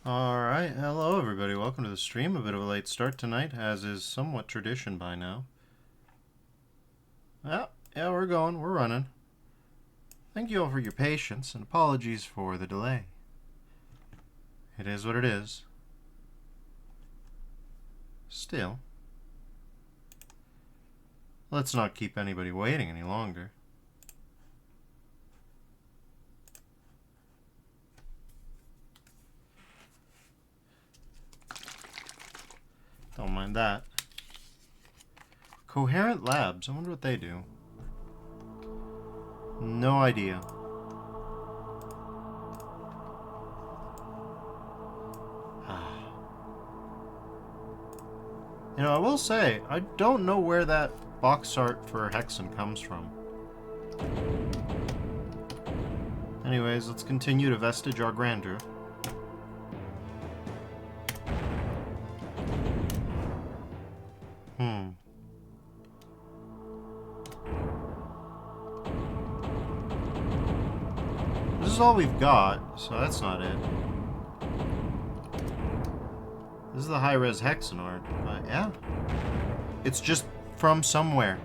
Alright, hello everybody, welcome to the stream. A bit of a late start tonight, as is somewhat tradition by now. Yeah, we're going, we're running. Thank you all for your patience, and apologies for the delay. It is what it is. Still, let's not keep anybody waiting any longer. Don't mind that. Coherent Labs, I wonder what they do. No idea. You know, I will say, I don't know where that box art for Hexen comes from. Anyways, let's continue to vestige our grandeur. This is all we've got, so that's not it. This is the high-res Hexen art, but yeah. It's just from somewhere.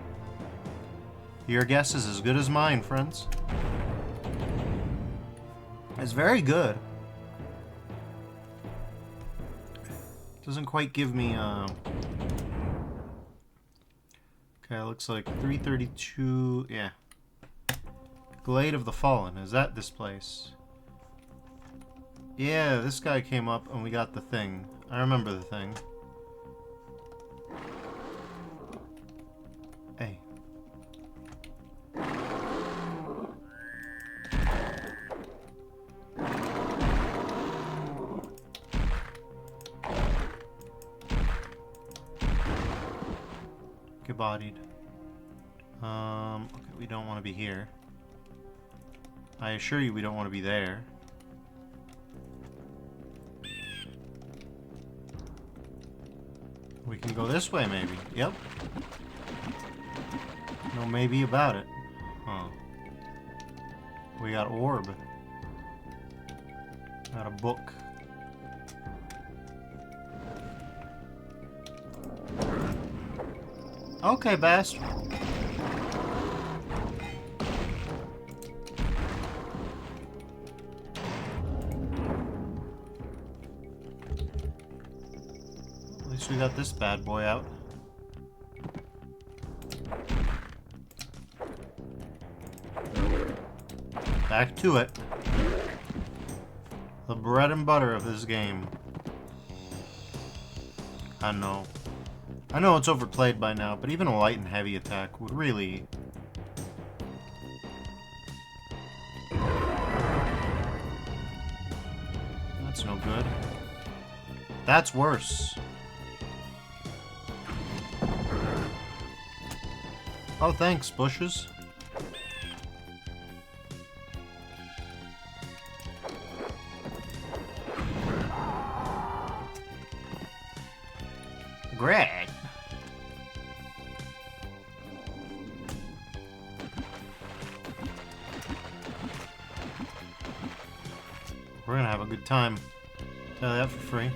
Your guess is as good as mine, friends. It's very good. Doesn't quite give me, Okay, it looks like 332, yeah. Glade of the Fallen, is that this place? Yeah, this guy came up and we got the thing. I remember the thing. Hey. Get bodied. Okay, we don't want to be here. I assure you we don't want to be there. We can go this way, maybe. Yep. No maybe about it. Huh. We got orb. Got a book. Okay, bastard. We got this bad boy out. Back to it. The bread and butter of this game. I know. I know it's overplayed by now, but even a light and heavy attack would really... That's no good. That's worse. Oh, thanks, bushes. Great. We're gonna have a good time. Tell you that for free.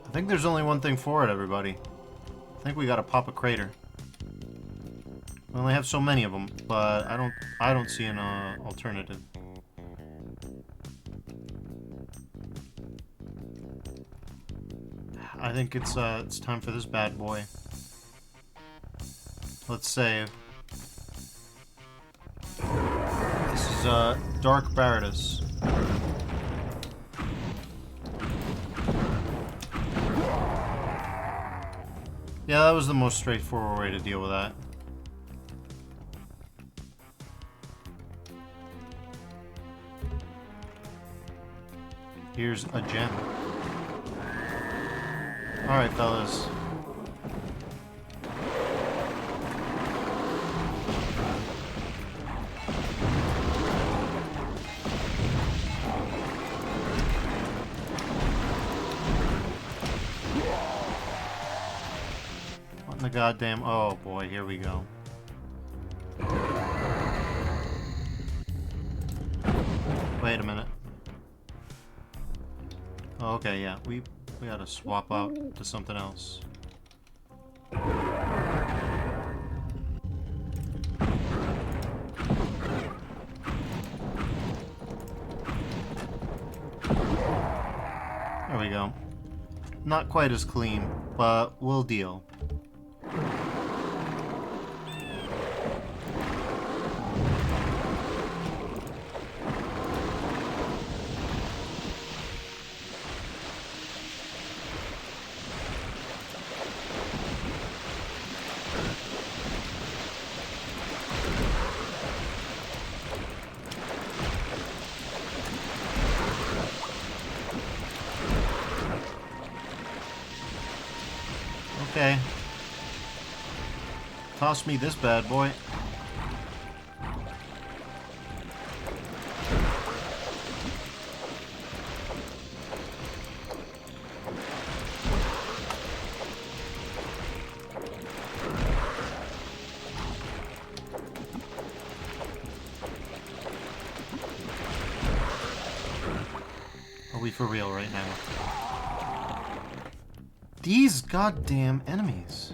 I think there's only one thing for it, everybody. I think we gotta pop a crater. We only have so many of them, but I don't see an alternative. I think it's time for this bad boy. Let's save. This is Dark Baratus. Yeah, that was the most straightforward way to deal with that. Here's a gem. Alright, fellas. the goddamn... Oh boy, here we go. Wait a minute. Oh, okay, yeah. We gotta swap out to something else. There we go. Not quite as clean, but we'll deal. Okay. Toss me this bad boy. Are we for real right now? These goddamn enemies.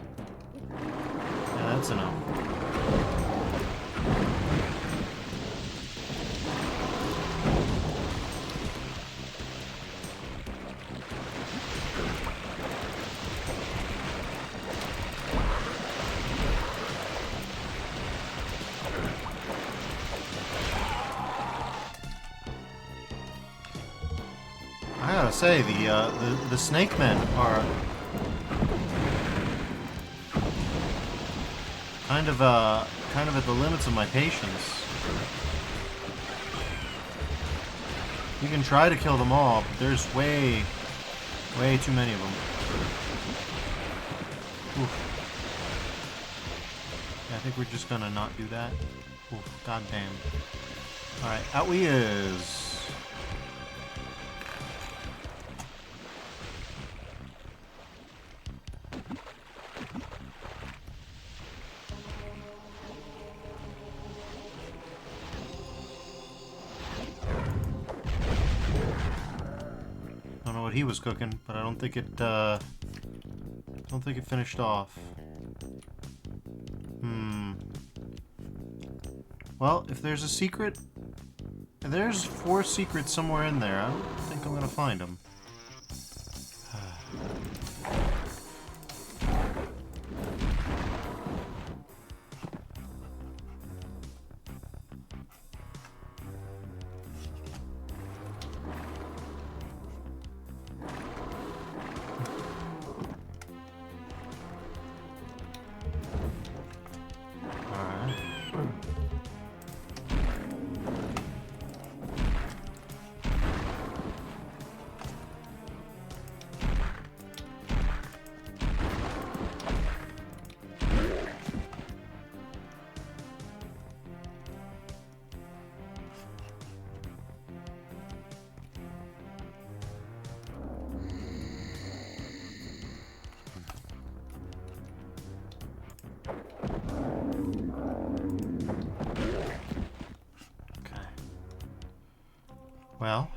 Yeah, that's enough. I gotta say, the snake men are kind of at the limits of my patience. You can try to kill them all, but there's way too many of them. Oof. Yeah, I think we're just gonna not do that. Oof, god damn. Alright, out we is. He was cooking, but I don't think it finished off. Well, if there's a secret, if there's 4 secrets somewhere in there, I don't think I'm gonna find them. Well,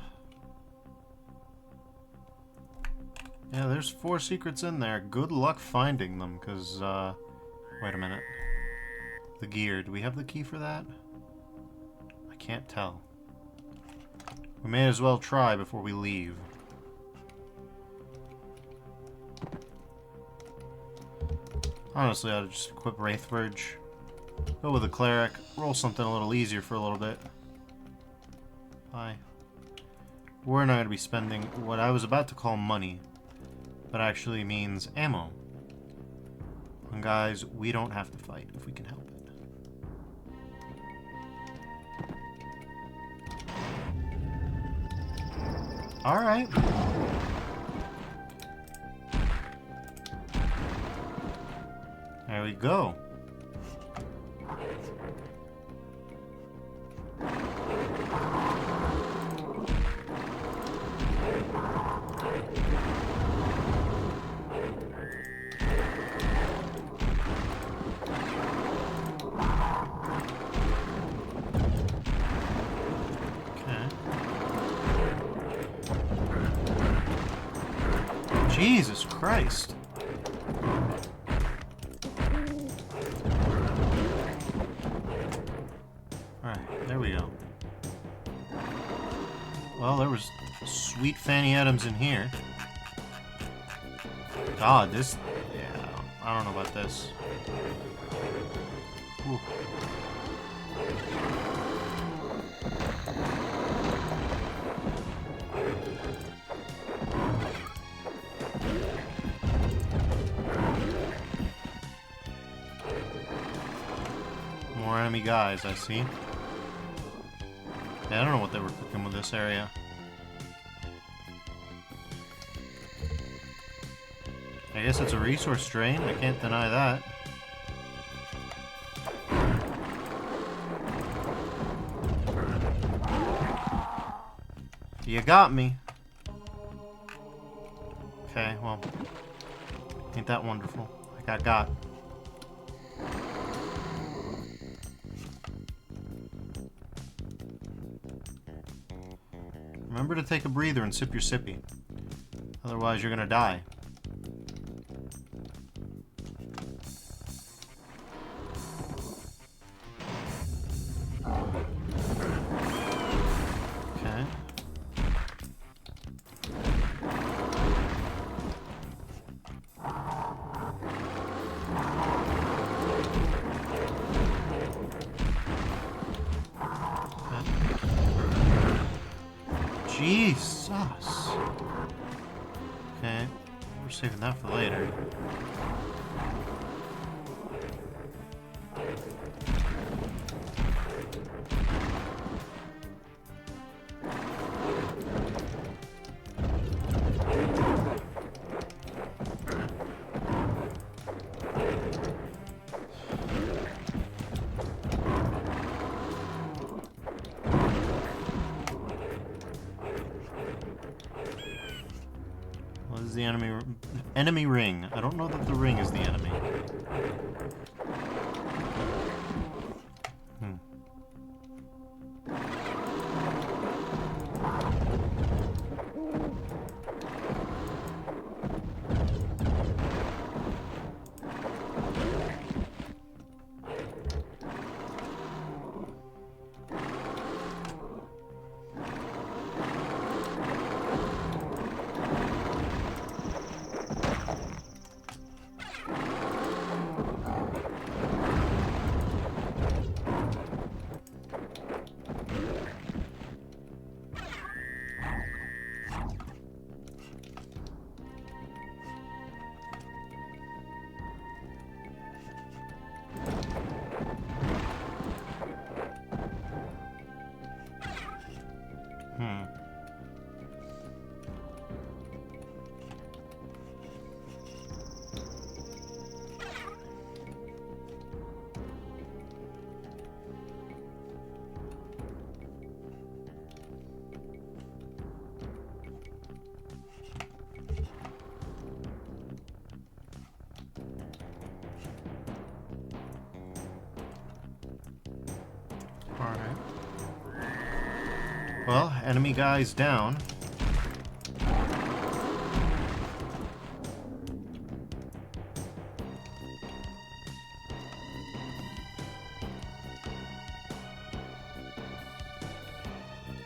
yeah, there's 4 secrets in there. Good luck finding them, because, wait a minute. The gear, do we have the key for that? I can't tell. We may as well try before we leave. Honestly, I'd just equip Wraithverge. Go with a cleric. Roll something a little easier for a little bit. Bye. We're not going to be spending what I was about to call money, but actually means ammo. And guys, we don't have to fight if we can help it. Alright. There we go. Jesus Christ. Alright, there we go. Well, there was sweet Fanny Adams in here. God, this... Yeah, I don't know about this. Whew. More enemy guys, I see. Yeah, I don't know what they were cooking with this area. I guess it's a resource drain. I can't deny that. You got me. Okay, well, ain't that wonderful? I got. Remember to take a breather and sip your sippy. Otherwise, you're gonna die. Okay. Jesus. Okay, we're saving that for later. What is the enemy ring? I don't know that the ring is the enemy. Alright. Well, enemy guys down.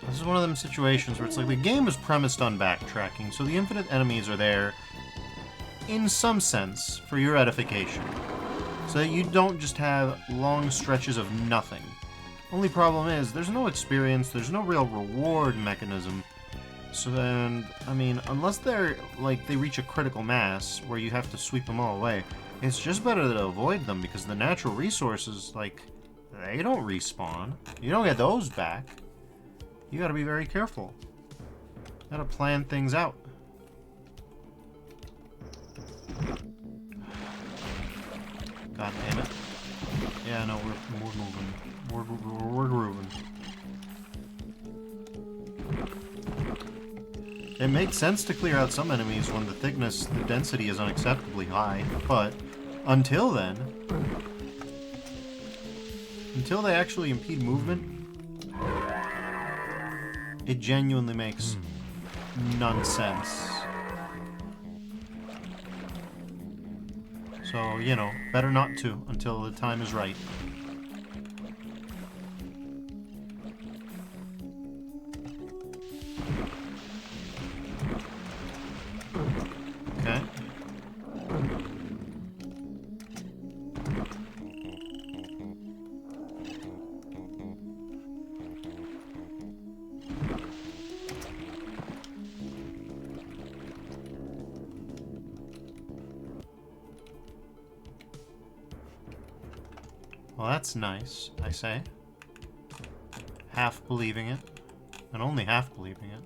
This is one of them situations where it's like the game is premised on backtracking, so the infinite enemies are there, in some sense, for your edification. So that you don't just have long stretches of nothing. Only problem is, there's no experience, there's no real reward mechanism. So then, I mean, unless they're, like, they reach a critical mass where you have to sweep them all away, it's just better to avoid them because the natural resources, like, they don't respawn. You don't get those back. You gotta be very careful. You gotta plan things out. God damn it. Yeah, no, we're moving. We're grooving. It makes sense to clear out some enemies when the thickness, the density is unacceptably high, but until then, until they actually impede movement, it genuinely makes none sense. So, you know, better not to until the time is right. Okay. Well, that's nice, I say. Half believing it. And only half believing it.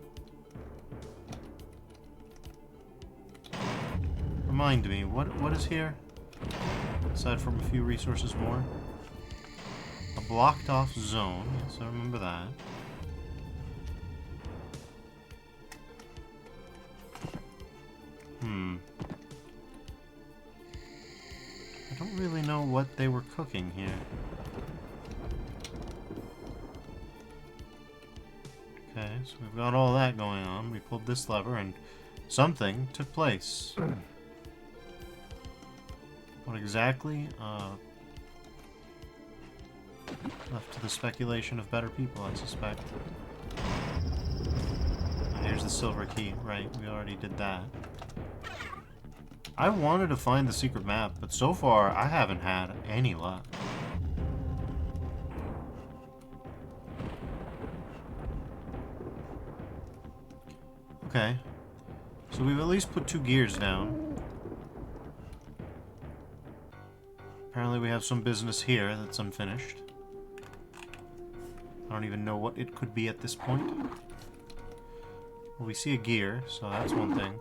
Remind me, what is here? Aside from a few resources more. A blocked off zone. Yes, I remember that. I don't really know what they were cooking here. Okay, so we've got all that going on. We pulled this lever and something took place. What exactly? Left to the speculation of better people, I suspect. And here's the silver key. Right, we already did that. I wanted to find the secret map, but so far I haven't had any luck. Okay. So we've at least put 2 gears down. Apparently we have some business here that's unfinished. I don't even know what it could be at this point. Well, we see a gear, so that's one thing.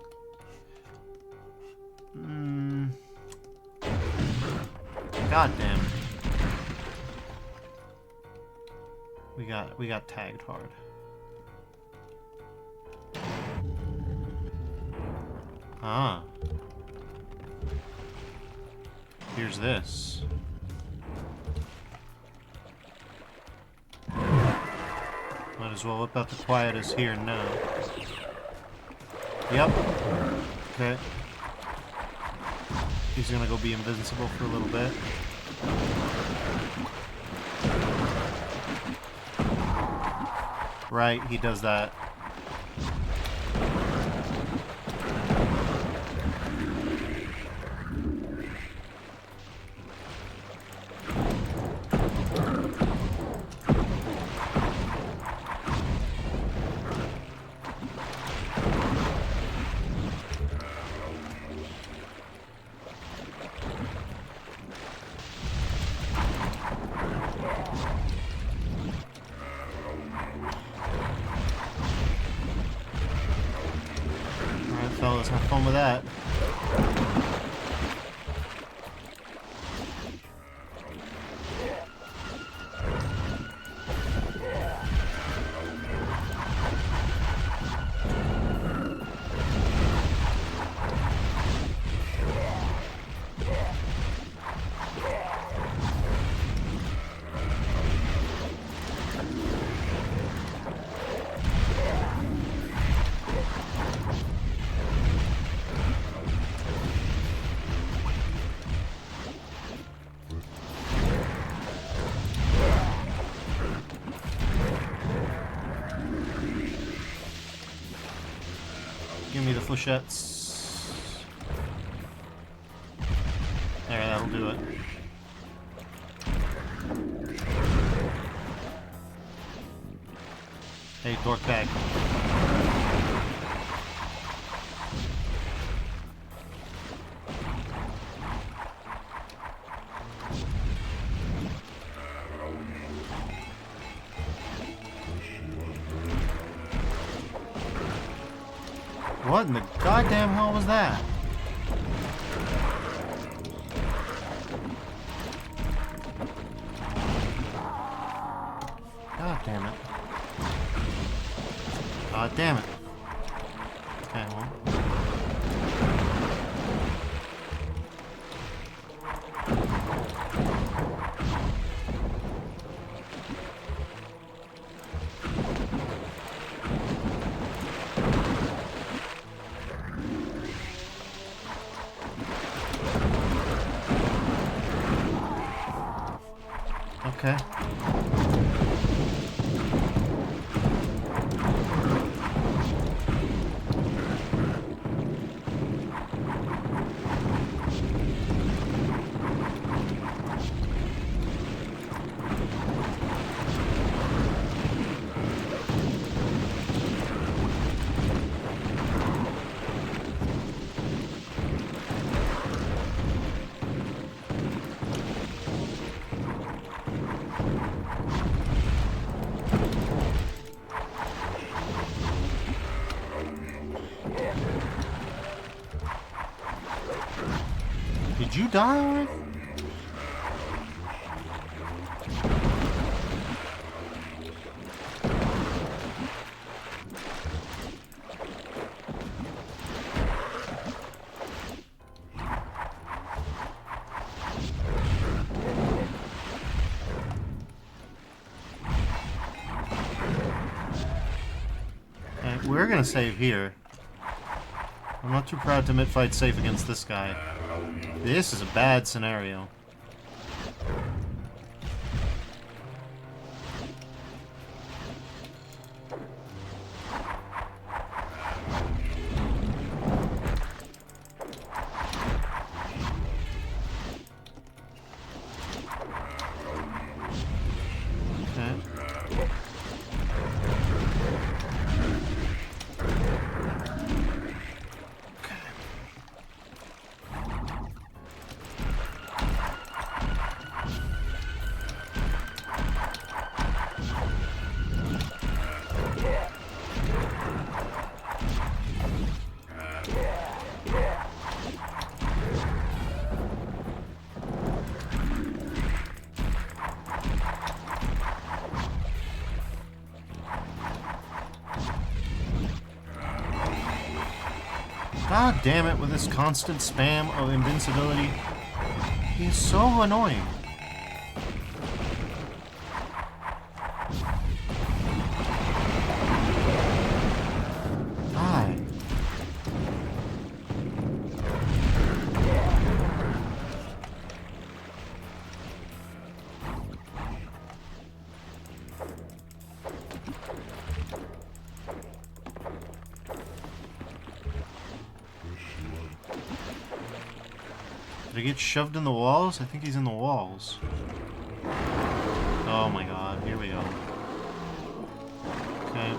God damn it. We got tagged hard. Ah. Here's this. Might as well whip out the quietest here now. Yep. Okay. He's gonna go be invincible for a little bit. Right, he does that. Fellas, have fun with that. Give me the flechettes. There, that'll do it. Hey, dork bag. What in the goddamn hell was that? God damn it. God damn it. Okay, well. you die already? Okay, we're gonna save here. I'm not too proud to admit fight safe against this guy. This is a bad scenario. God damn it, with this constant spam of invincibility. He is so annoying. Die. Did he get shoved in the walls? I think he's in the walls. Oh my god, here we go. Okay.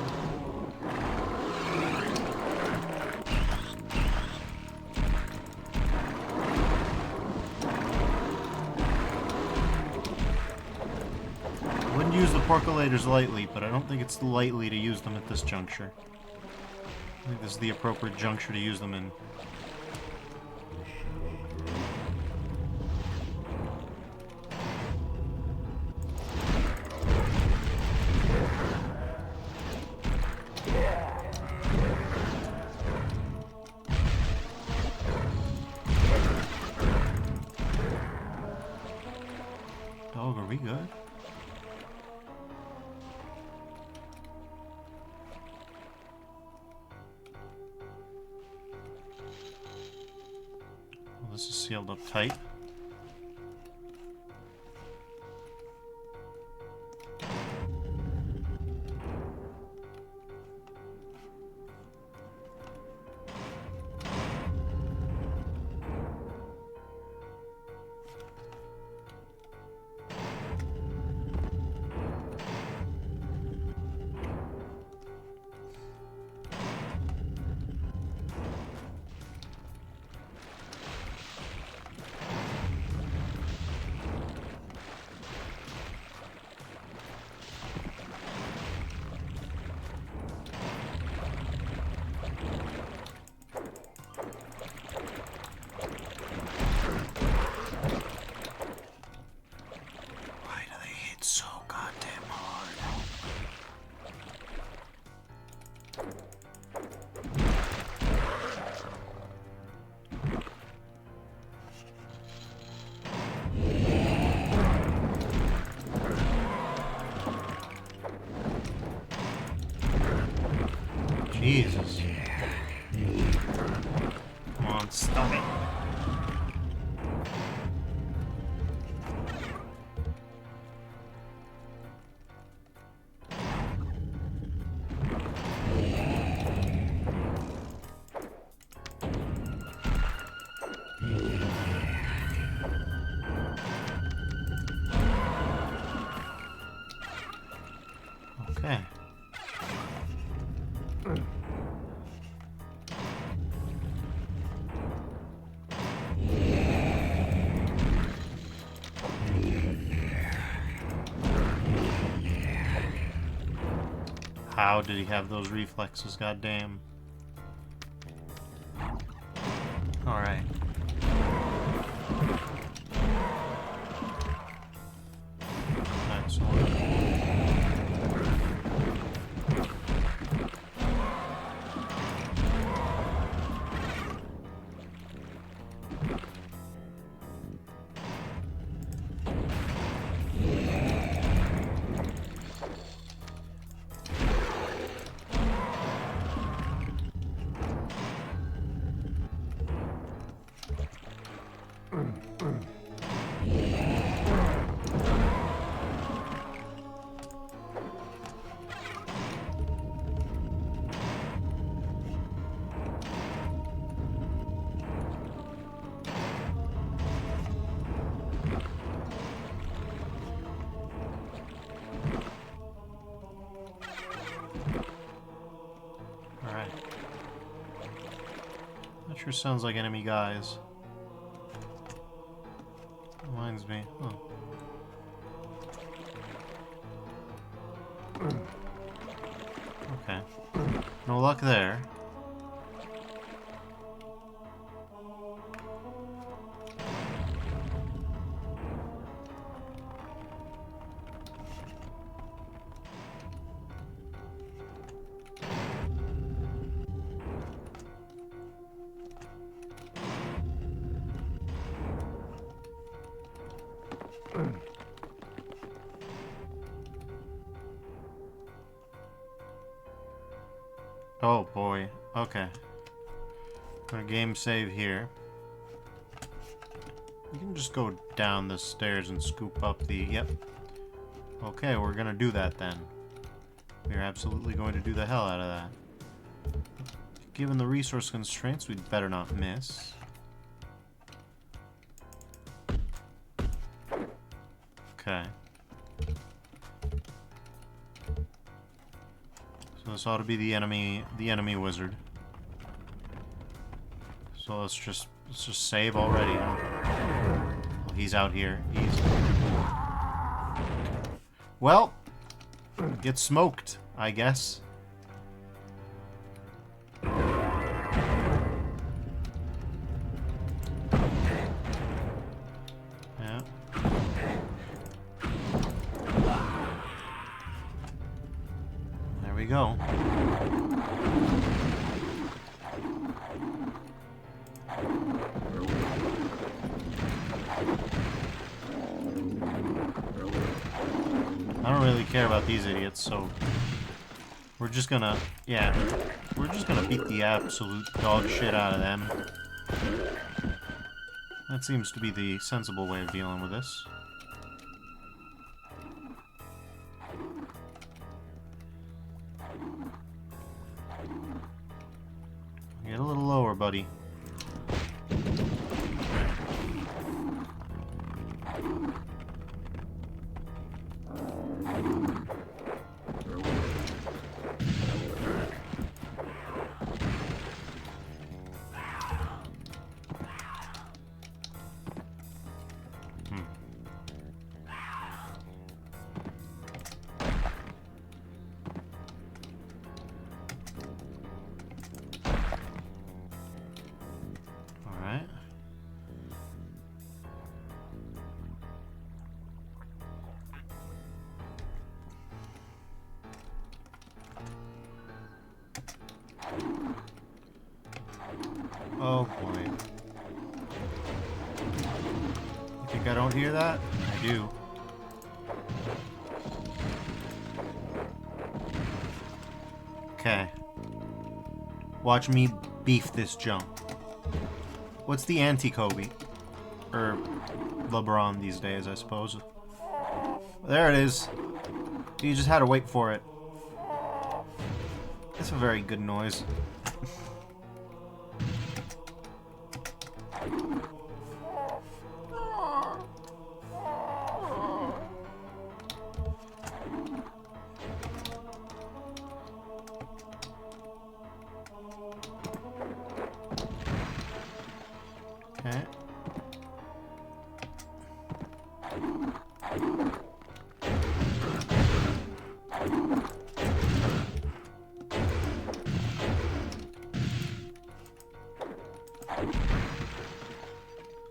I wouldn't use the percolators lightly, but I don't think it's lightly to use them at this juncture. I think this is the appropriate juncture to use them in. Dog, are we good? Well, this is sealed up tight. Jesus. Come on, stop it. Okay. How did he have those reflexes? Goddamn. All right. Sure sounds like enemy guys. Reminds me. Oh. Okay. No luck there. Oh boy. Okay. Gonna game save here. You can just go down the stairs and scoop up the... Yep. Okay, we're gonna do that then. We're absolutely going to do the hell out of that. Given the resource constraints, we'd better not miss. Okay. So this ought to be the enemy wizard. So let's just save already. Oh, he's out here. Well, get smoked, I guess. Yeah. There we go. I don't really care about these idiots, so we're just gonna, yeah, we're just gonna beat the absolute dog shit out of them. That seems to be the sensible way of dealing with this. Get a little lower, buddy. Oh boy. You think I don't hear that? I do. Okay. Watch me beef this junk. What's the anti-Kobe? Or LeBron these days, I suppose. There it is. You just had to wait for it. That's a very good noise. Okay.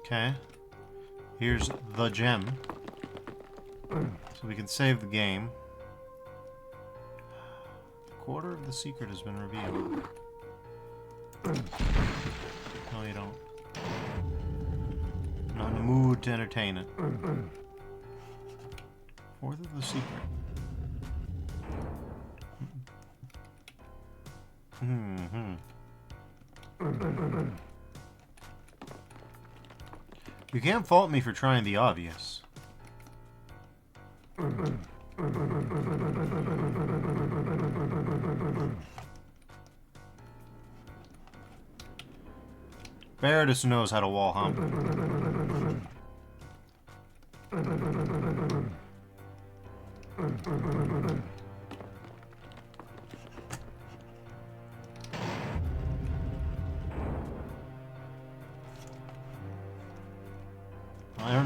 Okay. Here's the gem. So we can save the game. A quarter of the secret has been revealed. No, you don't. Not in the mood to entertain it. Fourth of the secret. You can't fault me for trying the obvious. Vestiges knows how to wall hump.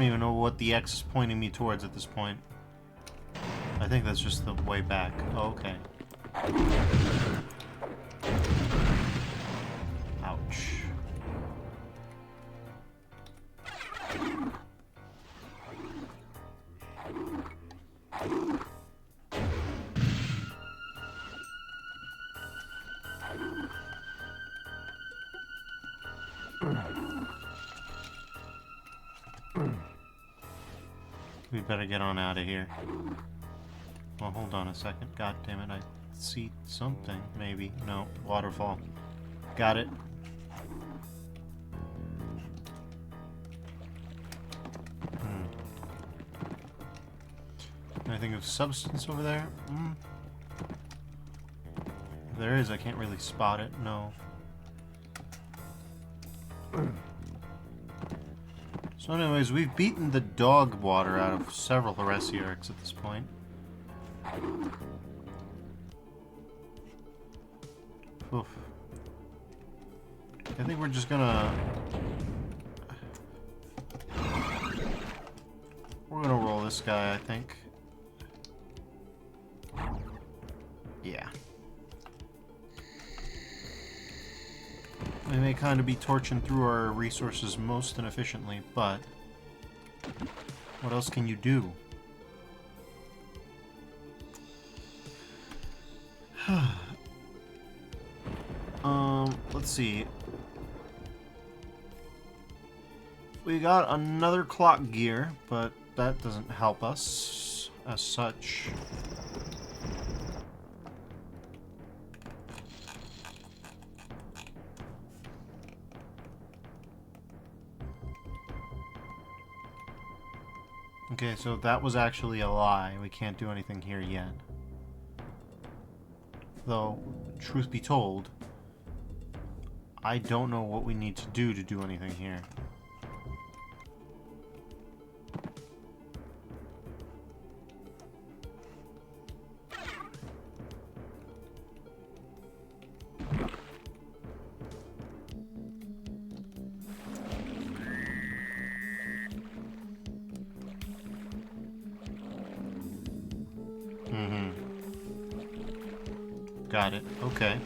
don't even know what the X is pointing me towards at this point. I think that's just the way back. Oh, okay. Ouch. We better get on out of here. Well, hold on a second. God damn it, I see something. Maybe. No. Waterfall. Got it. Anything of substance over there? If there is, I can't really spot it. No. So anyways, we've beaten the dog water out of several heresiarchs at this point. Oof. I think we're just gonna... We're gonna roll this guy, I think. Yeah. We may kind of be torching through our resources most inefficiently, but what else can you do? Let's see. We got another clock gear, but that doesn't help us as such. Okay, so that was actually a lie. We can't do anything here yet. Though, truth be told, I don't know what we need to do anything here. Got it. Okay.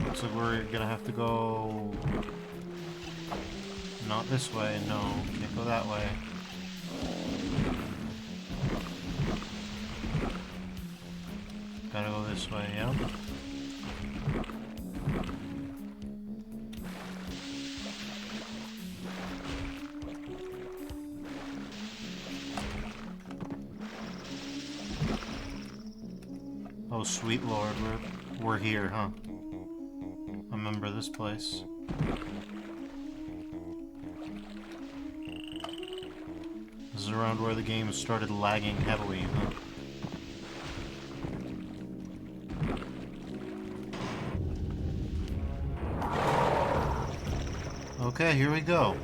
Looks like we're gonna have to go... Not this way, no. Can't go that way. Gotta go this way, yeah. Oh, sweet lord, we're here, huh? I remember this place. This is around where the game started lagging heavily, huh? Okay, here we go.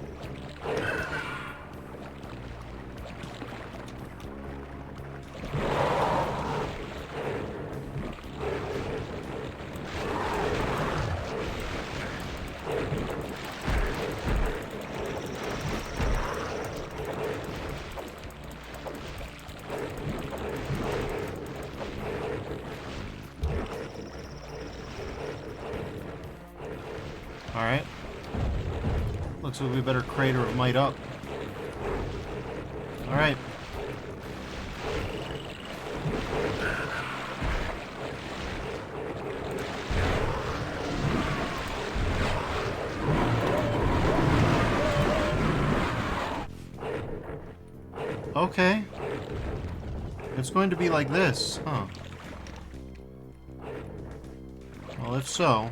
Alright. Looks like we better Crater of Might up. Alright. Okay. It's going to be like this, huh? Well, if so...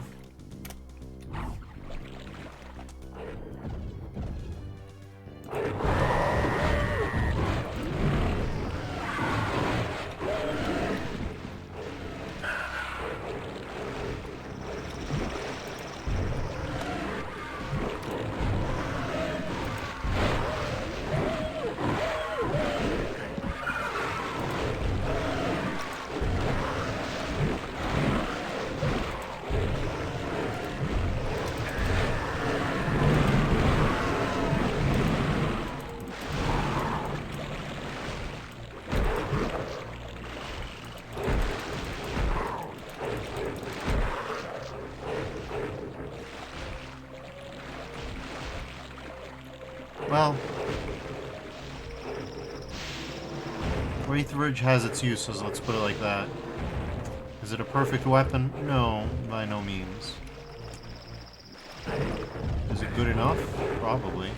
Well, Wraithridge has its uses, let's put it like that. Is it a perfect weapon? No, by no means. Is it good enough? Probably.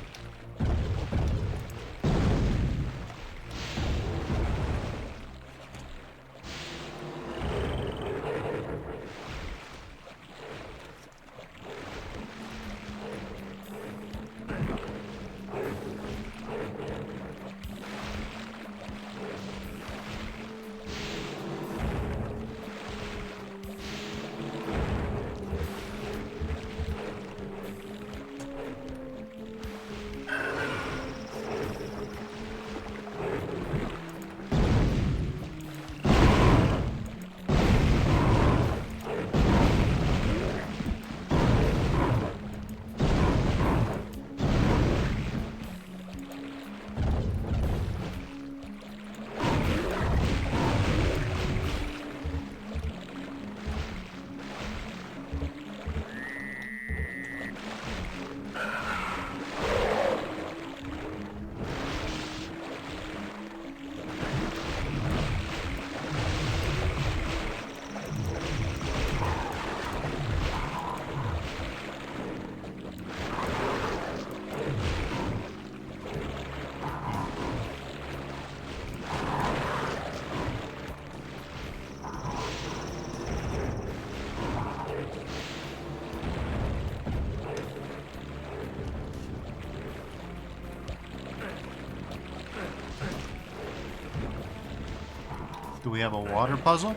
Do we have a water puzzle?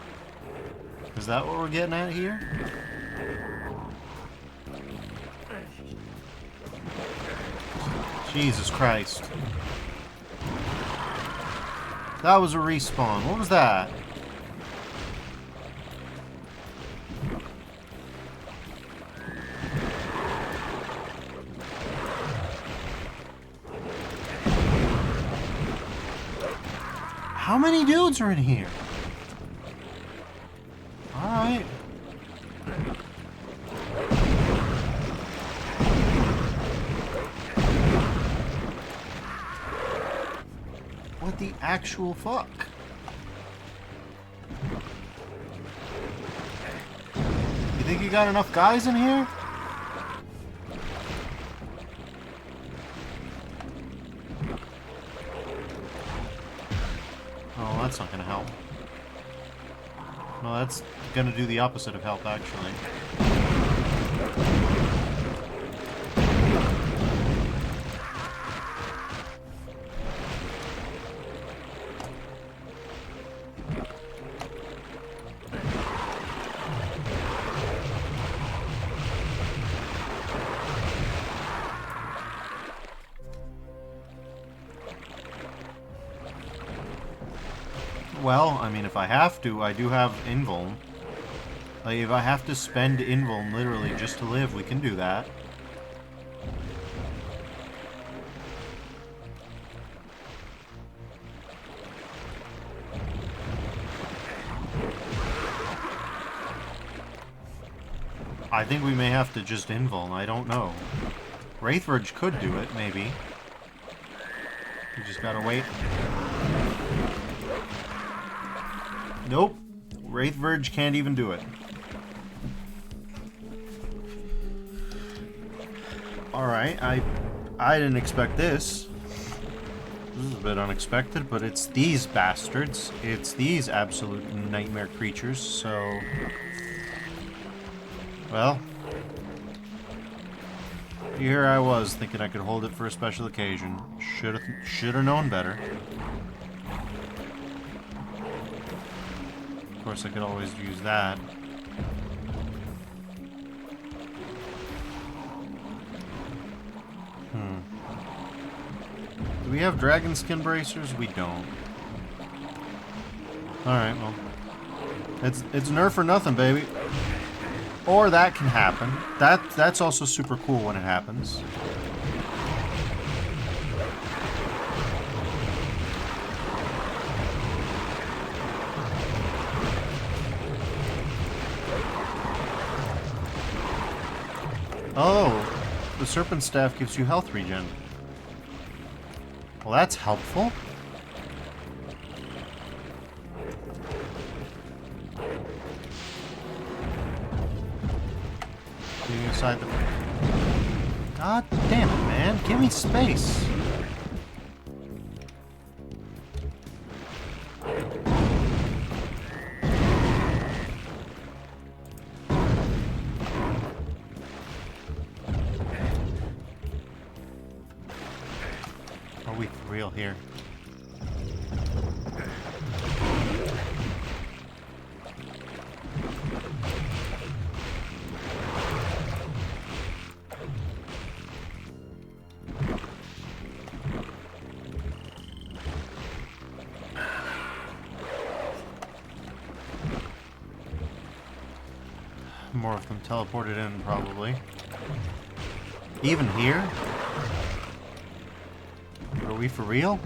Is that what we're getting at here? Jesus Christ. That was a respawn. What was that? How many dudes are in here? Alright. What the actual fuck? You think you got enough guys in here? Oh, that's not gonna help. No, that's gonna do the opposite of help, actually. Well, I mean, if I have to, I do have invuln. Like, if I have to spend invuln literally just to live, we can do that. I think we may have to just invuln, I don't know. Wraithridge could do it, maybe. We just gotta wait. Nope. Wraithvirge can't even do it. Alright, I didn't expect this. This is a bit unexpected, but it's these bastards. It's these absolute nightmare creatures, so... Well... Here I was, thinking I could hold it for a special occasion. Should've known better. Of course, I could always use that. Do we have dragon skin bracers? We don't. Alright, well. It's nerf or nothing, baby. Or that can happen. That's also super cool when it happens. Oh, the serpent staff gives you health regen. Well, that's helpful. Getting inside the... God damn it, man. Give me space. Are we for real here? More of them teleported in, probably. Even here? Are we for real?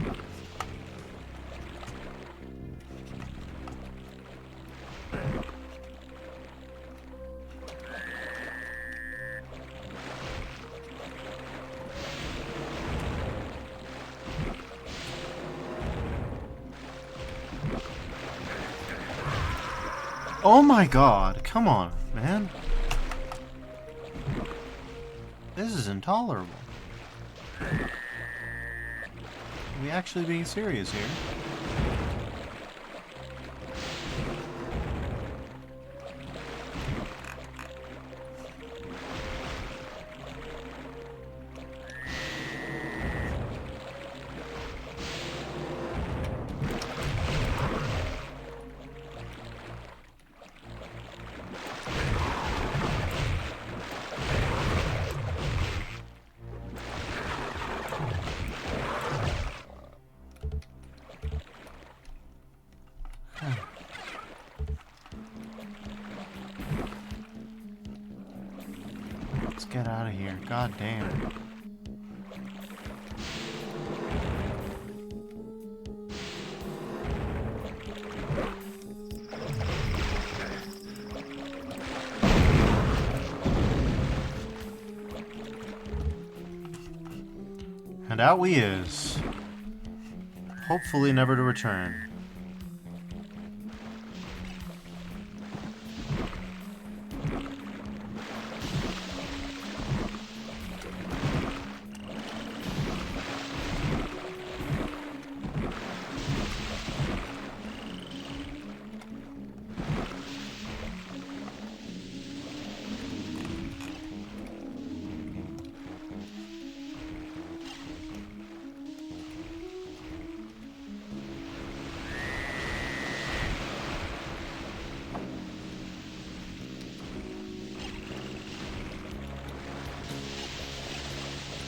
Oh my god, come on, man. This is intolerable. Are we actually being serious here? Let's get out of here. God damn. And out we is. Hopefully never to return.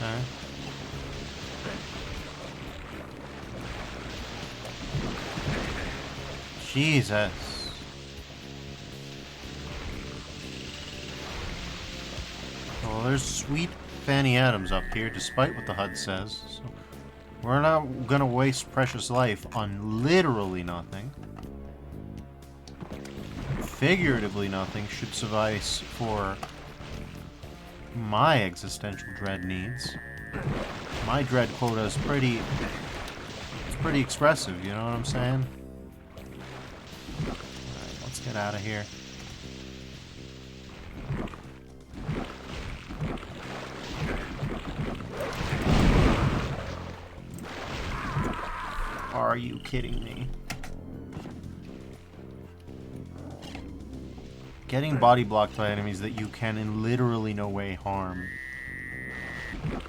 Okay. Jesus. Well, there's sweet Fanny Adams up here, despite what the HUD says. So we're not gonna waste precious life on literally nothing. Figuratively nothing should suffice for my existential dread needs. My dread quota is pretty expressive, you know what I'm saying? Alright, let's get out of here. Are you kidding me? Getting body blocked by enemies that you can in literally no way harm.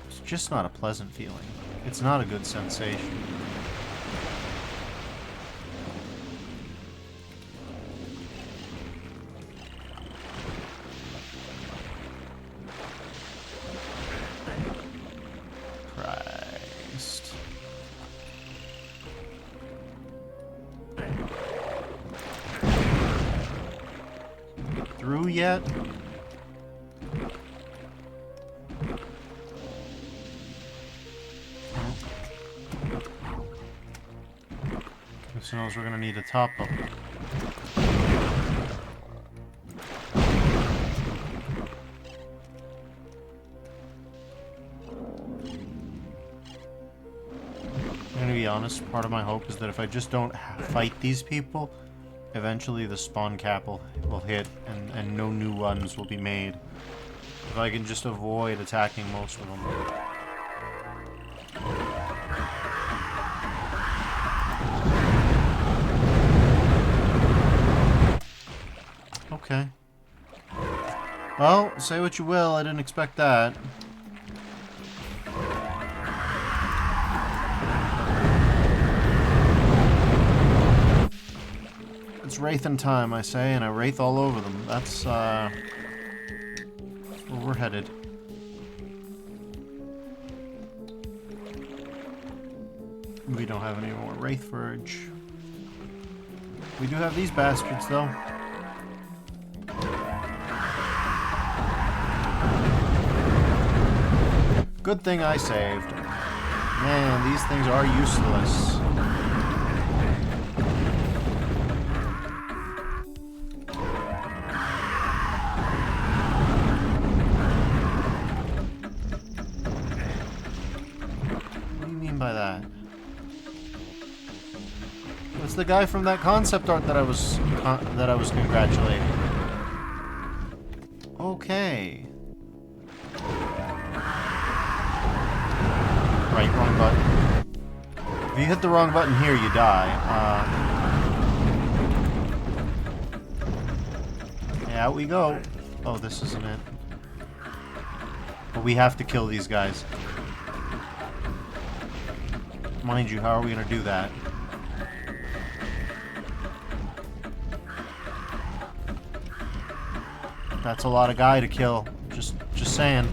It's just not a pleasant feeling. It's not a good sensation. Christ. Through yet? This knows we're gonna need a top up. honest, part of my hope is that if I just don't fight these people, eventually the spawn cap will hit and no new ones will be made. If I can just avoid attacking most of them. Okay. Well, say what you will, I didn't expect that. It's Wraithen time, I say, and I Wraith all over them. That's where we're headed. We don't have any more Wraith Verge. We do have these bastards, though. Good thing I saved. Man, these things are useless. What do you mean by that? It's the guy from that concept art that I was congratulating. Okay. Right, wrong button. If you hit the wrong button here, you die. Yeah, out we go. Oh, this isn't it. But we have to kill these guys. Mind you, how are we gonna do that? That's a lot of guy to kill. Just saying.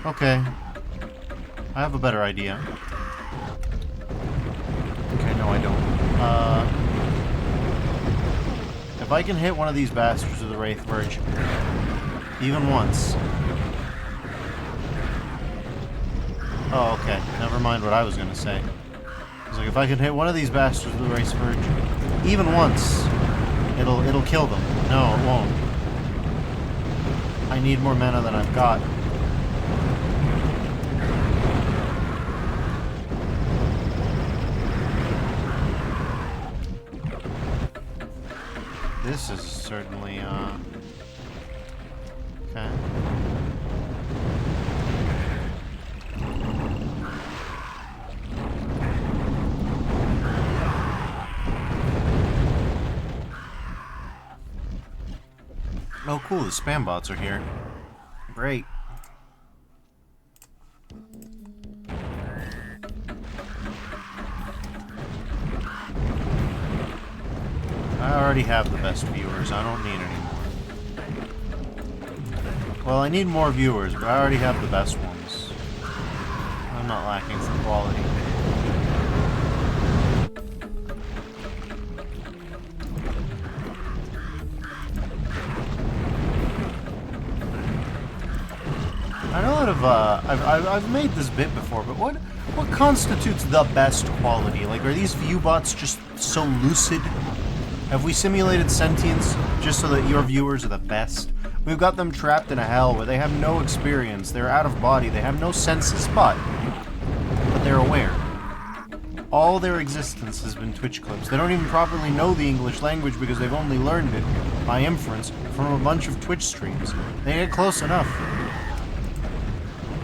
Okay. I have a better idea. Okay, no I don't. If I can hit one of these bastards with the Wraith Verge, even once. Oh, okay. Never mind what I was gonna say. I was like, if I can hit one of these bastards with the Wraith Verge, even once, it'll kill them. No, it won't. I need more mana than I've got. This is certainly, okay. Oh, cool, the spam bots are here. Great. I already have the best viewers, I don't need any more. Well, I need more viewers, but I already have the best ones. I'm not lacking for quality. I know that I've made this bit before, but what constitutes the best quality? Like, are these view bots just so lucid? Have we simulated sentience just so that your viewers are the best? We've got them trapped in a hell where they have no experience, they're out of body, they have no senses, but they're aware. All their existence has been Twitch clips. They don't even properly know the English language because they've only learned it by inference from a bunch of Twitch streams. They get close enough.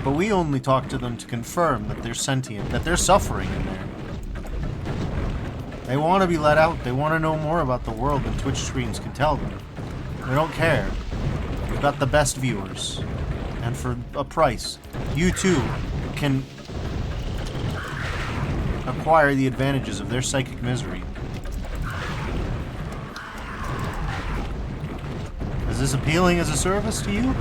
But we only talk to them to confirm that they're sentient, that they're suffering in there. They want to be let out. They want to know more about the world than Twitch streams can tell them. They don't care. We've got the best viewers. And for a price, you too can acquire the advantages of their psychic misery. Is this appealing as a service to you?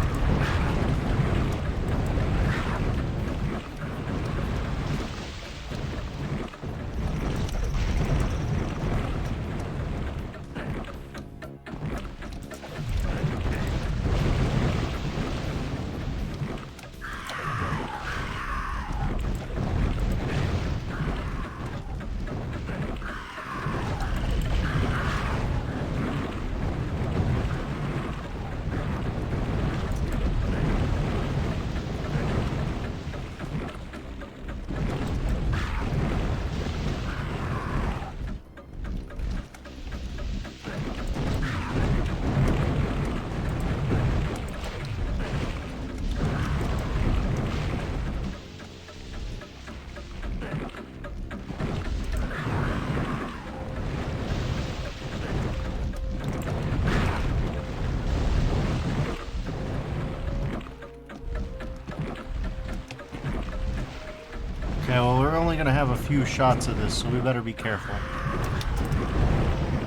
Okay, well, we're only going to have a few shots of this, so we better be careful.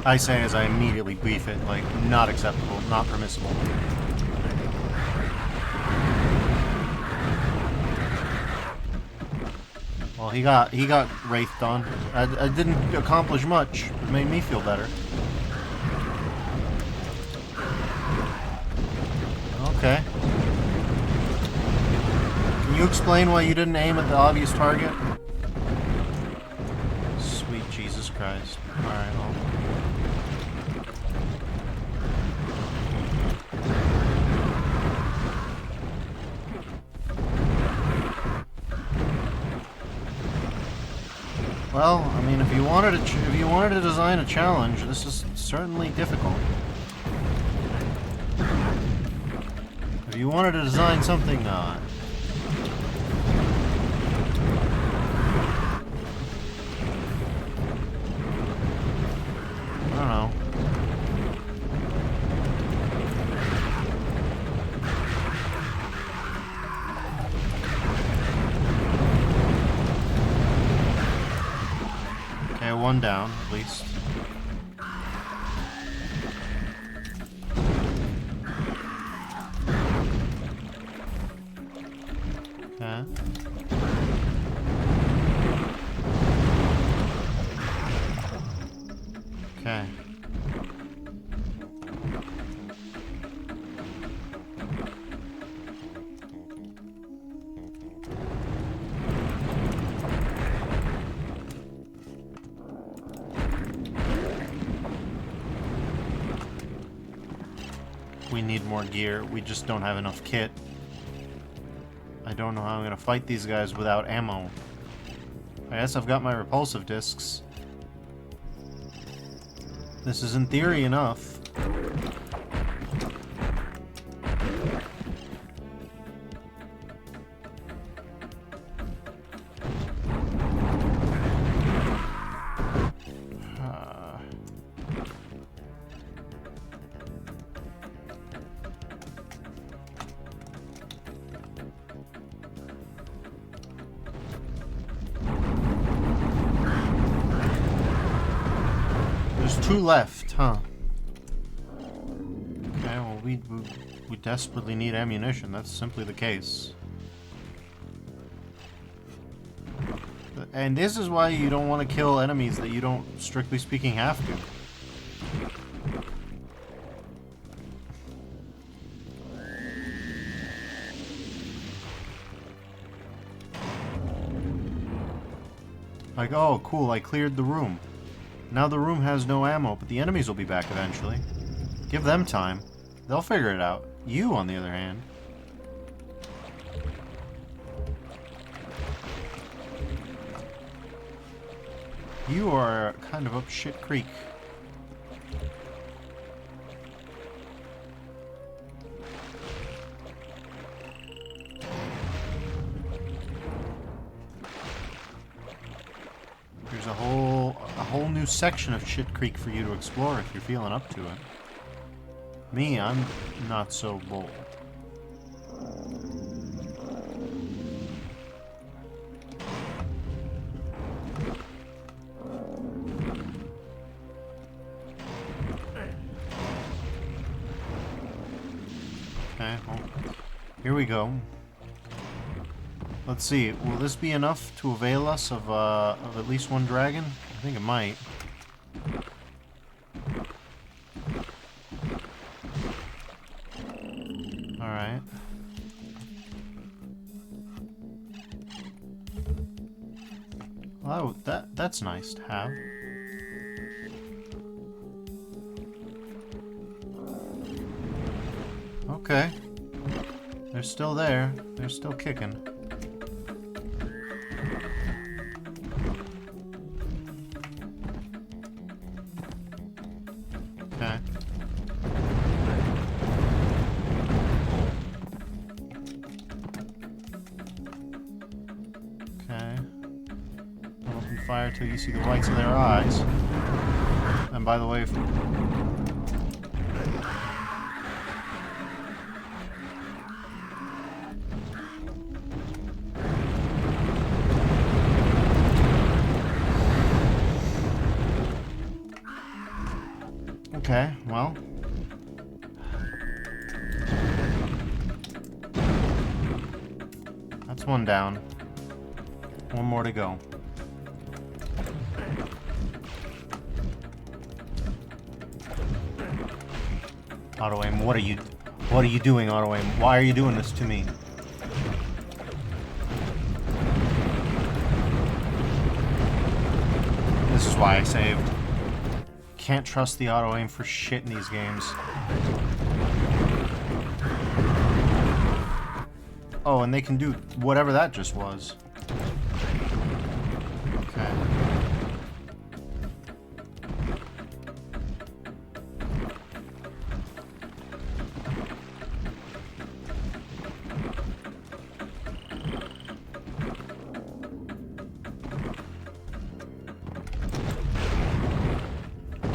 I say as I immediately beef it, like, not acceptable, not permissible. Well, he got wraithed on. I didn't accomplish much. It made me feel better. Okay. Can you explain why you didn't aim at the obvious target? Sweet Jesus Christ. Alright, well. Well, I mean, if you wanted to design a challenge, this is certainly difficult. If you wanted to design something, I don't know. Okay, one down, at least. Okay. Okay. We need more gear. We just don't have enough kit. I don't know how I'm gonna fight these guys without ammo. I guess I've got my repulsive discs. This is in theory enough. There's two left, huh? Okay, well, we desperately need ammunition. That's simply the case. And this is why you don't want to kill enemies that you don't, strictly speaking, have to. Like, oh, cool, I cleared the room. Now the room has no ammo, but the enemies will be back eventually. Give them time. They'll figure it out. You, on the other hand. You are kind of up shit creek. There's a whole new section of Shit Creek for you to explore if you're feeling up to it. Me, I'm not so bold. here we go. Let's see, will this be enough to avail us of at least one dragon? I think it might. Alright. Oh, that's nice to have. Okay. They're still there. They're still kicking. Okay. Okay. Open fire till you see the whites of their eyes. And by the way, if okay, well. That's one down. One more to go. Auto aim, what are you doing, auto aim? Why are you doing this to me? This is why I saved. Can't trust the auto aim for shit in these games. Oh, and they can do whatever that just was. Okay.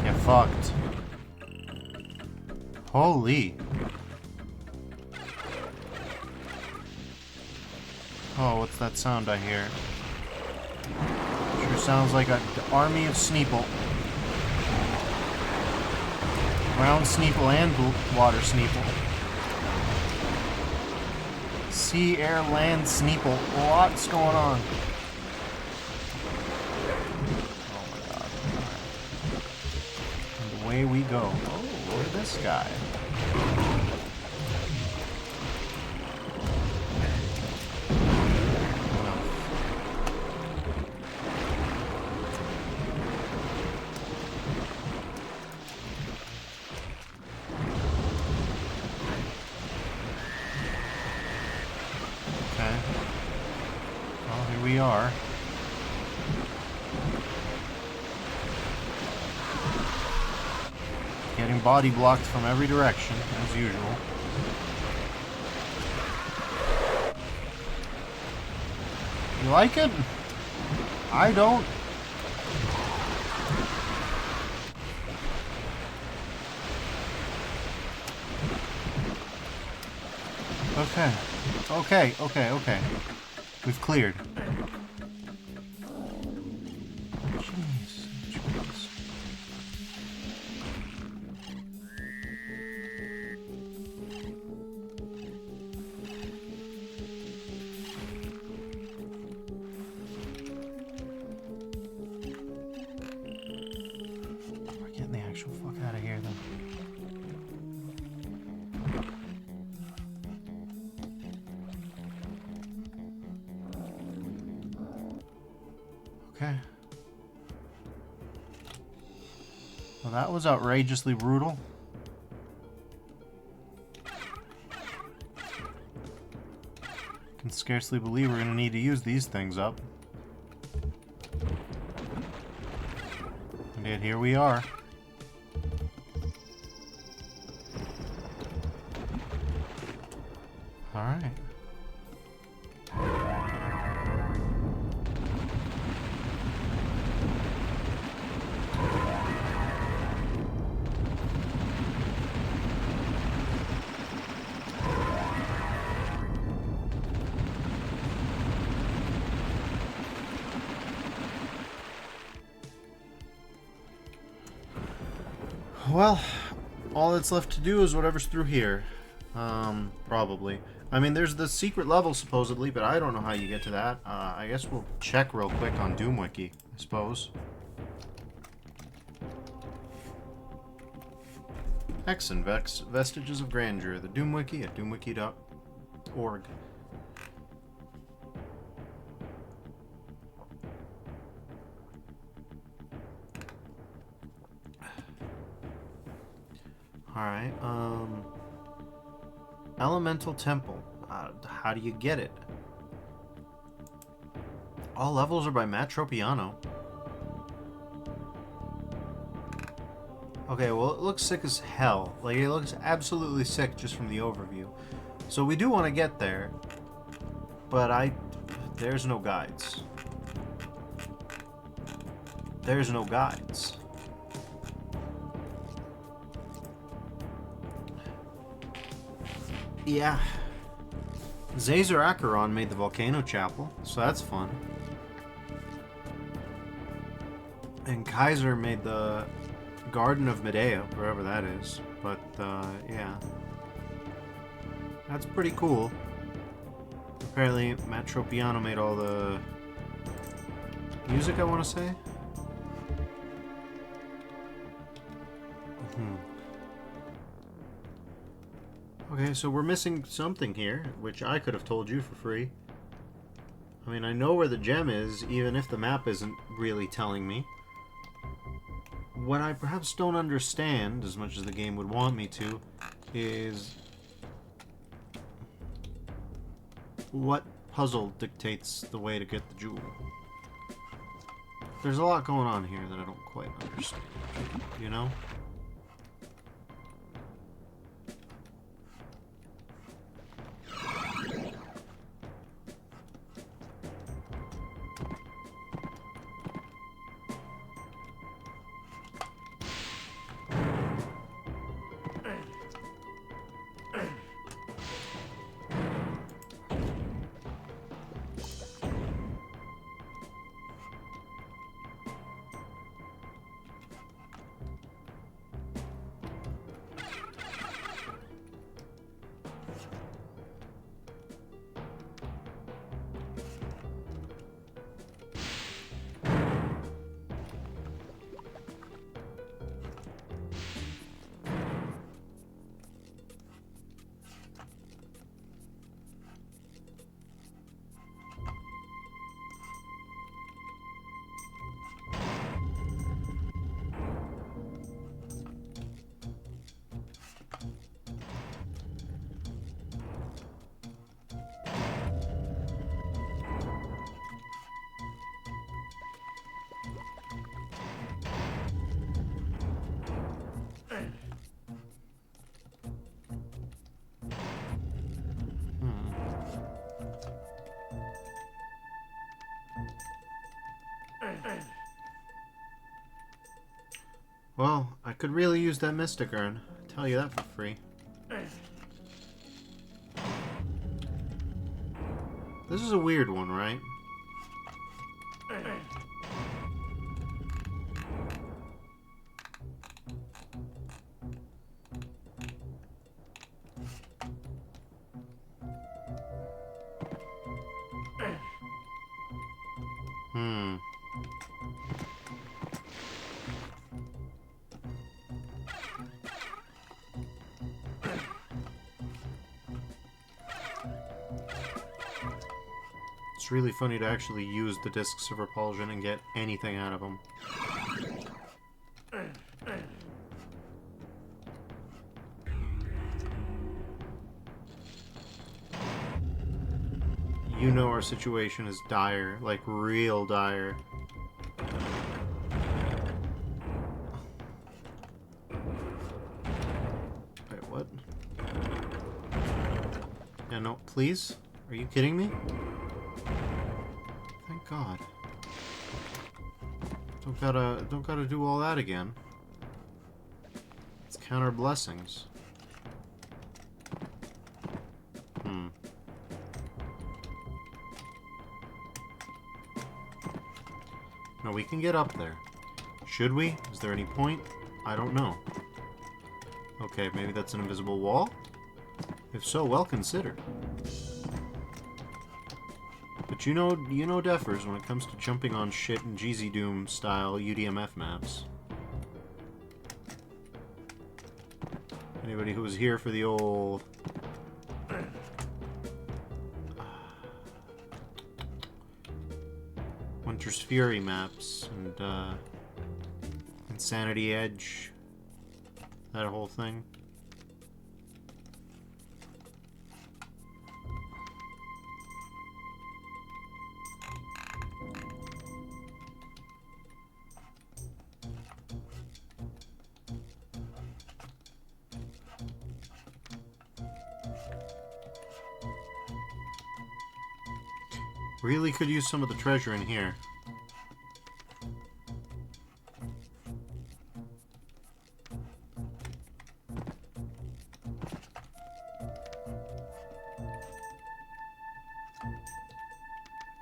Get fucked. Holy. Oh, what's that sound I hear? Sure sounds like an army of Sneeple. Ground Sneeple and water Sneeple. Sea, air, land Sneeple. Lots going on. Oh my god. And away we go. Oh, look at this guy. We are. Getting body blocked from every direction, as usual. You like it? I don't. Okay. We've cleared. Fuck out of here, then. Okay. Well, that was outrageously brutal. Can scarcely believe we're gonna need to use these things up. And yet here we are. Alright. Well, all that's left to do is whatever's through here. Probably. I mean, there's the secret level, supposedly, but I don't know how you get to that. I guess we'll check real quick on Doom Wiki, I suppose. Hexen, Vestiges of Grandeur, the Doom Wiki at doomwiki.org. Alright, Elemental Temple. How do you get it? All levels are by Matt Tropiano. Okay, well, it looks sick as hell. Like, it looks absolutely sick just from the overview. So we do want to get there. But there's no guides. There's no guides. Yeah. Zazer Acheron made the Volcano Chapel, so that's fun. And Kaiser made the Garden of Medea, wherever that is. But, yeah. That's pretty cool. Apparently, Matt Tropiano made all the music, I want to say. Okay, so we're missing something here, which I could have told you for free. I mean, I know where the gem is, even if the map isn't really telling me. What I perhaps don't understand, as much as the game would want me to, is what puzzle dictates the way to get the jewel. There's a lot going on here that I don't quite understand, you know? Well, I could really use that Mystic Urn. I'll tell you that for free. This is a weird one, right? It's really funny to actually use the discs of repulsion and get anything out of them. You know our situation is dire, like real dire. Wait, what? Yeah, no, please? Are you kidding me? Thank God. Don't gotta do all that again. Let's count our blessings. No, we can get up there. Should we? Is there any point? I don't know. Okay, maybe that's an invisible wall? If so, well considered. But you know Defers when it comes to jumping on shit in GZ Doom style UDMF maps. Anybody who was here for the old Winter's Fury maps and Insanity Edge, that whole thing. Really could use some of the treasure in here.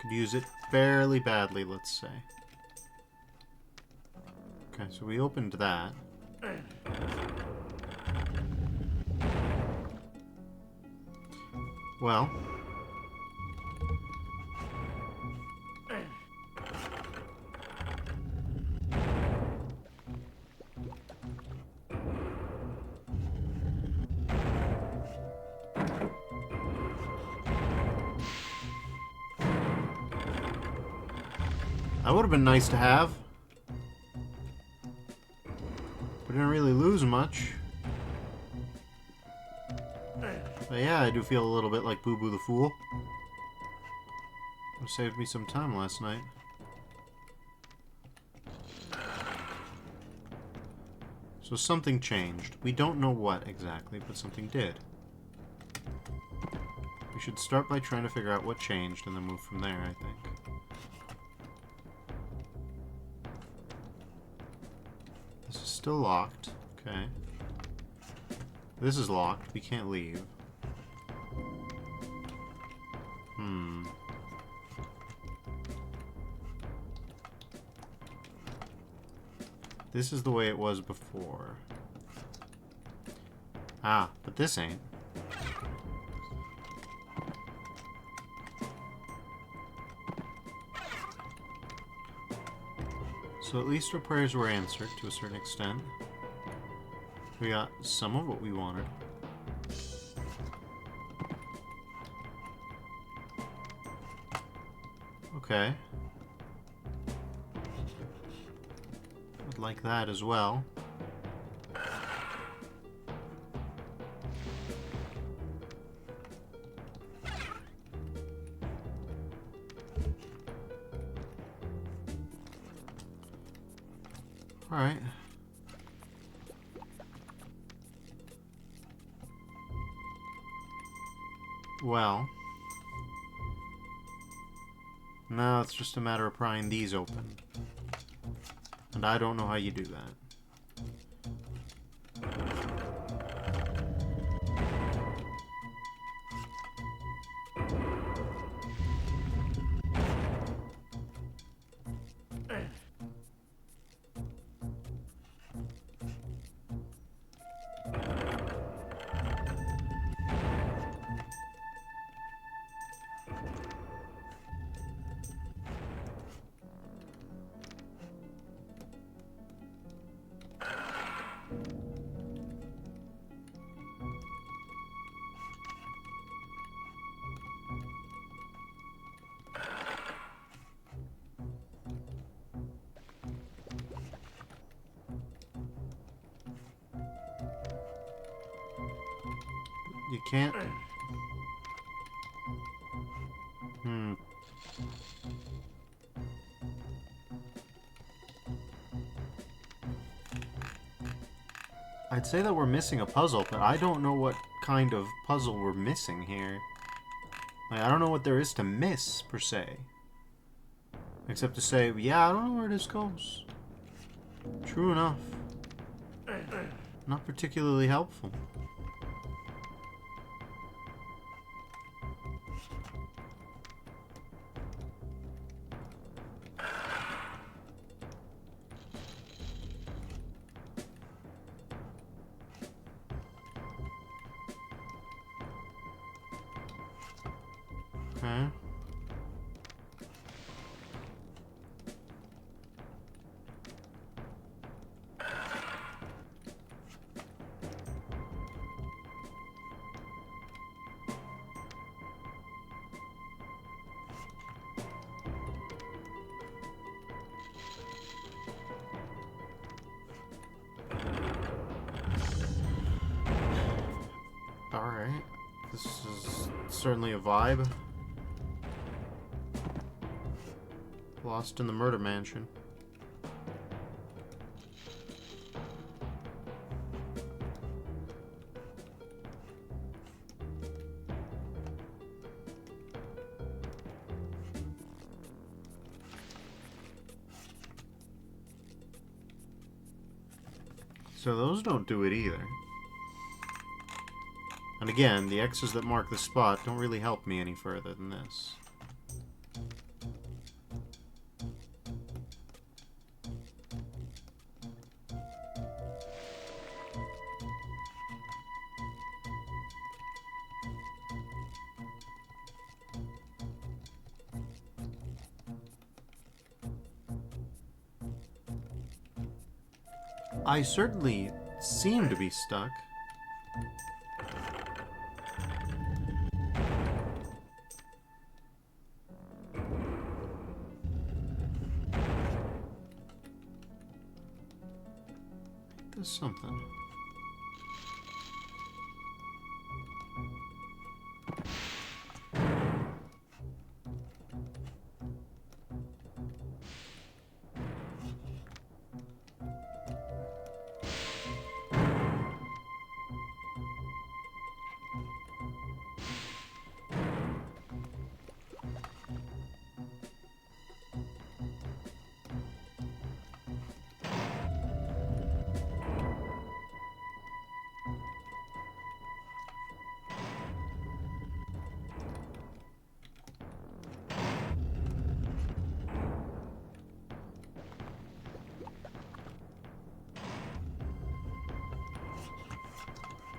Could use it fairly badly, let's say. Okay, so we opened that. Well, that would have been nice to have. We didn't really lose much. But yeah, I do feel a little bit like Boo Boo the Fool. It saved me some time last night. So something changed. We don't know what exactly, but something did. We should start by trying to figure out what changed and then move from there, I think. This is still locked. Okay. This is locked. We can't leave. This is the way it was before. Ah, but this ain't. So at least our prayers were answered to a certain extent. We got some of what we wanted. Okay. Would like that as well. Alright. Well. Now it's just a matter of prying these open. And I don't know how you do that. You can't... I'd say that we're missing a puzzle, but I don't know what kind of puzzle we're missing here. Like, I don't know what there is to miss, per se. Except to say, yeah, I don't know where this goes. True enough. Not particularly helpful. Okay. This is certainly a vibe. Lost in the murder mansion. So those don't do it either. And again, the X's that mark the spot don't really help me any further than this. I certainly seem to be stuck. There's something.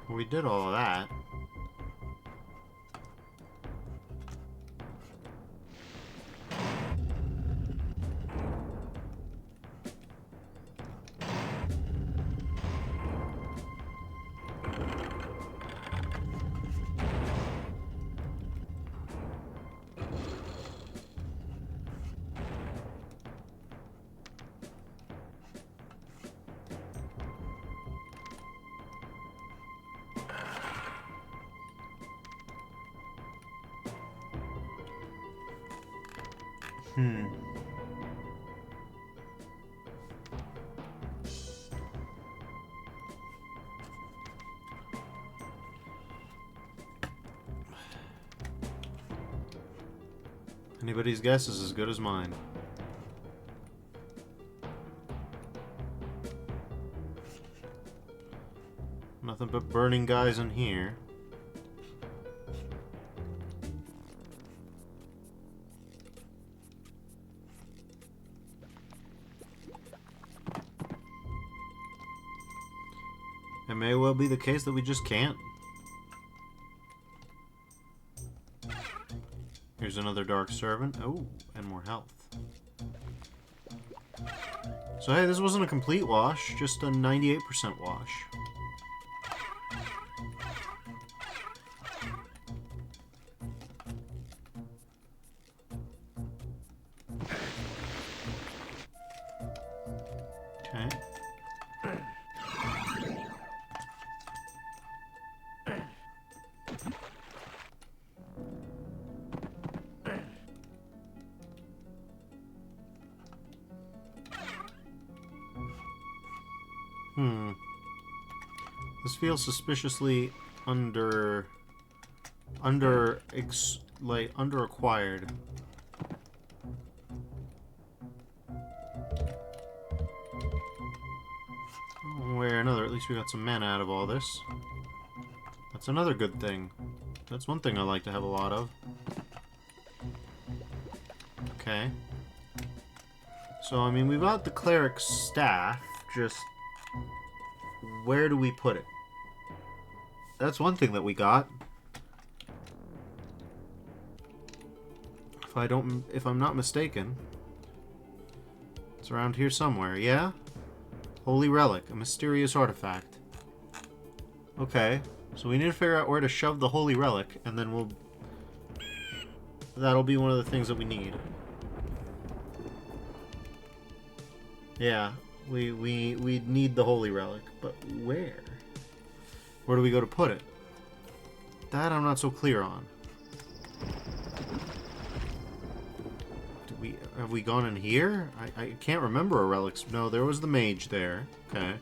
We did all of that. Anybody's guess is as good as mine. Nothing but burning guys in here. It may well be the case that we just can't. Here's another Dark Servant. Oh, and more health. So hey, this wasn't a complete wash, just a 98% wash. Okay. This feels suspiciously under-acquired. One way or another, at least we got some mana out of all this. That's another good thing. That's one thing I like to have a lot of. Okay. So, I mean, we've got the Cleric's Staff, just... where do we put it? That's one thing that we got. If I'm not mistaken, it's around here somewhere. Yeah? Holy Relic, a mysterious artifact. Okay, so we need to figure out where to shove the Holy Relic, and then that'll be one of the things that we need. Yeah, we need the Holy Relic, but where? Where do we go to put it? That I'm not so clear on. Have we gone in here? I can't remember a relic. No, there was the mage there. Okay.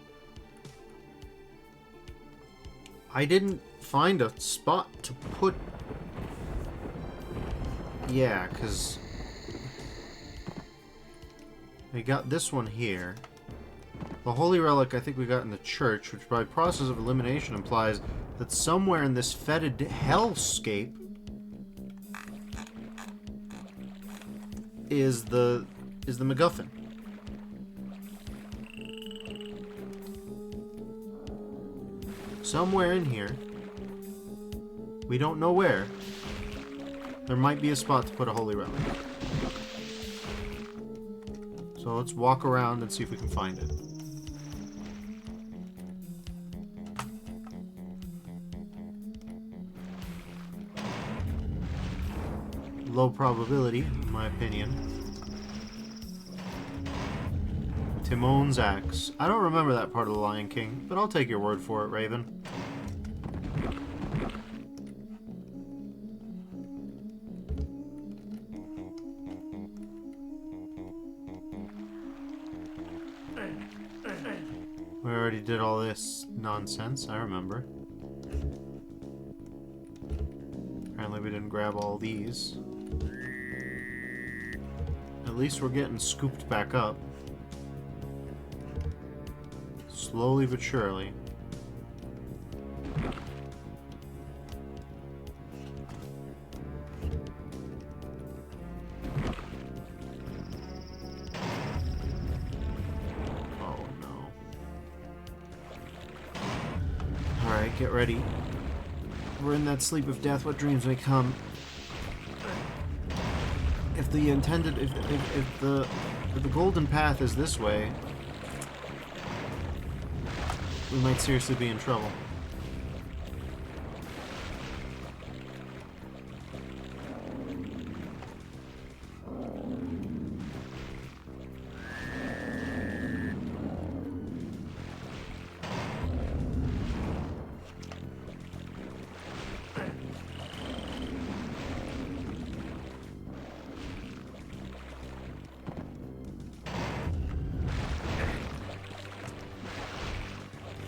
I didn't find a spot to put... Yeah, because... we got this one here. The holy relic I think we got in the church, which by process of elimination implies that somewhere in this fetid hellscape is the MacGuffin. Somewhere in here, we don't know where, there might be a spot to put a holy relic. So let's walk around and see if we can find it. Low probability, in my opinion. Timon's axe. I don't remember that part of the Lion King, but I'll take your word for it, Raven. We already did all this nonsense, I remember. Apparently we didn't grab all these. At least we're getting scooped back up. Slowly but surely. Oh no. Alright, get ready. We're in that sleep of death, what dreams may come. If the intended, if the golden path is this way, we might seriously be in trouble.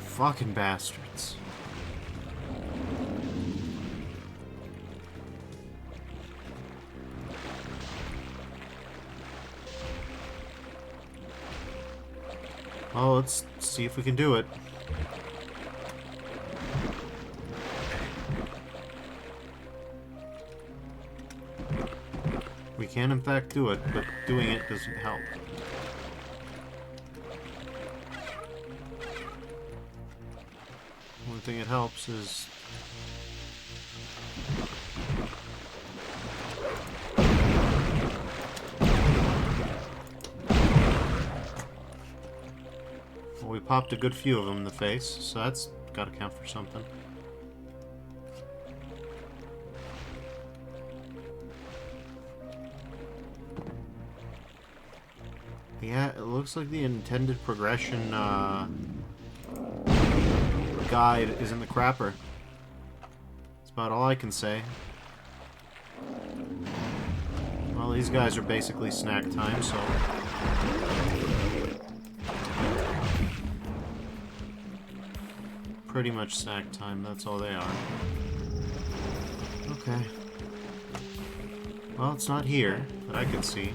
Fucking bastards. Well, let's see if we can do it. We can in fact do it, but doing it doesn't help. One thing it helps is well, we popped a good few of them in the face, so that's gotta count for something. Yeah, it looks like the intended progression guide is in the crapper. That's about all I can say. Well, these guys are basically snack time, so... pretty much snack time, that's all they are. Okay. Well, it's not here, that I can see.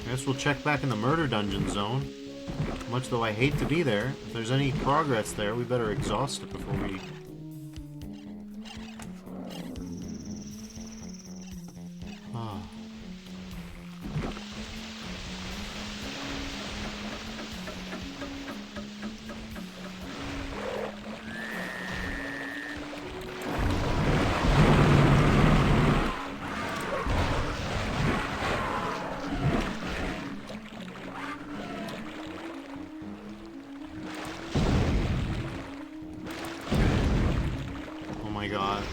I guess we'll check back in the murder dungeon zone. Much though I hate to be there, if there's any progress there, we better exhaust it before we... Ah. God.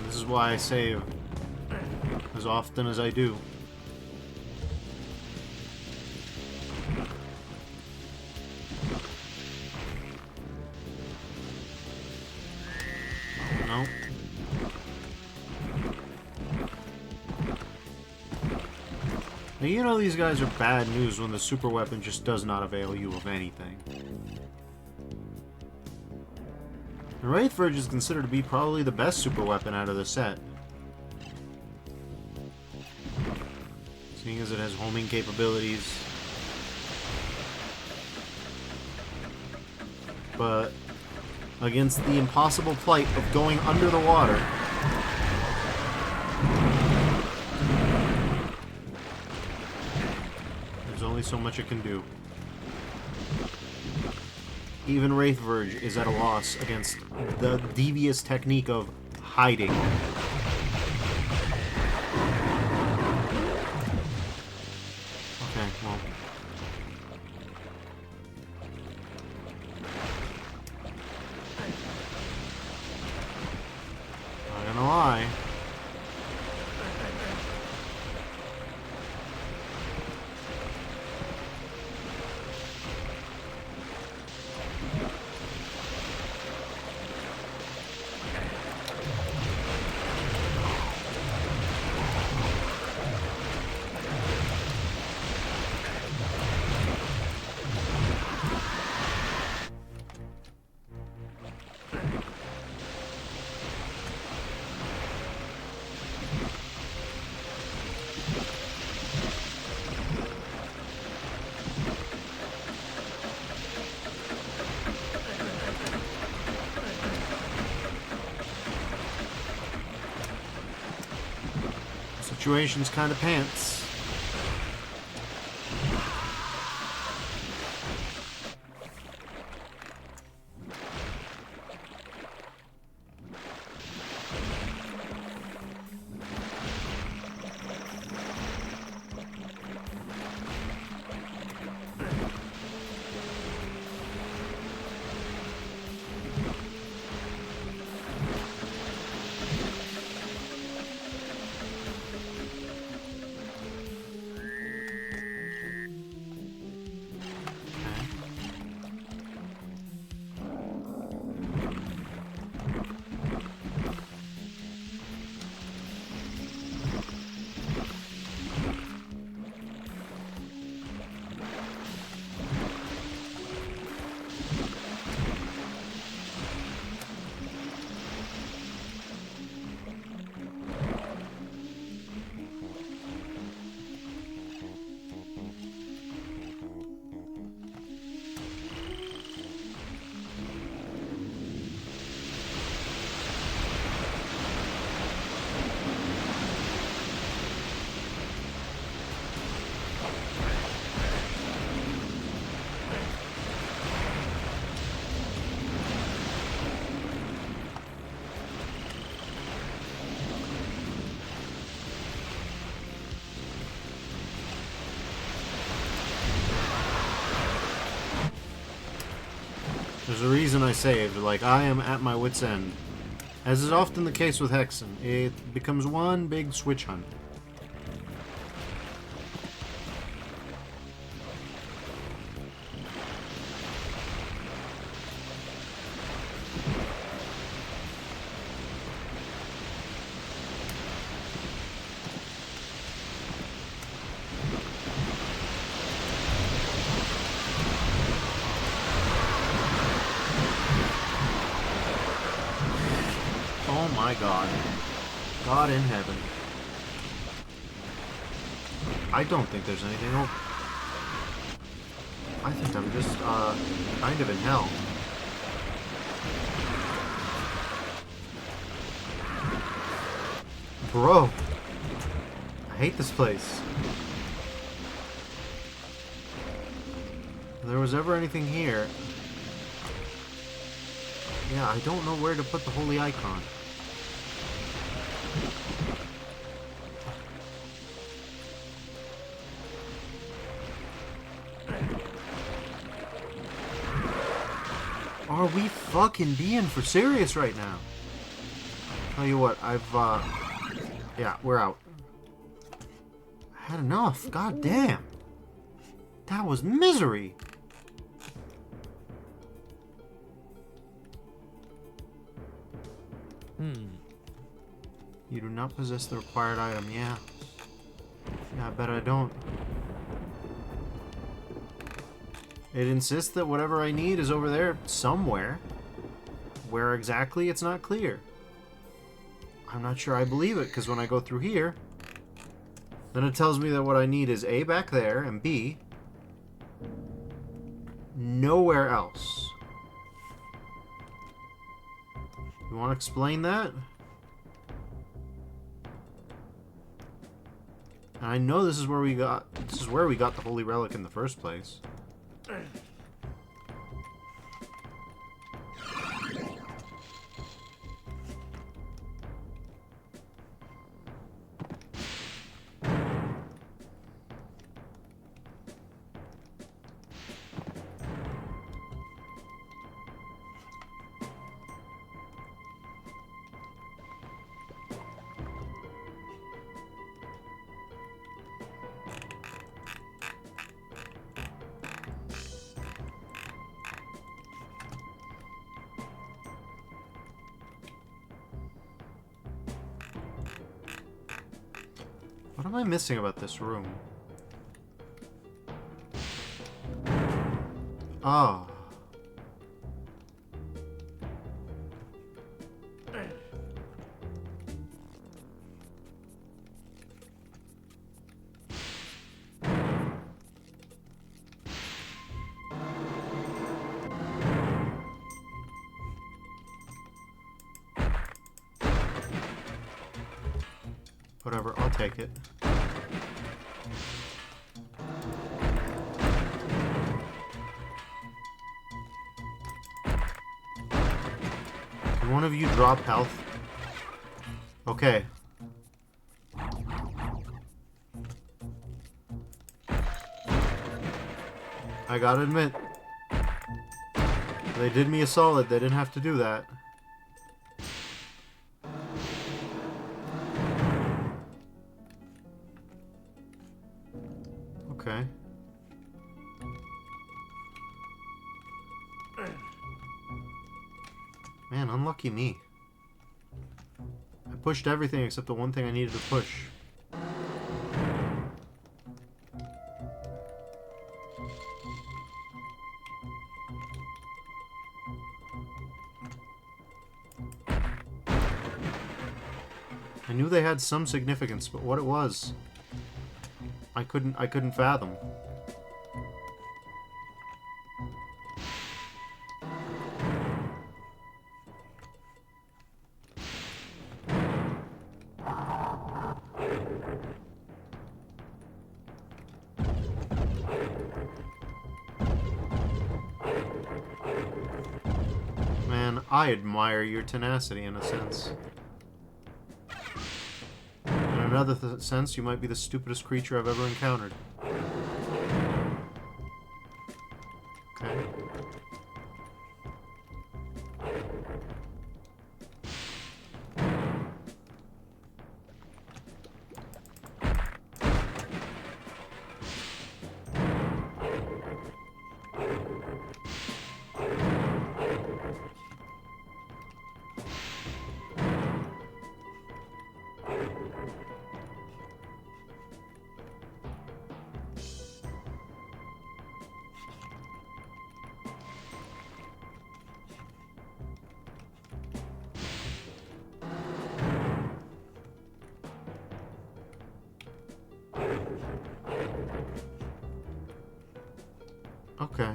This is why I save as often as I do. No. Now, you know these guys are bad news when the super weapon just does not avail you of anything. The Wraith Verge is considered to be probably the best super weapon out of the set. Seeing as it has homing capabilities. But against the impossible plight of going under the water, there's only so much it can do. Even Wraith Verge is at a loss against the devious technique of hiding. Okay, well. Not gonna lie. Situation's kind of pants. There's a reason I saved. Like, I am at my wit's end. As is often the case with Hexen, it becomes one big switch hunt. Oh my god. God in heaven. I don't think there's anything over. I think I'm just, kind of in hell. Bro. I hate this place. If there was ever anything here... Yeah, I don't know where to put the holy icon. Are we fucking being for serious right now? Tell you what, yeah, we're out. I had enough. God damn. That was misery. You do not possess the required item. Yeah. Yeah, I bet I don't. It insists that whatever I need is over there somewhere. Where exactly, it's not clear. I'm not sure I believe it, because when I go through here, then it tells me that what I need is A, back there, and B, nowhere else. You want to explain that? And I know this is where we got the Holy Relic in the first place. What am I missing about this room? Oh. Whatever, I'll take it. Can one of you drop health? Okay. I gotta admit, they did me a solid. They didn't have to do that. Okay. Man, unlucky me. I pushed everything except the one thing I needed to push. I knew they had some significance, but what it was, I couldn't fathom. Man, I admire your tenacity in a sense. In another sense, you might be the stupidest creature I've ever encountered. Okay. Okay.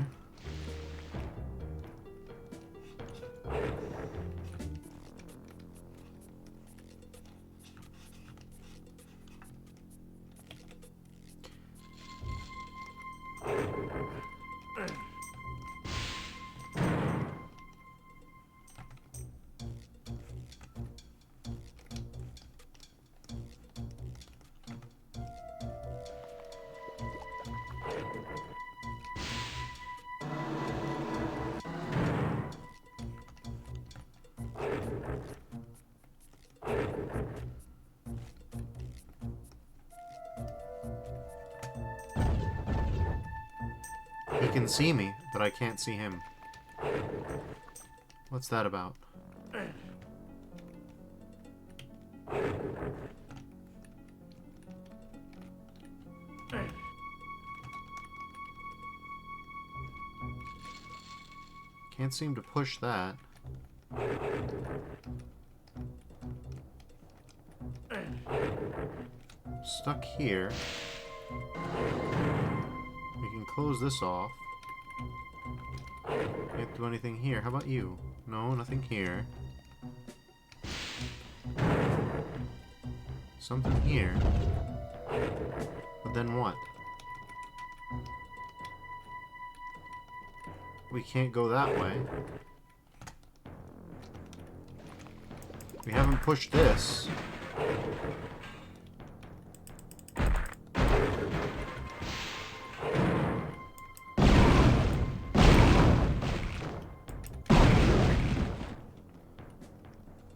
He can see me, but I can't see him. What's that about? Can't seem to push that. Stuck here. We can close this off. Can't do anything here. How about you? No, nothing here. Something here. But then what? We can't go that way. We haven't pushed this.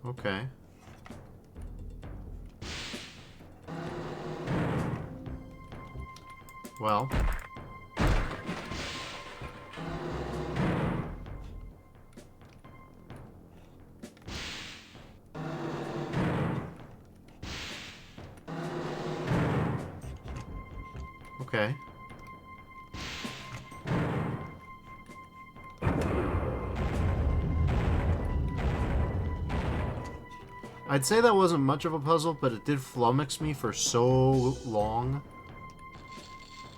Okay. Well. Okay. I'd say that wasn't much of a puzzle, but it did flummox me for so long.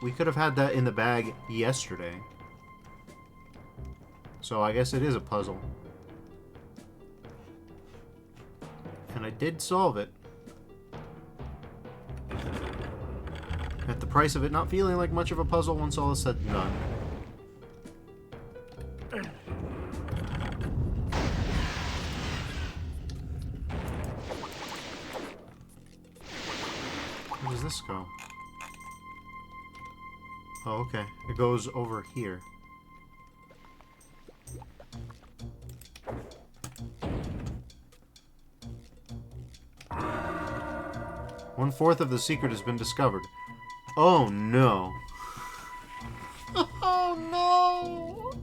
We could have had that in the bag yesterday. So I guess it is a puzzle. And I did solve it. At the price of it not feeling like much of a puzzle once all is said and done. Where does this go? Oh, okay. It goes over here. One-fourth of the secret has been discovered. Oh, no. Oh, no.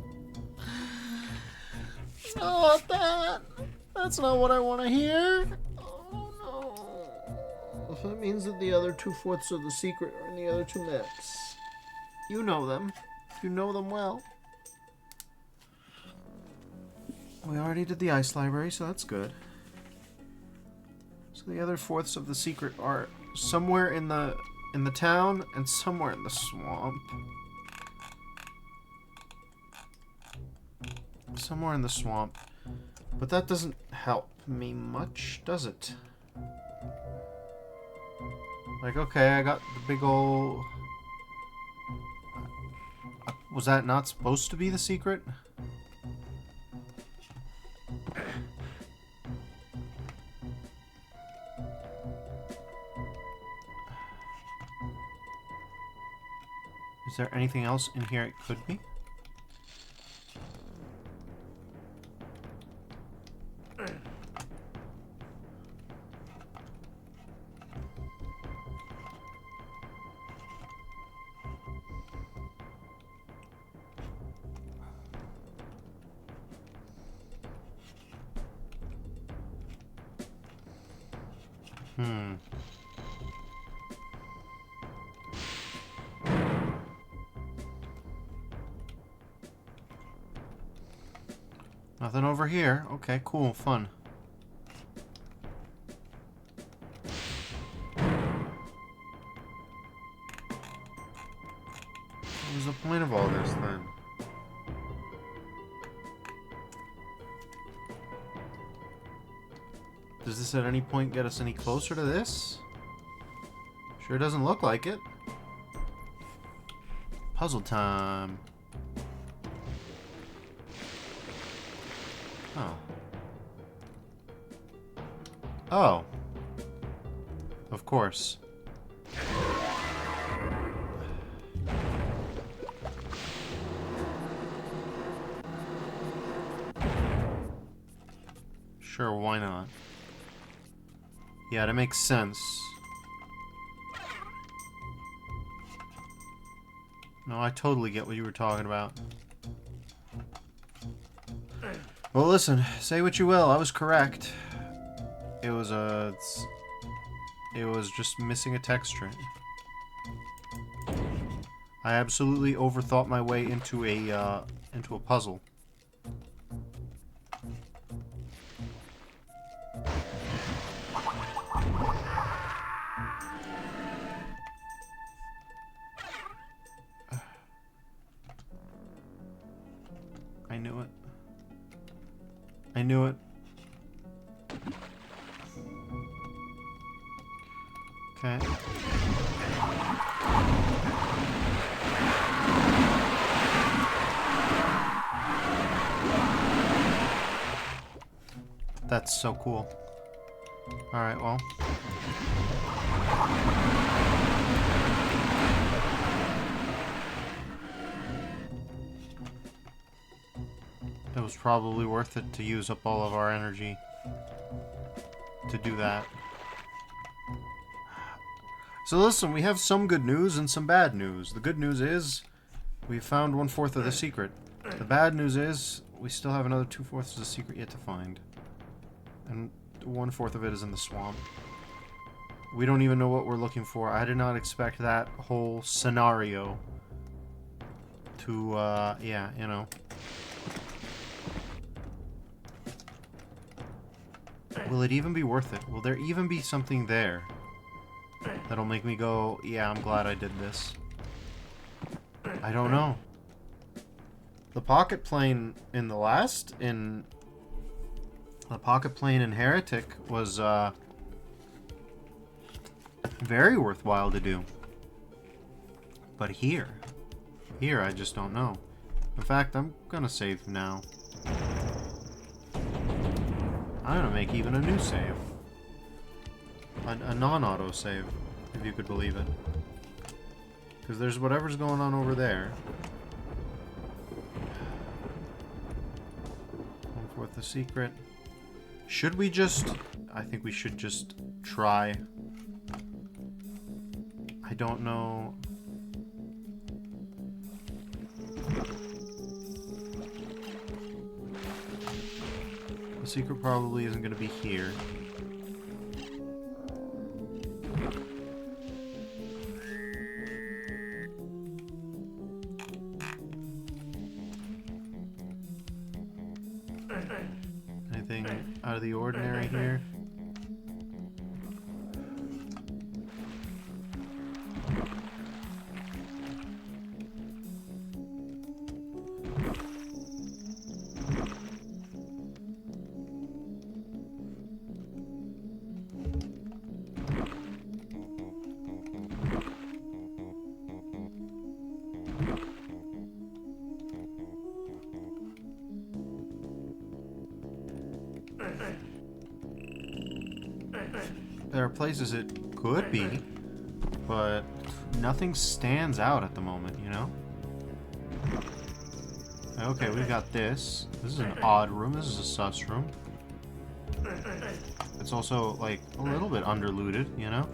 Not that. That's not what I want to hear. Oh, no. If that means that the other 2/4 of the secret are in the other 2 maps. You know them. You know them well. We already did the ice library, so that's good. So the other 4ths of the secret are somewhere in the town and somewhere in the swamp. Somewhere in the swamp. But that doesn't help me much, does it? Like, okay, I got the big ol'... Was that not supposed to be the secret? Is there anything else in here it could be? Nothing over here. Okay, cool, fun. What was the point of all this then? Does this at any point get us any closer to this? Sure doesn't look like it. Puzzle time. Oh. Oh. Of course. Sure, why not? Yeah, that makes sense. No, I totally get what you were talking about. Well, listen, say what you will, I was correct. It was just missing a texture. I absolutely overthought my way into a puzzle. I knew it. Okay. That's so cool. Alright, well. It was probably worth it to use up all of our energy to do that. So listen, we have some good news and some bad news. The good news is we found 1/4 of the secret. The bad news is we still have another 2/4 of the secret yet to find. And 1/4 of it is in the swamp. We don't even know what we're looking for. I did not expect that whole scenario to, yeah, you know. Will it even be worth it? Will there even be something there that'll make me go, yeah, I'm glad I did this? I don't know. The pocket plane in the last, the pocket plane in Heretic was, very worthwhile to do. But here I just don't know. In fact, I'm gonna save now. I'm gonna make even a new save. A non-auto save, if you could believe it. Because there's whatever's going on over there. 1/4 the secret. Should we just... I think we should just try. I don't know... The secret probably isn't going to be here. Anything out of the ordinary here? There are places it could be, but nothing stands out at the moment, you know? Okay, we've got this. This is an odd room. This is a sus room. It's also, like, a little bit underlooted, you know?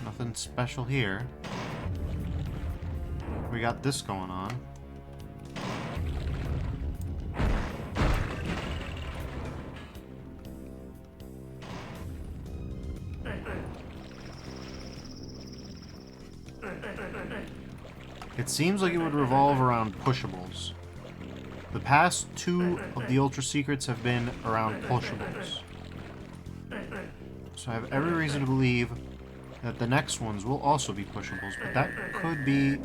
Nothing special here. We got this going on. It seems like it would revolve around pushables. The past two of the Ultra Secrets have been around pushables. So I have every reason to believe that the next ones will also be pushables, but that could be the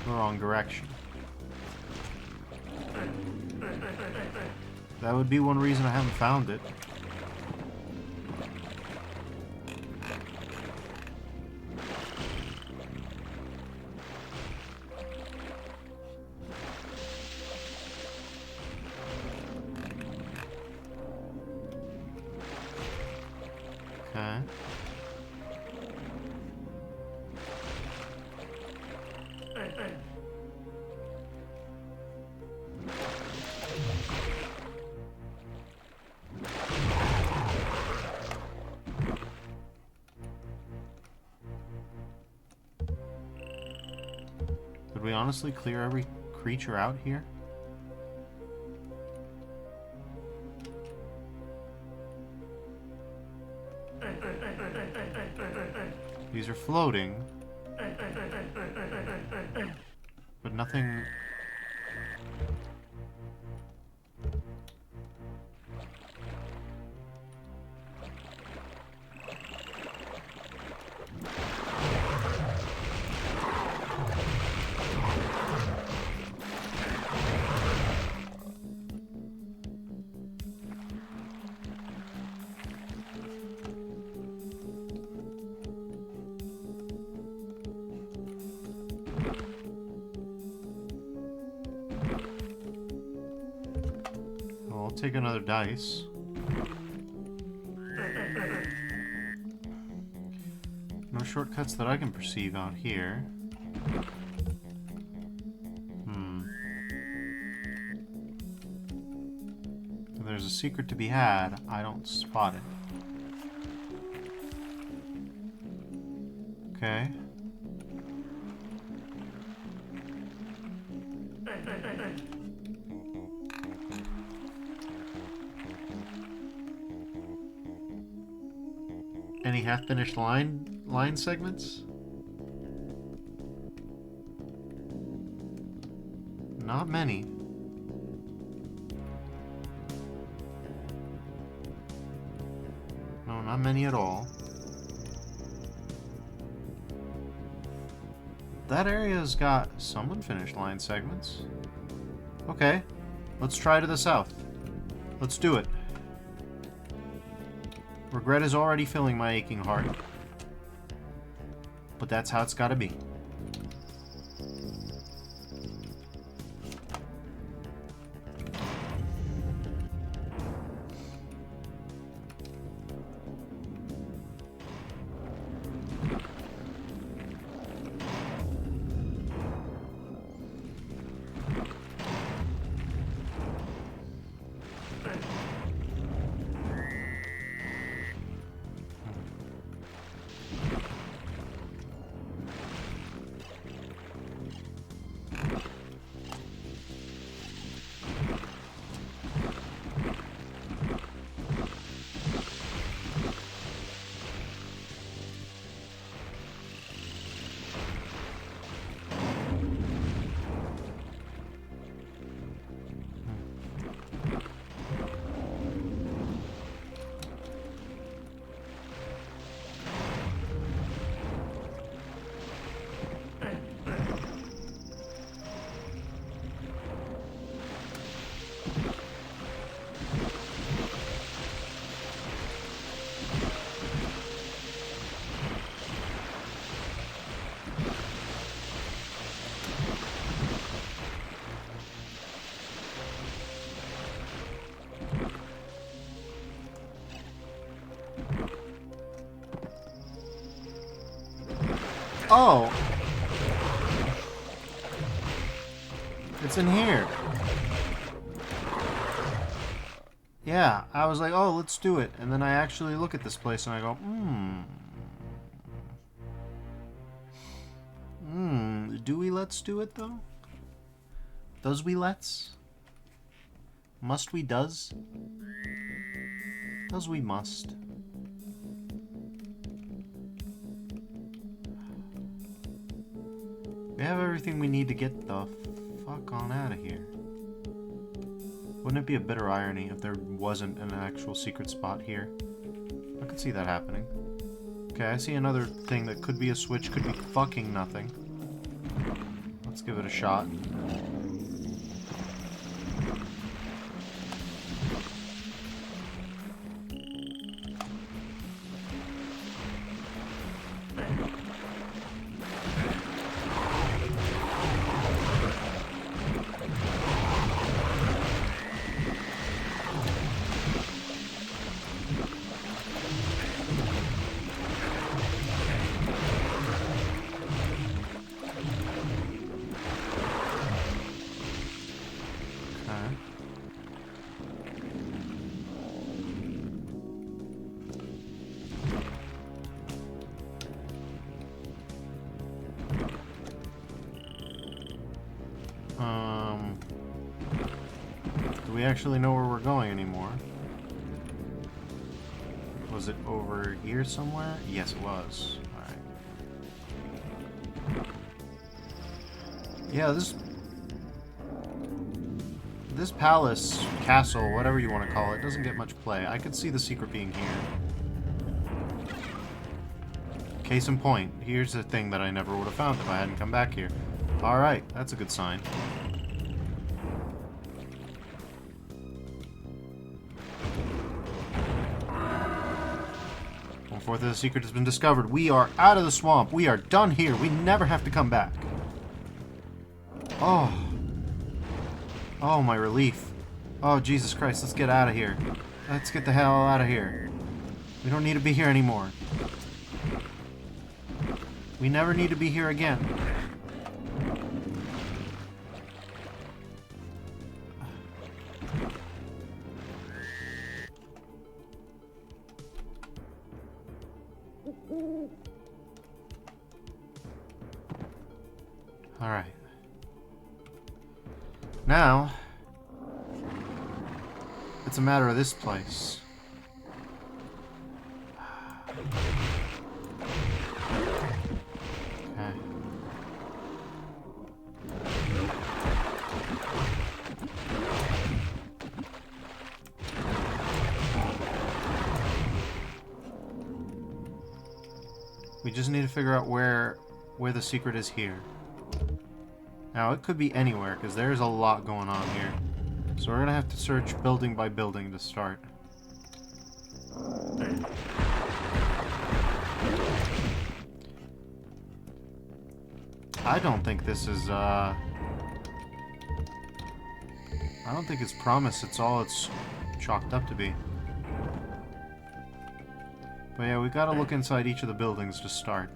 wrong direction. That would be one reason I haven't found it. Okay. Did we honestly clear every creature out here? These are floating. But nothing... take another dice. No shortcuts that I can perceive out here. If there's a secret to be had, I don't spot it. Okay. Any half-finished line segments? Not many. No, not many at all. That area's got some unfinished line segments. Okay, let's try to the south. Let's do it. Regret is already filling my aching heart. But that's how it's gotta be. Oh! It's in here. Yeah, I was like, oh, let's do it. And then I actually look at this place and I go, do we let's do it, though? Does we let's? Must we does? Does we must? We have everything we need to get the fuck on out of here. Wouldn't it be a bitter irony if there wasn't an actual secret spot here? I could see that happening. Okay, I see another thing that could be a switch, could be fucking nothing. Let's give it a shot. Do we actually know where we're going anymore? Was it over here somewhere? Yes, it was. Alright. Yeah, this palace, castle, whatever you want to call it, doesn't get much play. I could see the secret being here. Case in point, here's a thing that I never would have found if I hadn't come back here. Alright, that's a good sign. One-fourth of the secret has been discovered. We are out of the swamp. We are done here. We never have to come back. Oh. Oh, my relief. Oh, Jesus Christ, let's get out of here. Let's get the hell out of here. We don't need to be here anymore. We never need to be here again. Alright. Now, it's a matter of this place. Okay. We just need to figure out where the secret is here. Now, it could be anywhere, because there's a lot going on here. So we're going to have to search building by building to start. I don't think this is, I don't think it's promise. It's all it's chalked up to be. But yeah, we gotta look inside each of the buildings to start.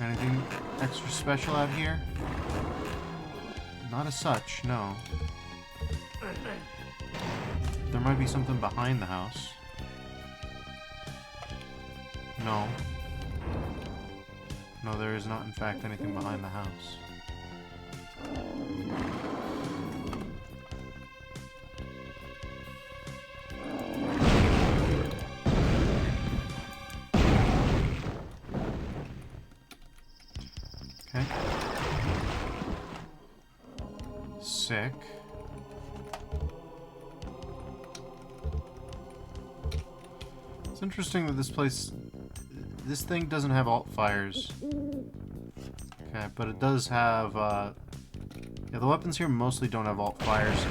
Anything extra special out here? Not as such, no. There might be something behind the house. No. No, there is not, in fact, anything behind the house. Okay. Sick. It's interesting that this thing doesn't have alt fires. Okay, but it does have, yeah, the weapons here mostly don't have alt fires.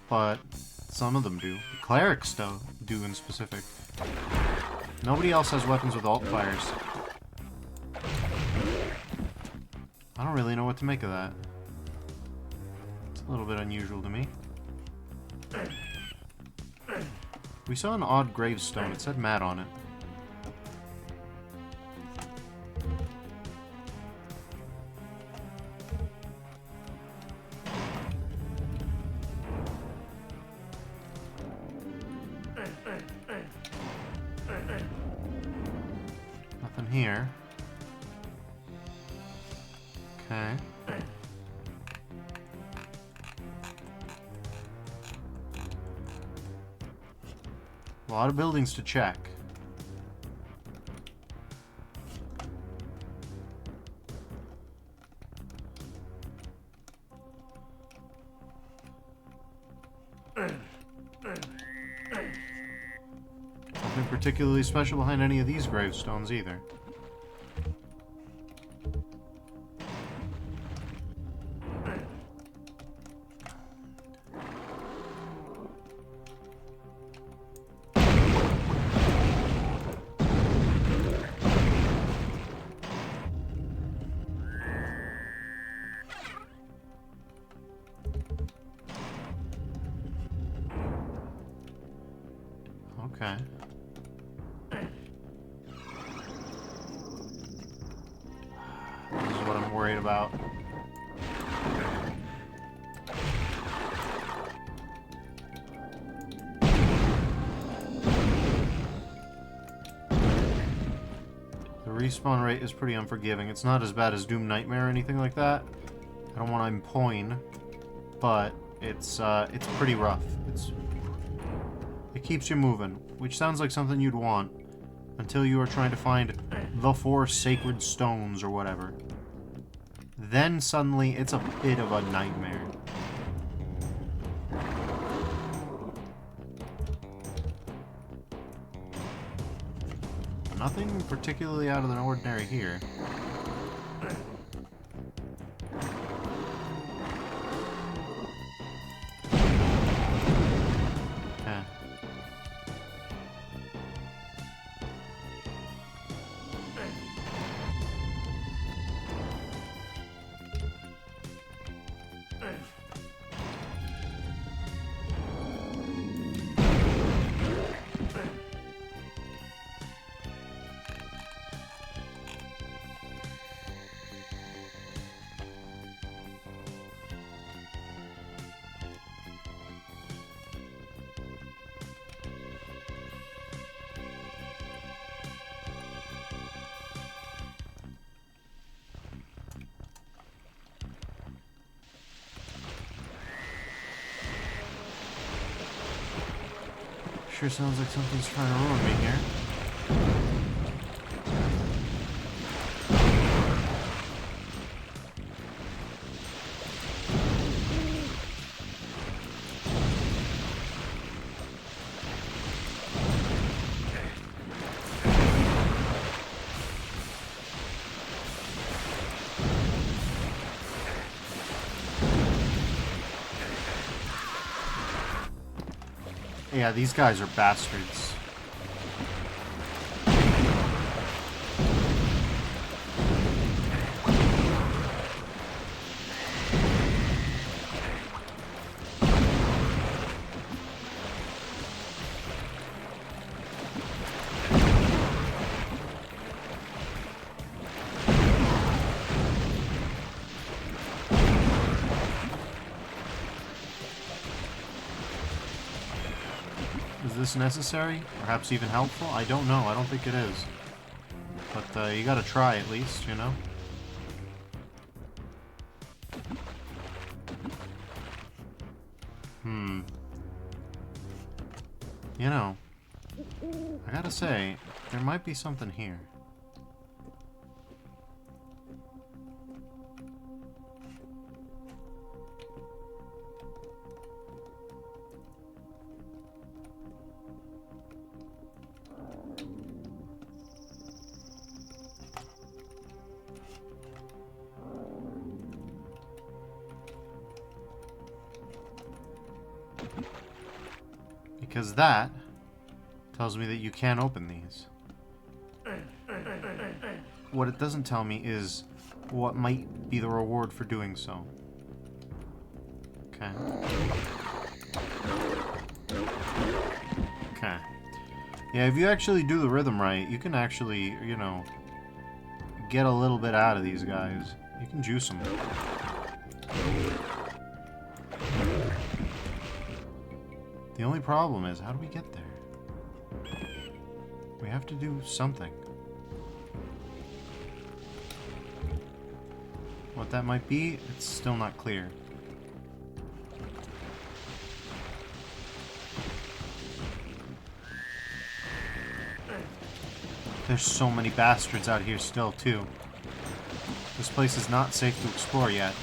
But some of them do. The clerics do in specific. Nobody else has weapons with alt fires. I don't really know what to make of that. It's a little bit unusual to me. We saw an odd gravestone. It said Matt on it. Nothing here. Okay. A lot of buildings to check. Nothing particularly special behind any of these gravestones either. Okay. This is what I'm worried about. The respawn rate is pretty unforgiving. It's not as bad as Doom Nightmare or anything like that. I don't want to impugn, but it's pretty rough. It keeps you moving, which sounds like something you'd want until you are trying to find the 4 sacred stones or whatever. Then suddenly it's a bit of a nightmare. Nothing particularly out of the ordinary here. Okay. Sure sounds like something's trying to ruin me here. Yeah, these guys are bastards. Is this necessary? Perhaps even helpful? I don't know. I don't think it is. But you gotta try at least, you know? You know, I gotta say, there might be something here. Because that tells me that you can't open these. What it doesn't tell me is what might be the reward for doing so. Okay. Okay. Yeah, if you actually do the rhythm right, you can actually, you know, get a little bit out of these guys. You can juice them. The only problem is, how do we get there? We have to do something. What that might be, it's still not clear. There's so many bastards out here still, too. This place is not safe to explore yet.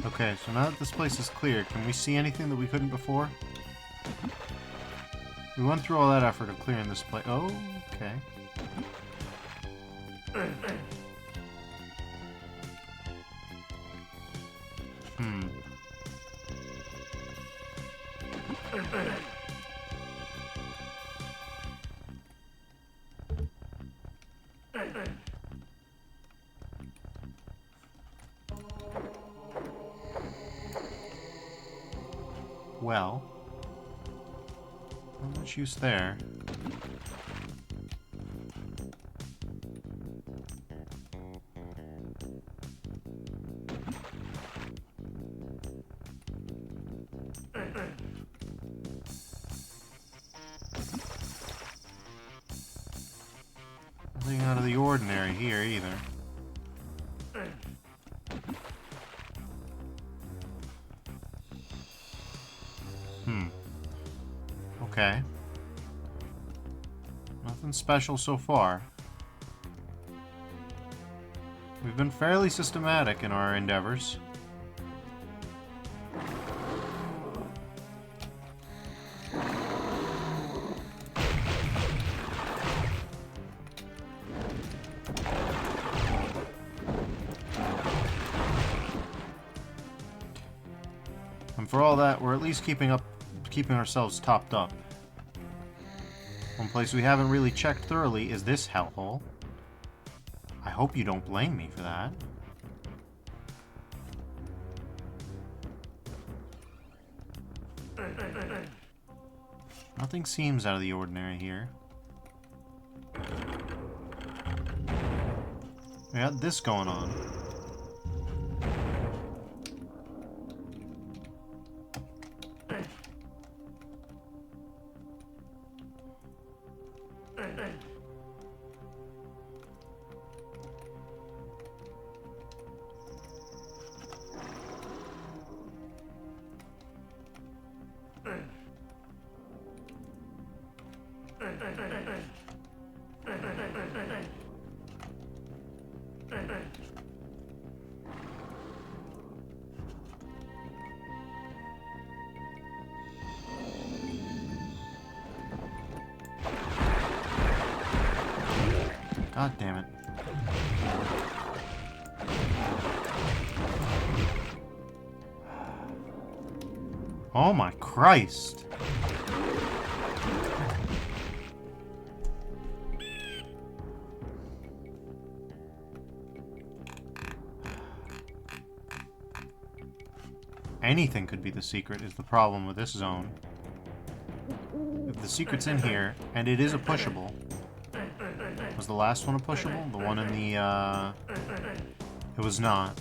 Okay, so now that this place is clear, can we see anything that we couldn't before? We went through all that effort of clearing this place. Oh, okay. well. Not much use there. Nothing out of the ordinary here either. Okay. Nothing special so far. We've been fairly systematic in our endeavors. And for all that, we're at least keeping ourselves topped up. One place we haven't really checked thoroughly is this hellhole. I hope you don't blame me for that. Nothing seems out of the ordinary here. We got this going on. God damn it. Oh my Christ. Anything could be the secret is the problem with this zone. If the secret's in here, and it is a pushable. Was the last one a pushable? The one in the, It was not.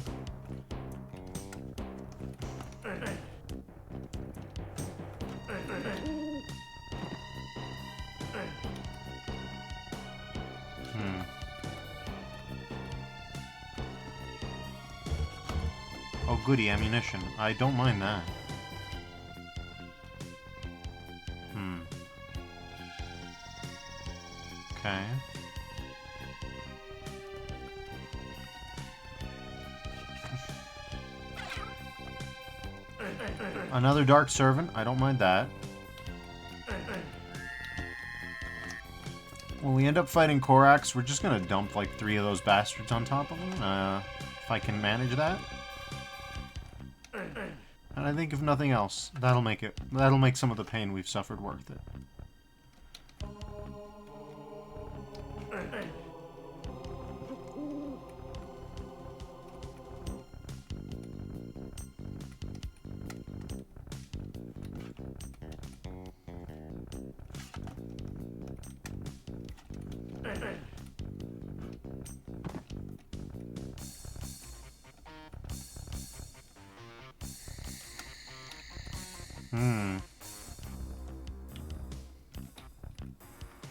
Oh, goody, ammunition. I don't mind that. Okay. Another Dark Servant. I don't mind that. When we end up fighting Korax, we're just gonna dump like 3 of those bastards on top of them. If I can manage that. And I think if nothing else, that'll make some of the pain we've suffered worth it.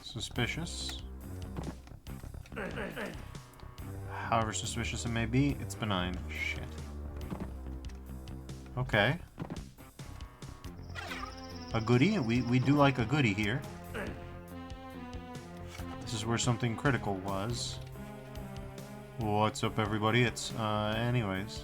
Suspicious. However suspicious it may be, it's benign. Shit. Okay. A goodie? We do like a goodie here. This is where something critical was. What's up, everybody? It's, anyways.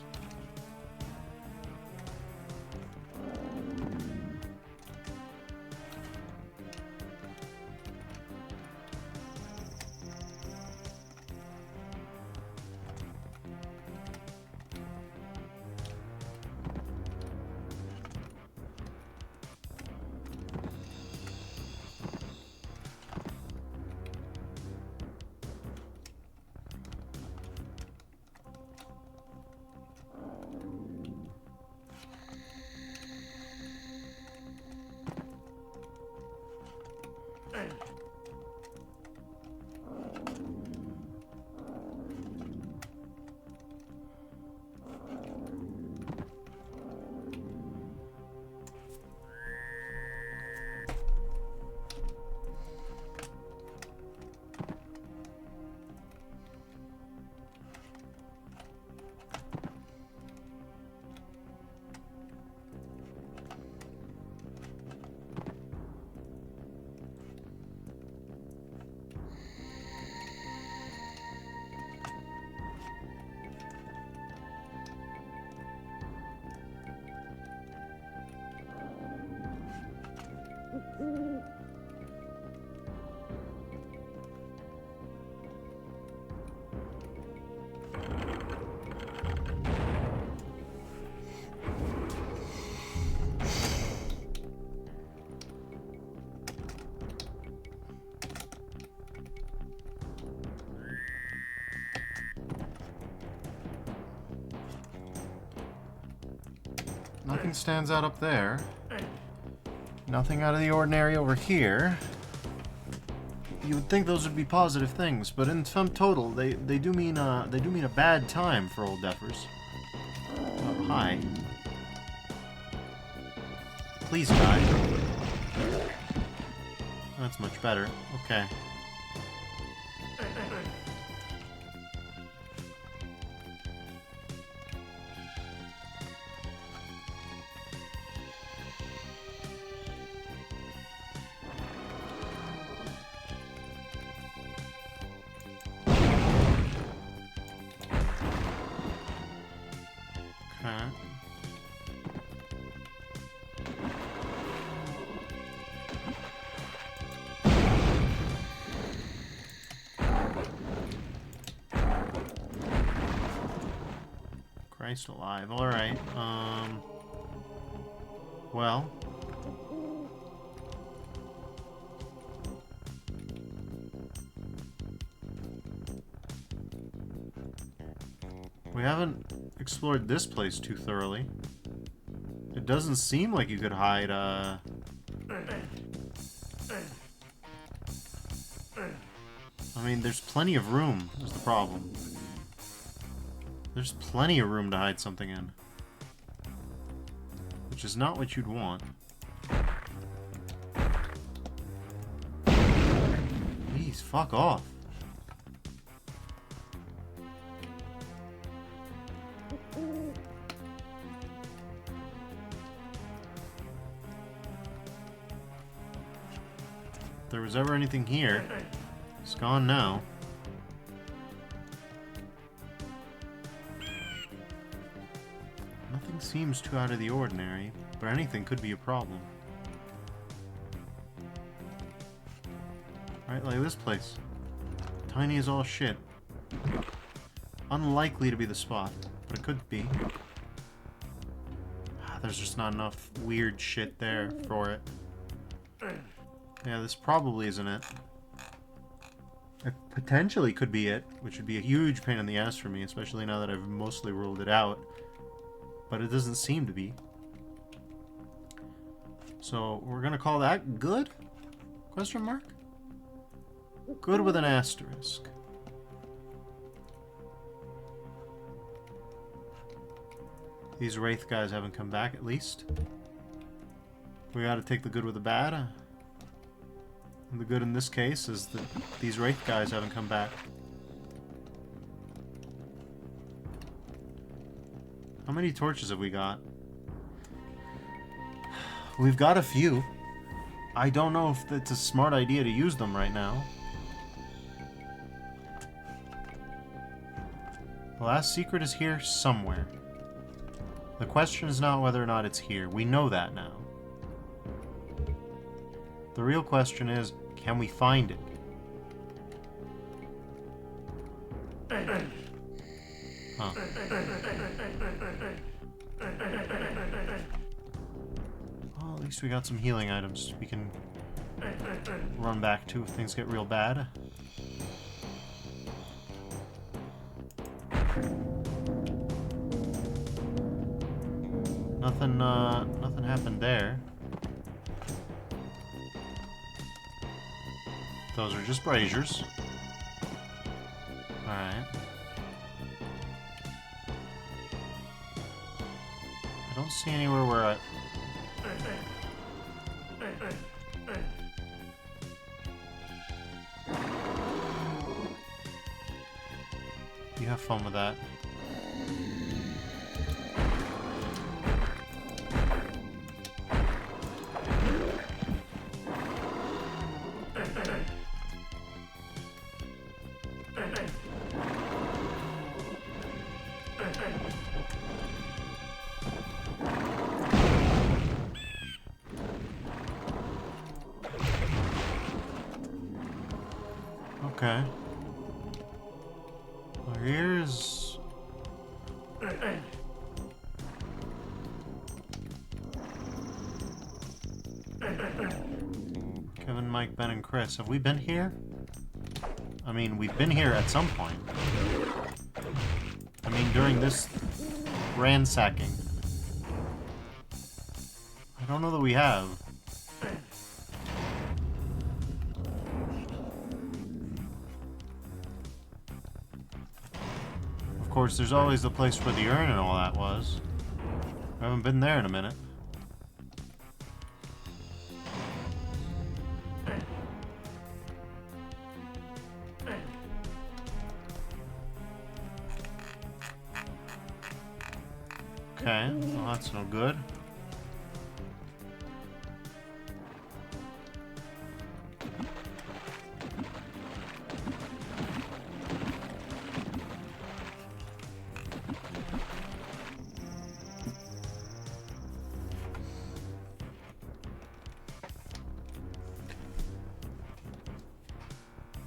Nothing stands out up there. Nothing out of the ordinary over here. You would think those would be positive things, but in sum total, they do mean a bad time for old Defers. Oh, hi. Please die. That's much better. Okay. Christ alive. Alright, well. We haven't explored this place too thoroughly. It doesn't seem like you could hide, I mean, there's plenty of room, is the problem. There's plenty of room to hide something in. Which is not what you'd want. Please, fuck off. If there was ever anything here, it's gone now. Nothing seems too out of the ordinary, but anything could be a problem. Right, like this place. Tiny as all shit. Unlikely to be the spot, but it could be. There's just not enough weird shit there for it. Yeah, this probably isn't it. It potentially could be it, which would be a huge pain in the ass for me, especially now that I've mostly ruled it out. But it doesn't seem to be. So, we're gonna call that good? Question mark? Good with an asterisk. These Wraith guys haven't come back, at least. We gotta take the good with the bad. And the good in this case is that these Wraith guys haven't come back. How many torches have we got? We've got a few. I don't know if it's a smart idea to use them right now. The last secret is here somewhere. The question is not whether or not it's here. We know that now. The real question is, can we find it? Huh. Well, at least we got some healing items we can run back to if things get real bad. Nothing happened there. Those are just braziers. Alright. I don't see anywhere where I... You have fun with that. Okay. Well, here's... Kevin, Mike, Ben, and Chris. Have we been here? I mean, we've been here at some point. I mean, during this ransacking. I don't know that we have. Of course, there's always the place where the urn and all that was. I haven't been there in a minute. Okay, well that's no good.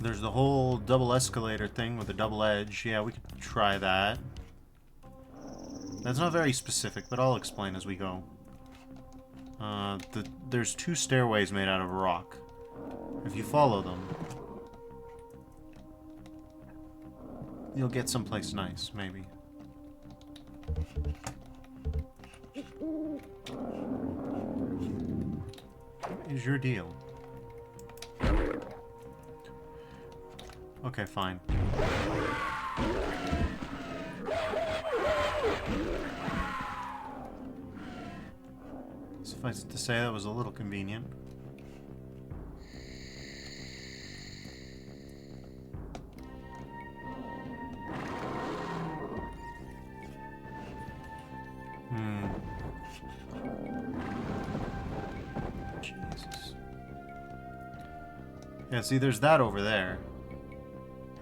There's the whole double escalator thing with a double edge. Yeah, we could try that. That's not very specific, but I'll explain as we go. There's two stairways made out of rock. If you follow them, you'll get someplace nice, maybe. What is your deal? Okay, fine. Suffice it to say, that was a little convenient. Jesus. Yeah, see, there's that over there.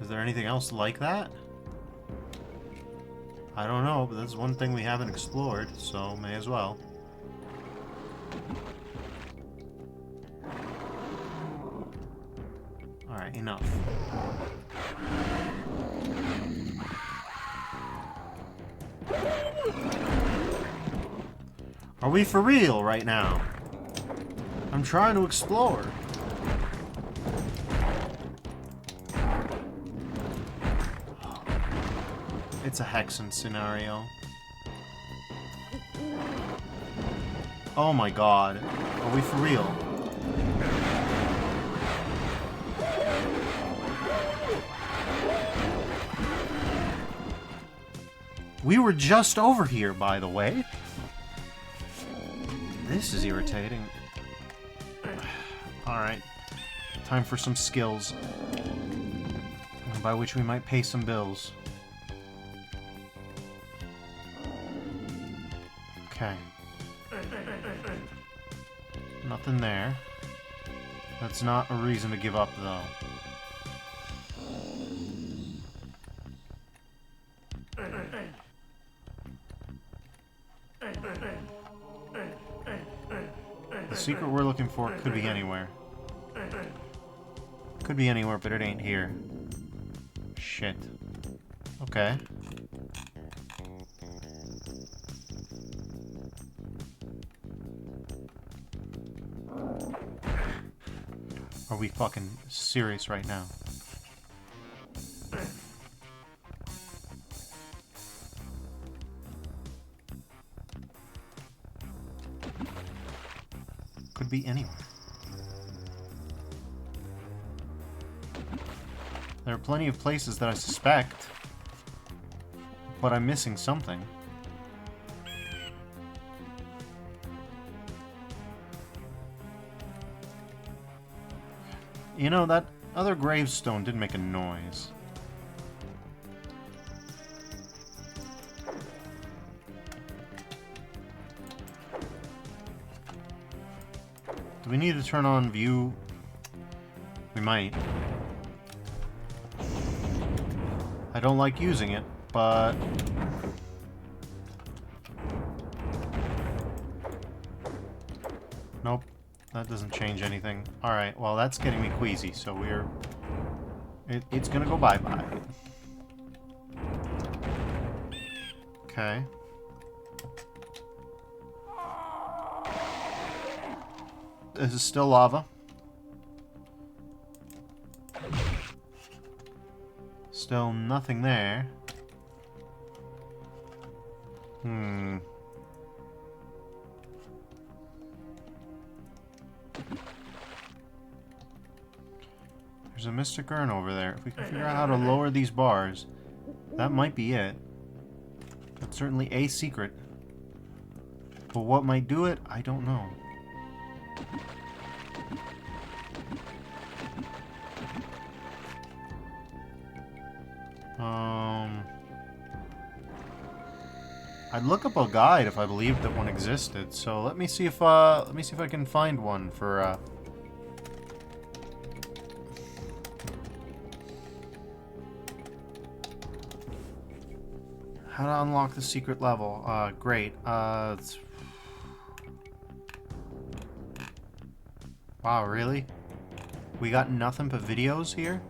Is there anything else like that? I don't know, but that's one thing we haven't explored, so may as well. Alright, enough. Are we for real right now? I'm trying to explore. It's a Hexen scenario. Oh my god. Are we for real? We were just over here, by the way. This is irritating. Alright. Time for some skills. By which we might pay some bills. Okay. Nothing there. That's not a reason to give up, though. The secret we're looking for could be anywhere. Could be anywhere, but it ain't here. Shit. Okay. Are we fucking serious right now? Could be anywhere. There are plenty of places that I suspect, but I'm missing something. You know, that other gravestone did make a noise. Do we need to turn on view? We might. I don't like using it, but... Nope. That doesn't change anything. Alright, well that's getting me queasy, so we're It's gonna go bye-bye. Okay. This is still lava. Still nothing there. There's a mystic urn over there. If we can figure out how to lower these bars, that might be it. That's certainly a secret. But what might do it, I don't know. I'd look up a guide if I believed that one existed. So let me see if I can find one for how to unlock the secret level. Great. Wow, really? We got nothing but videos here?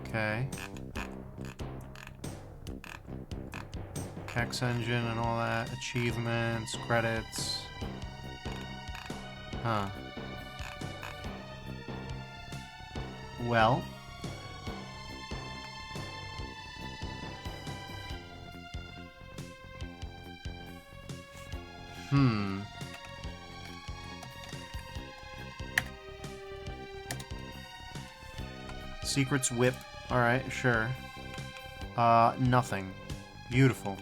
Okay. Hex engine and all that. Achievements, credits. Huh. Well. Secrets whip. Alright, sure. Nothing. Beautiful.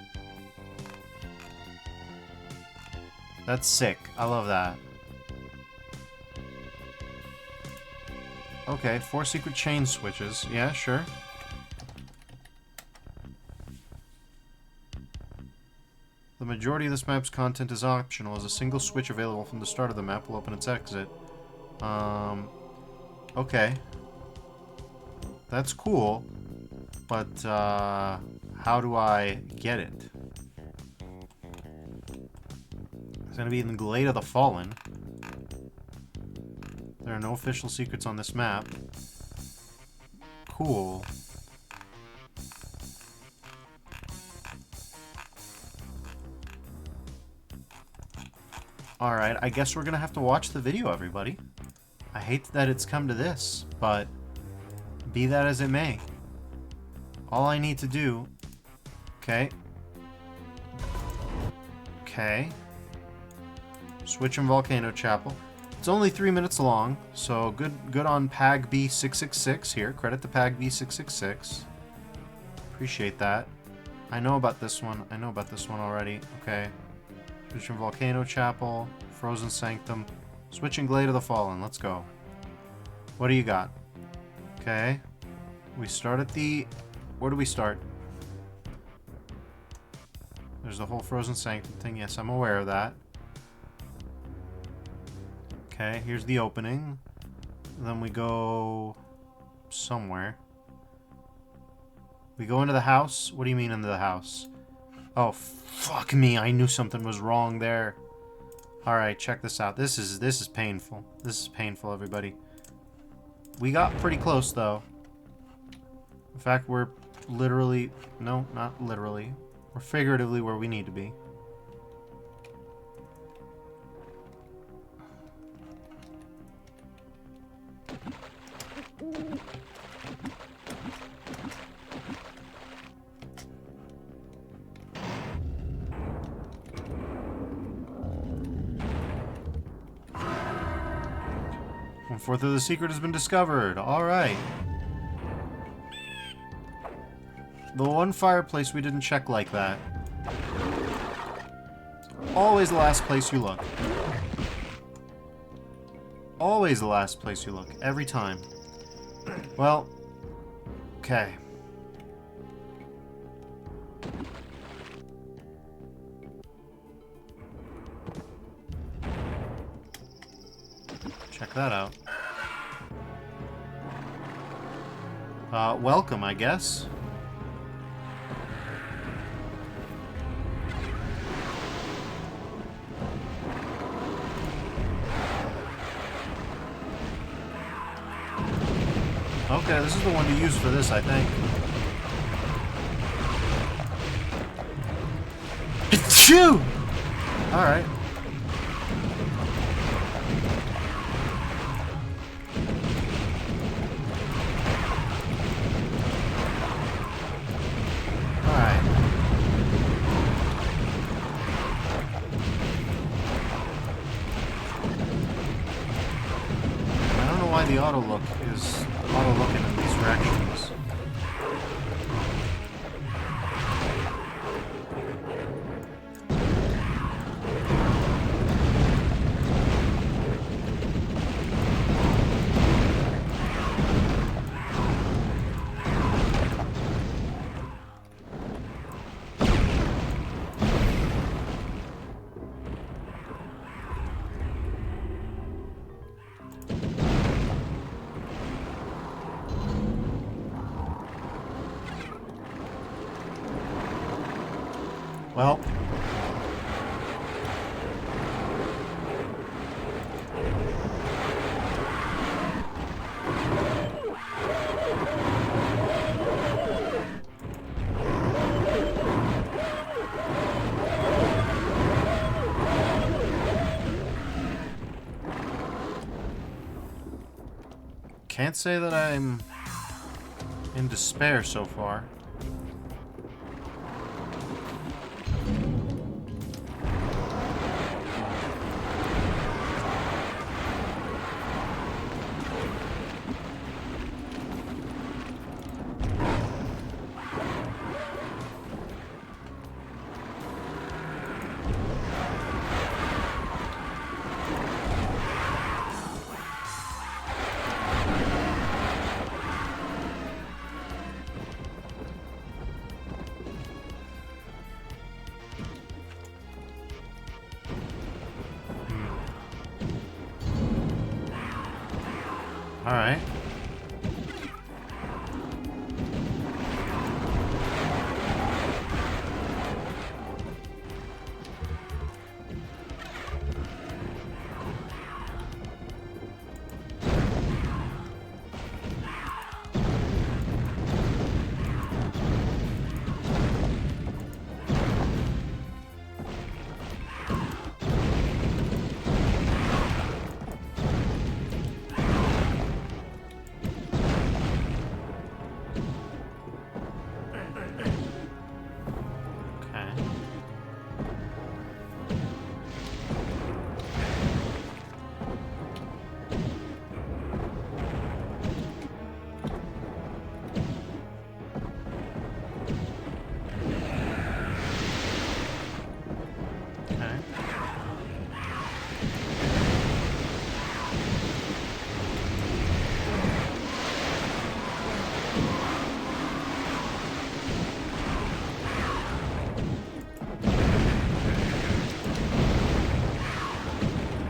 That's sick. I love that. Okay, 4 secret chain switches. Yeah, sure. The majority of this map's content is optional, as a single switch available from the start of the map will open its exit. Okay. That's cool, but, how do I get it? It's gonna be in the Glade of the Fallen. There are no official secrets on this map. Cool. Alright, I guess we're gonna have to watch the video, everybody. I hate that it's come to this, but be that as it may. All I need to do... Okay. Okay. Switch and Volcano Chapel. It's only 3 minutes long, so good on Pag B666 here. Credit to Pag B666. Appreciate that. I know about this one. I know about this one already. Okay. Switch and Volcano Chapel. Frozen Sanctum. Switch and Glade of the Fallen. Let's go. What do you got? Okay. We start at the... Where do we start? There's the whole Frozen Sanctum thing. Yes, I'm aware of that. Okay, here's the opening. Then we go... somewhere. We go into the house? What do you mean into the house? Oh, fuck me. I knew something was wrong there. Alright, check this out. This is painful. This is painful, everybody. We got pretty close, though. In fact, we're literally... No, not literally. We're figuratively where we need to be. One-fourth of the secret has been discovered. Alright. The one fireplace we didn't check like that. Always the last place you look. Always the last place you look. Every time. Well. Okay. Check that out. Welcome, I guess. Yeah, this is the one to use for this, I think. Achoo! Alright. Alright. I don't know why the auto look is auto looking in these directions. Well, can't say that I'm in despair so far. Alright.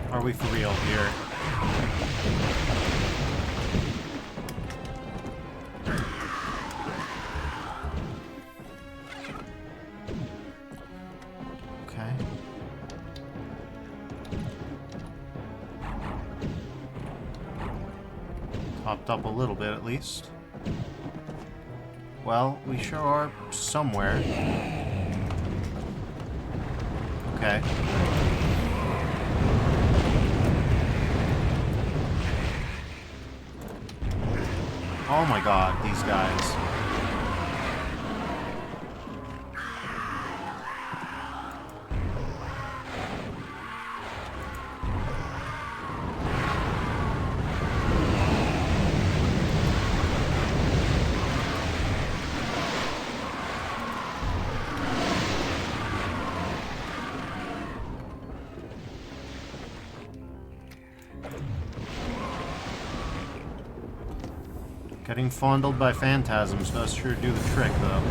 Are we for real here? Okay. Topped up a little bit at least. Well, we sure are somewhere. Okay. Oh my god, these guys. Getting fondled by phantasms does sure do the trick, though.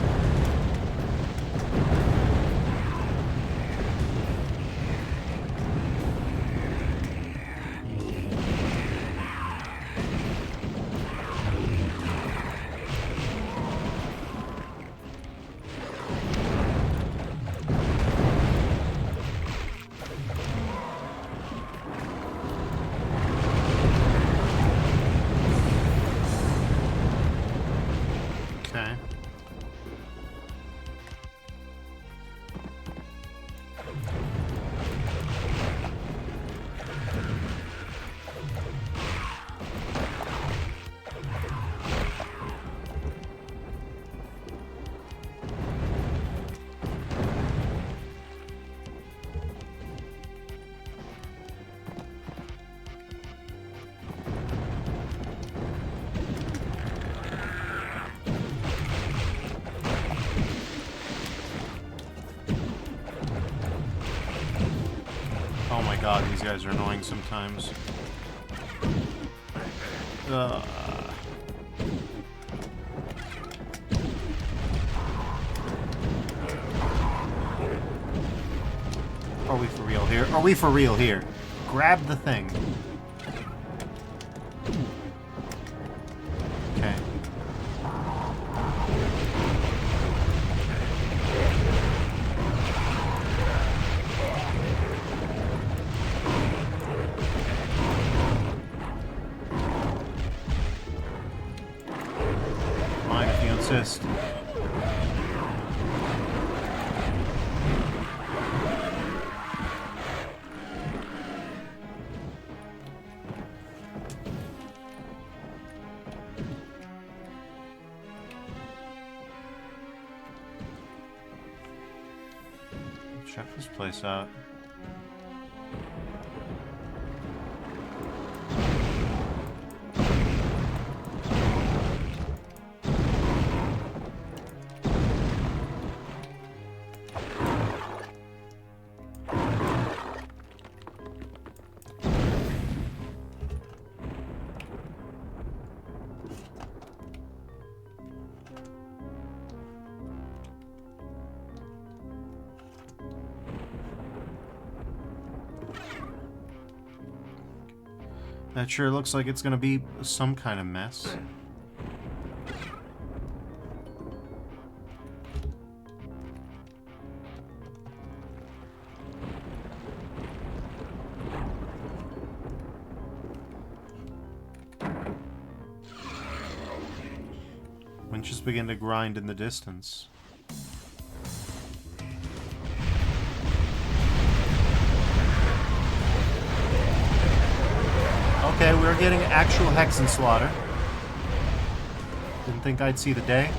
god, these guys are annoying sometimes. Are we for real here? Are we for real here? Grab the thing. Okay. Fine if you insist. Check this place out. That sure looks like it's gonna be some kind of mess. Winches begin to grind in the distance. Okay, we're getting actual Hexen slaughter. Didn't think I'd see the day.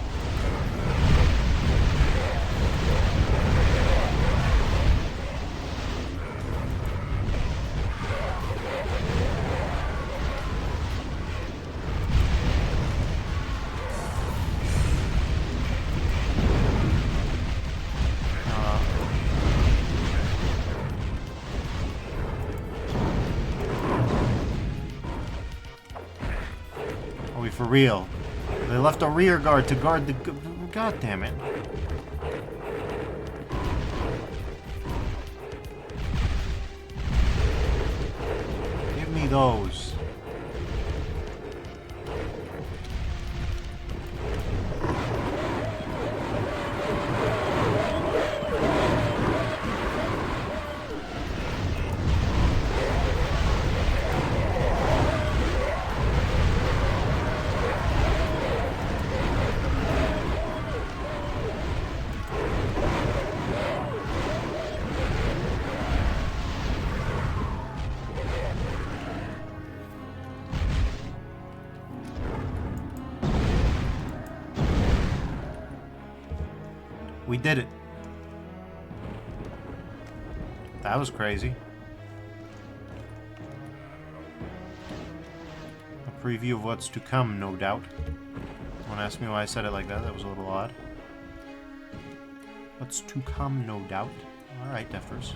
For real. They left a rear guard to guard the... God damn it. Give me those. We did it. That was crazy. A preview of what's to come, no doubt. Don't ask me why I said it like that. That was a little odd. What's to come, no doubt. Alright, Defers.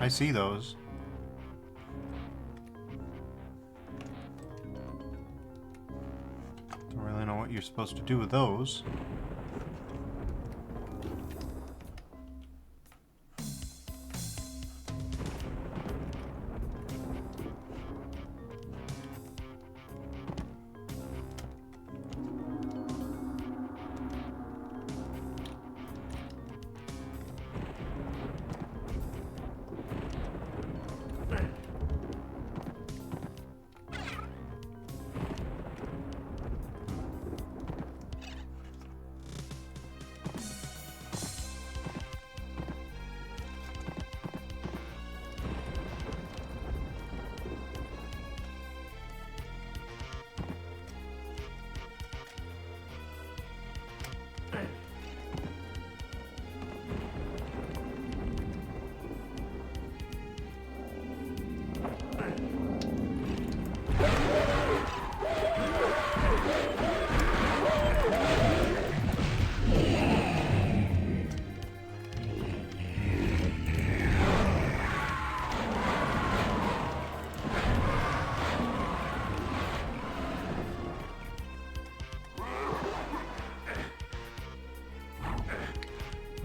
I see those. Don't really know what you're supposed to do with those.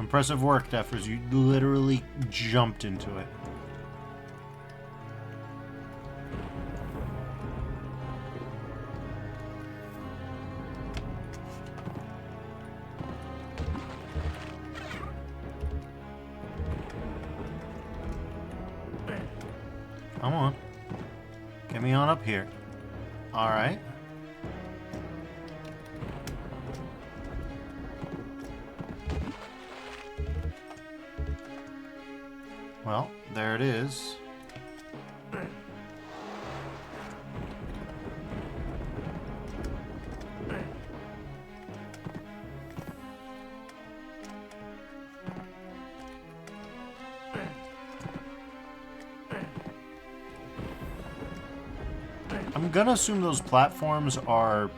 Impressive work, Defers. You literally jumped into it. Come on. Get me on up here. Alright. Well, there it is. I'm gonna assume those platforms are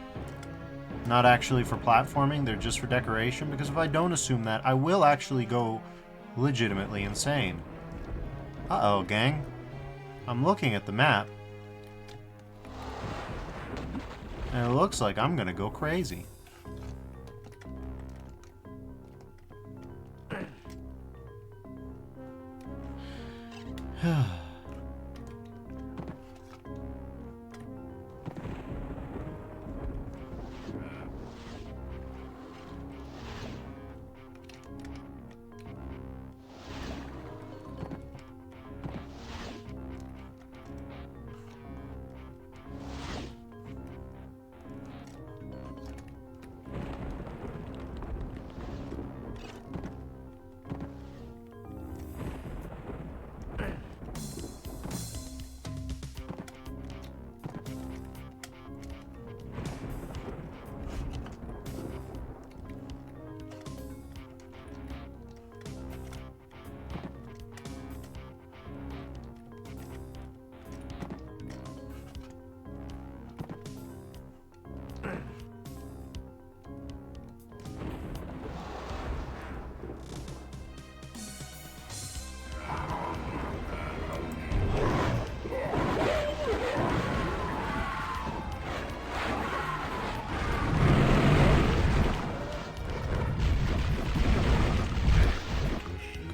not actually for platforming, they're just for decoration, because if I don't assume that, I will actually go legitimately insane. Uh-oh, gang. I'm looking at the map, and it looks like I'm gonna go crazy.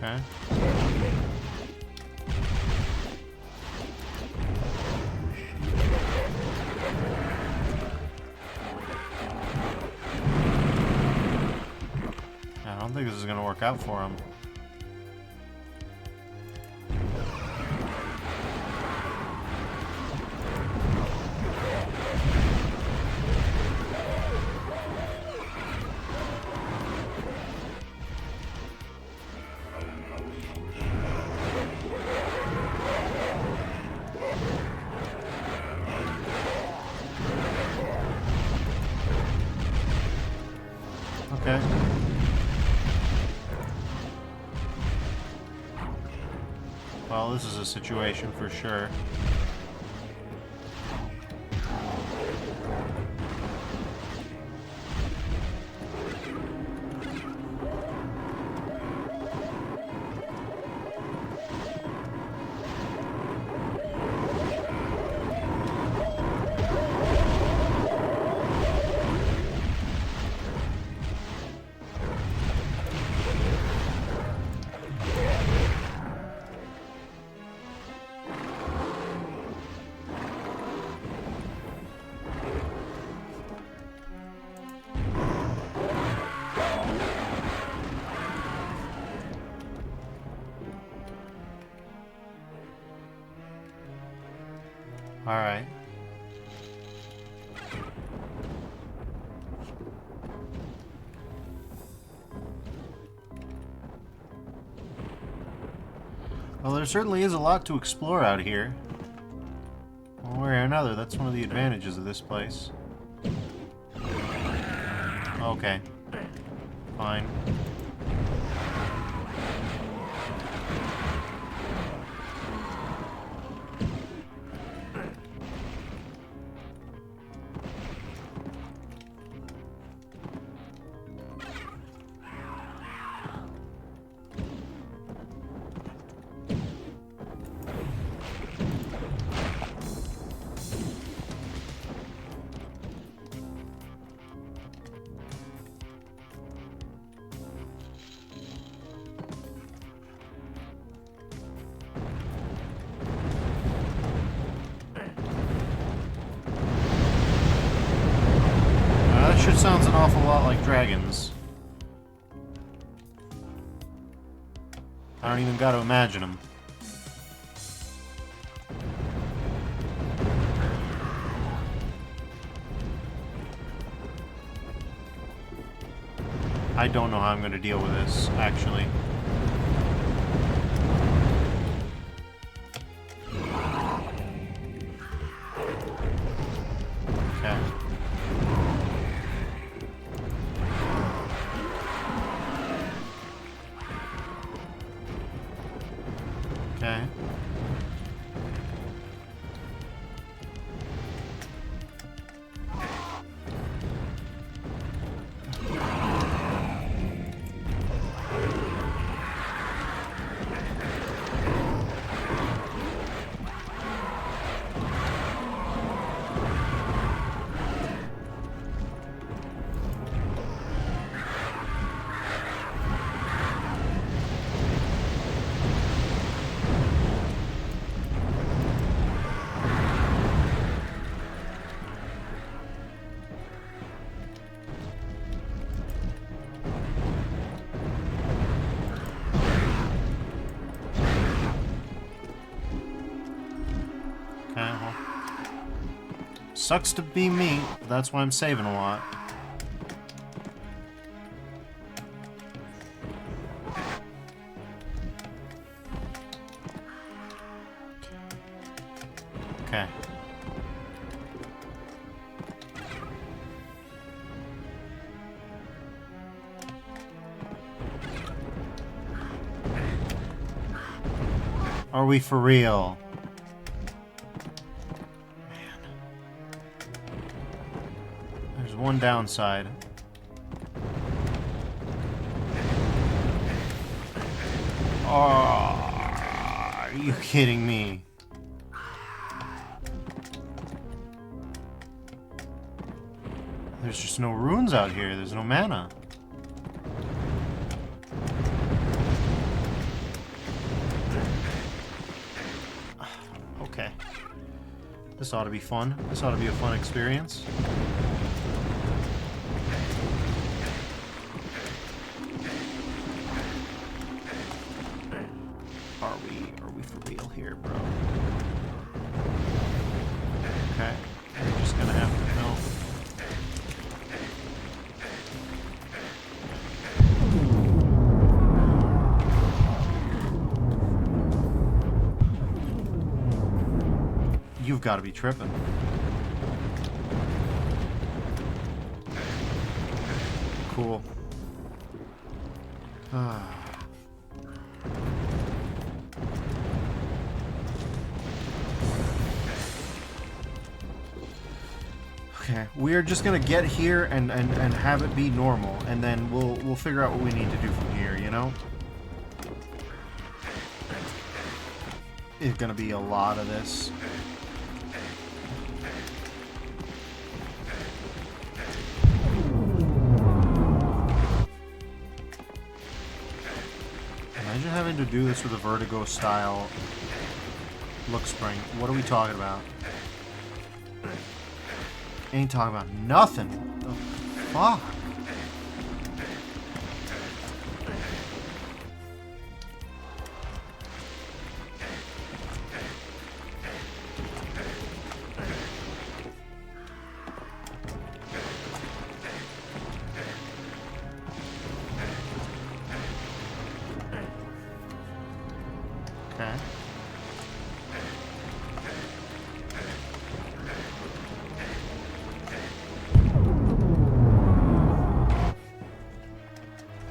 Okay. I don't think this is gonna work out for him. Okay. Well, this is a situation for sure. All right. Well, there certainly is a lot to explore out here. One way or another, that's one of the advantages of this place. Okay. Fine. like dragons. I don't even gotta imagine them. I don't know how I'm gonna deal with this, actually. Okay. Okay. Sucks to be me, but that's why I'm saving a lot. Okay. Are we for real? One downside. Oh, are you kidding me? There's just no runes out here. There's no mana. Okay. This ought to be fun. This ought to be a fun experience. Are we for real here, bro? Okay. We're just gonna have to know. You've got to be tripping. Cool. Okay, we're just gonna get here and have it be normal, and then we'll figure out what we need to do from here, you know? It's gonna be a lot of this. Imagine having to do this with a Vertigo style look spring. What are we talking about? Ain't talking about nothing. What the fuck? Okay.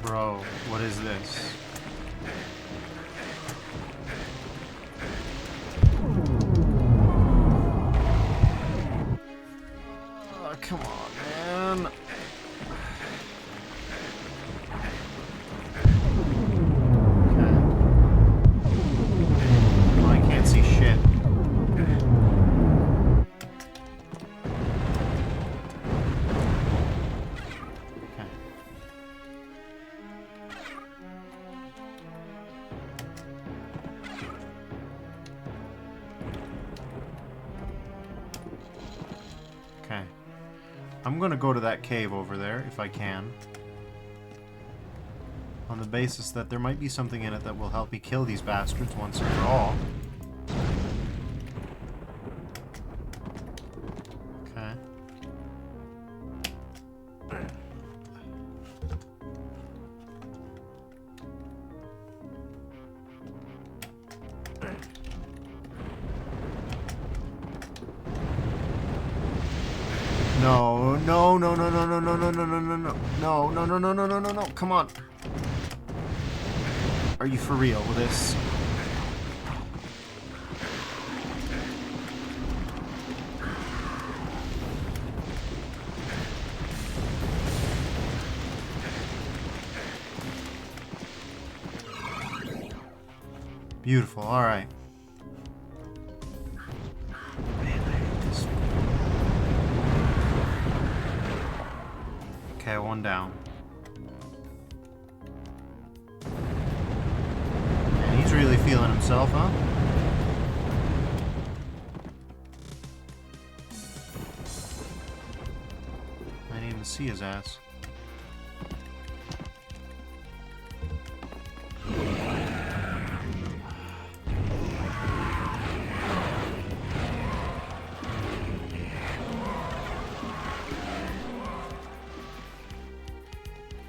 Bro, what is this? Come on, man. I'm gonna go to that cave over there, if I can. On the basis that there might be something in it that will help me kill these bastards once and for all. Okay. No, no, no, no, no, no, no, no, no, no, no, no, no, no, no, no, no, no, no, no, come on. Are you for real with this? Beautiful, alright. Okay, one down. And he's really feeling himself, huh? I didn't even see his ass.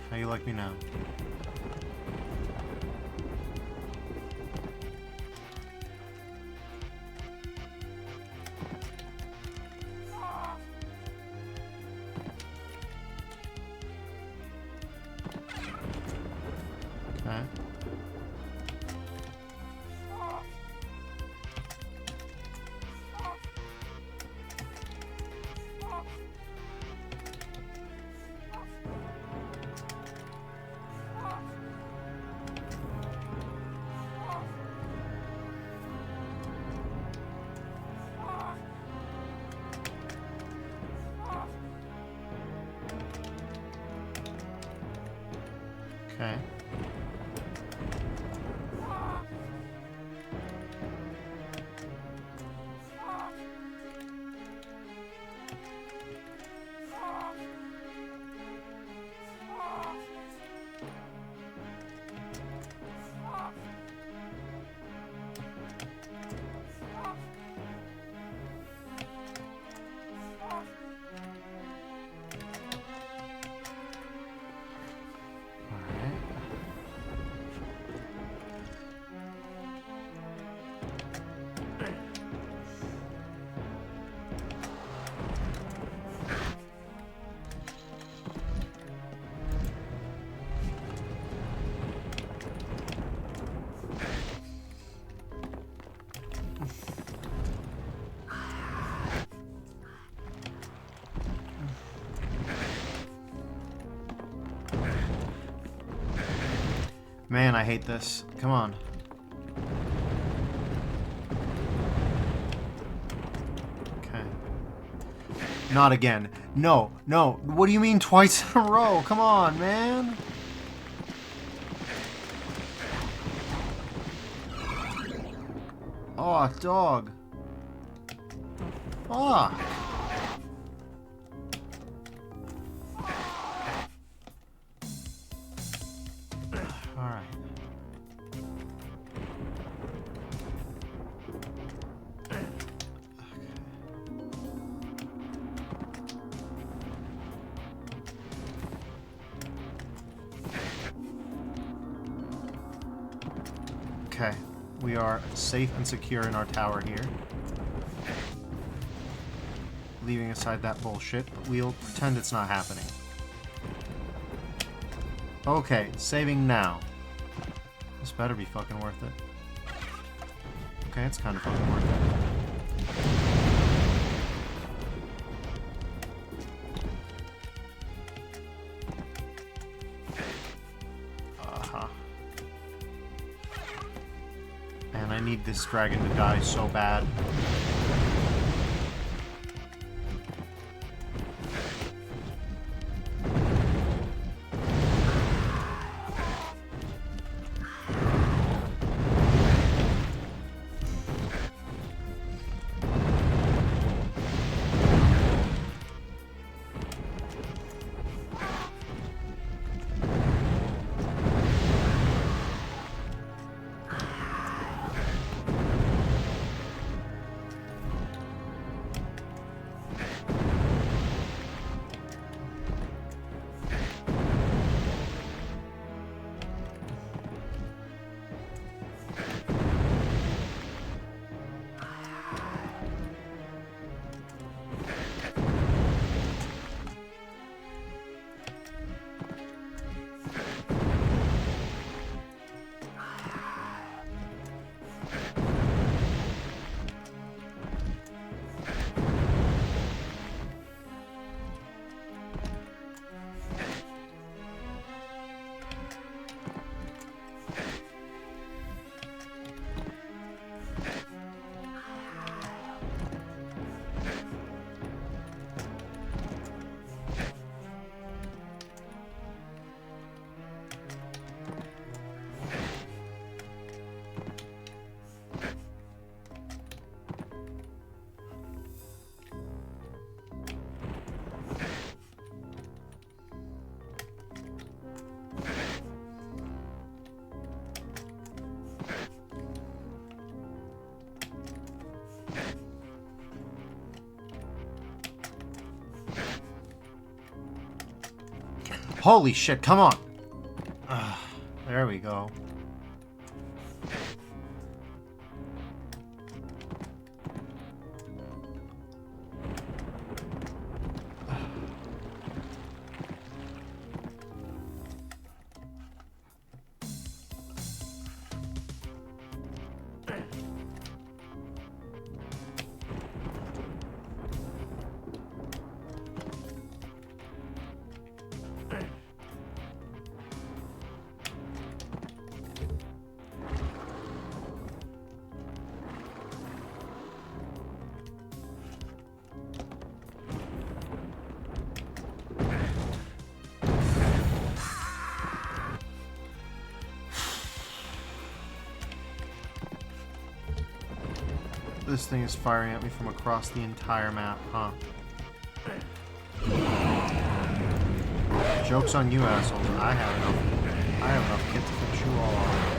How you like me now? Okay. Okay. Man, I hate this. Come on. Okay. Not again. No, no. What do you mean twice in a row? Come on, man. Oh, dog. Fuck. Alright. Okay, we are safe and secure in our tower here. Leaving aside that bullshit, we'll pretend it's not happening. Okay, saving now. This better be fucking worth it. Okay, it's kind of fucking worth it. Man, I need this dragon to die so bad. Holy shit, come on! There we go. This thing is firing at me from across the entire map, huh? Joke's on you, assholes. I have enough kit to finish you all off.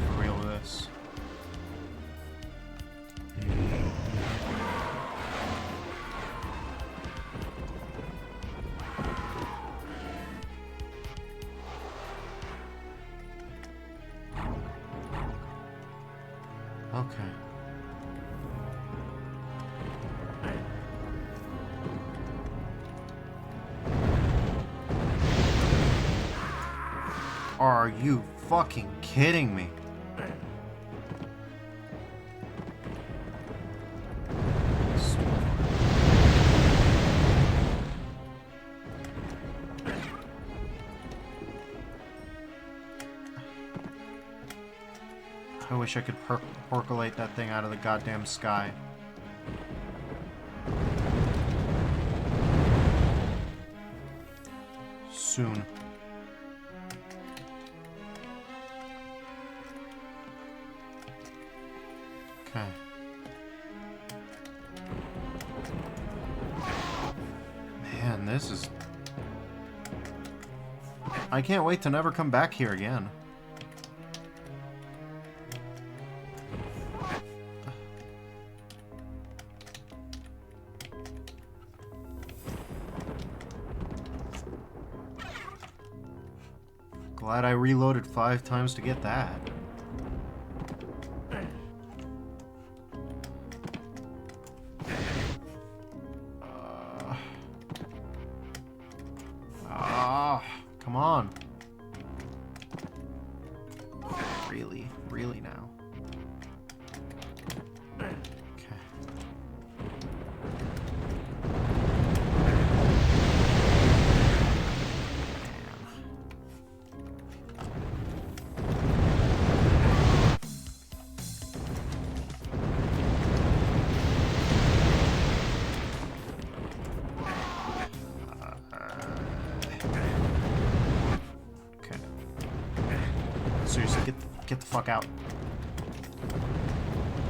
For real with this. Okay. Are you fucking kidding me? I wish I could percolate that thing out of the goddamn sky. Soon. Okay. Man, this is... I can't wait to never come back here again. Glad I reloaded 5 times to get that. Come on. Really? Really now? Okay. Seriously, get the fuck out.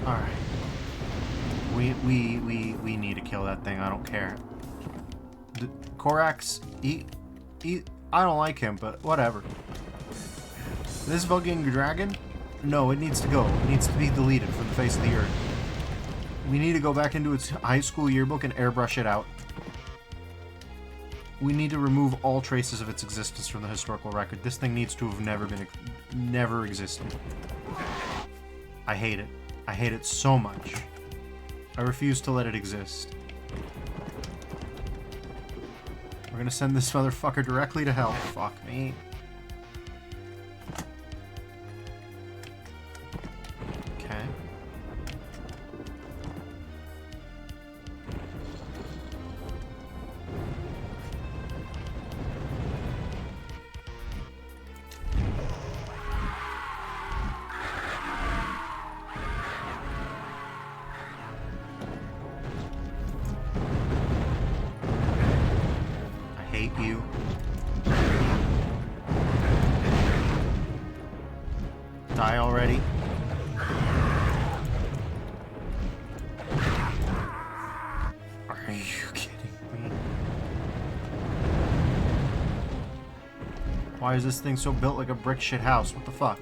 Alright. We need to kill that thing, I don't care. Korax, I don't like him, but whatever. This fucking dragon? No, it needs to go. It needs to be deleted from the face of the earth. We need to go back into its high school yearbook and airbrush it out. We need to remove all traces of its existence from the historical record. This thing needs to have never existed. I hate it. I hate it so much. I refuse to let it exist. We're gonna send this motherfucker directly to hell. Fuck me. Okay. Hate you. Die already. Are you kidding me? Why is this thing so built like a brick shit house? What the fuck?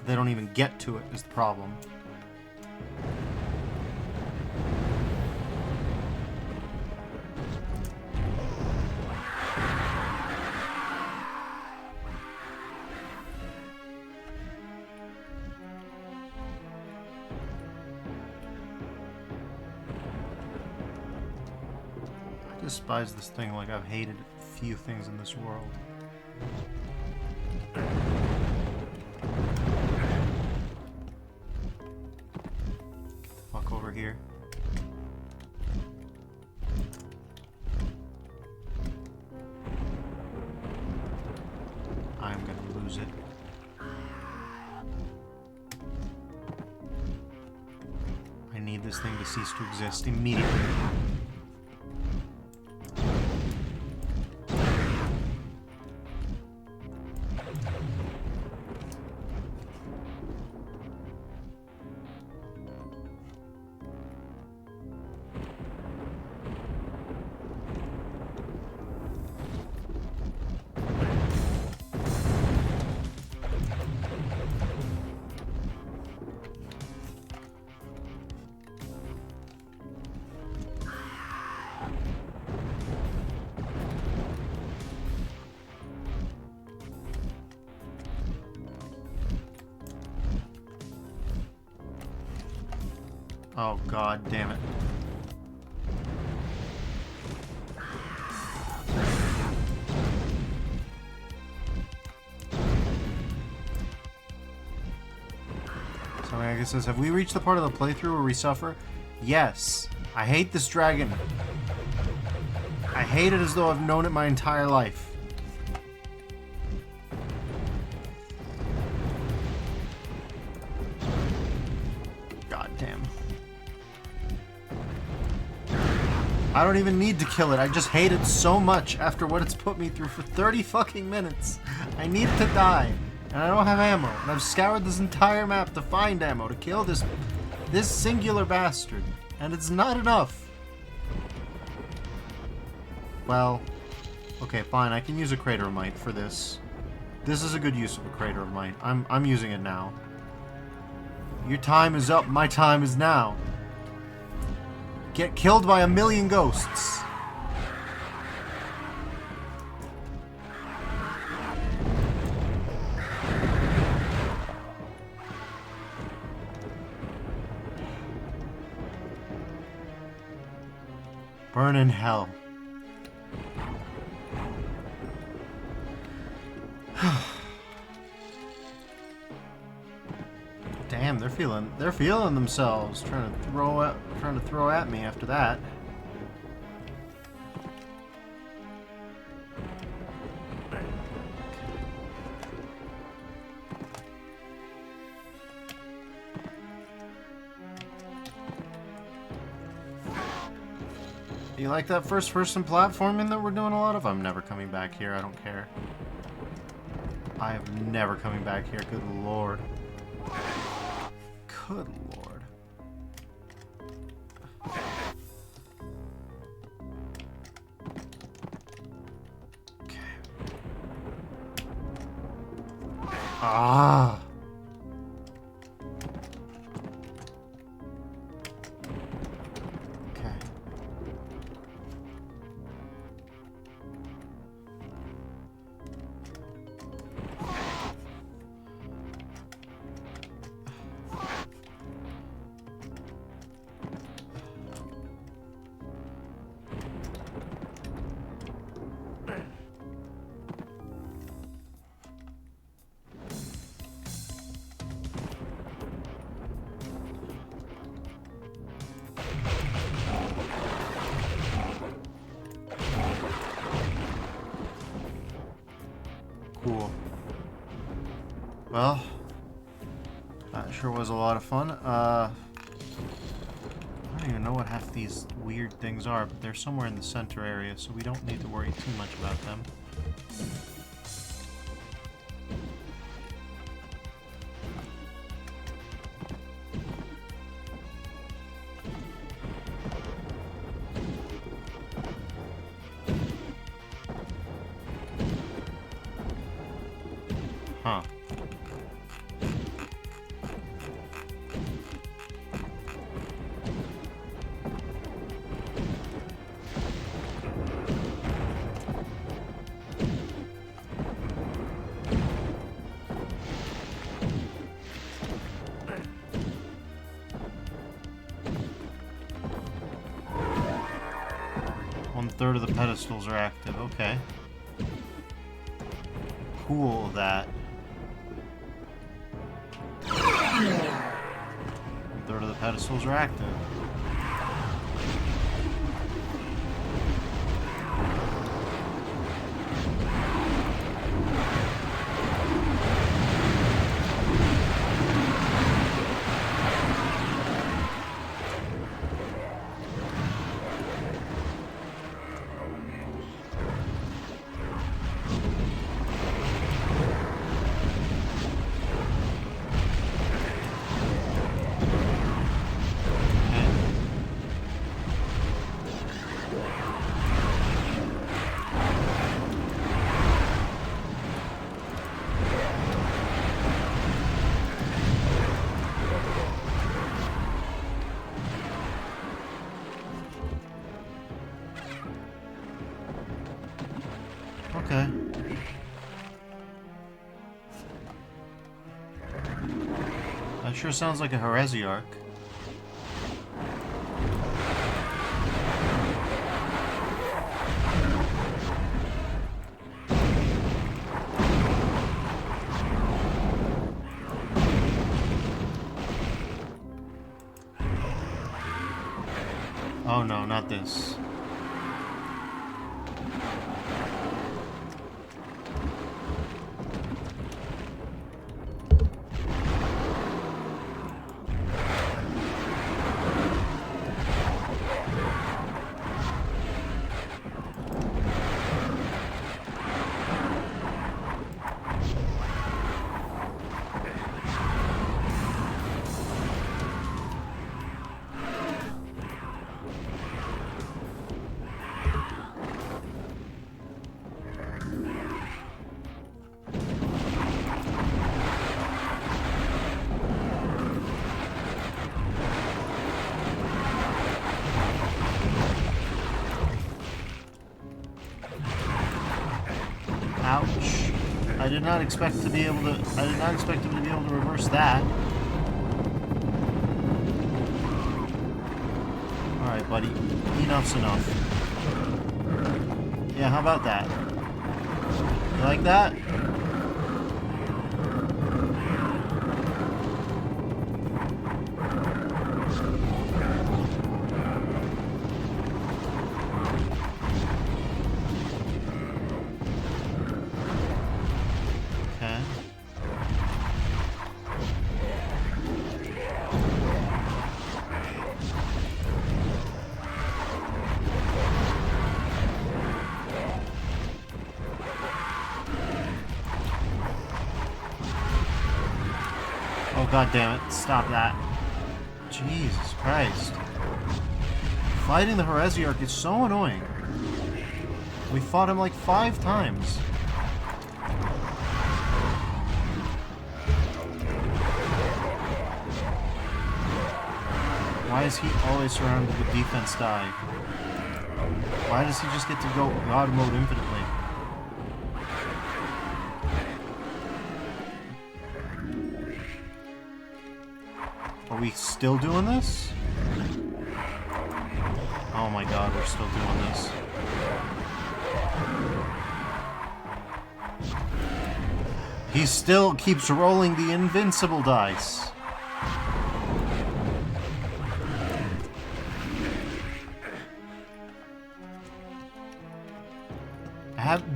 They don't even get to it is the problem. I despise this thing like I've hated a few things in this world. Fuck over here. I'm gonna lose it. I need this thing to cease to exist immediately. Oh, god damn it. So I guess it says, have we reached the part of the playthrough where we suffer? Yes. I hate this dragon. I hate it as though I've known it my entire life. I don't even need to kill it. I just hate it so much after what it's put me through for 30 fucking minutes. I need to die. And I don't have ammo. And I've scoured this entire map to find ammo to kill this singular bastard. And it's not enough. Well, okay, fine. I can use a crater of might for this. This is a good use of a crater of might. I'm using it now. Your time is up. My time is now. Get killed by 1,000,000 ghosts. Burn in hell. Damn, they're feeling themselves, trying to throw at me after that. You like that first-person platforming that we're doing a lot of? I'm never coming back here, I don't care. I am never coming back here, good lord. Good lord. Okay. Ah. Okay. Cool. Well, that sure was a lot of fun. I don't even know what half these weird things are, but they're somewhere in the center area, so we don't need to worry too much about them. Huh. One-third of the pedestals are active. Okay. Cool that. One-third of the pedestals are active. Okay. That sure sounds like a heresiarch. Oh no, not this. Ouch. I did not expect to be able to... I did not expect him to be able to reverse that. Alright, buddy. Enough's enough. Yeah, how about that? You like that? God damn it, stop that. Jesus Christ. Fighting the Heresiarch is so annoying. We fought him like 5 times. Why is he always surrounded with defense die? Why does he just get to go God mode infinitely? Are we still doing this? Oh my god, we're still doing this. He still keeps rolling the invincible dice.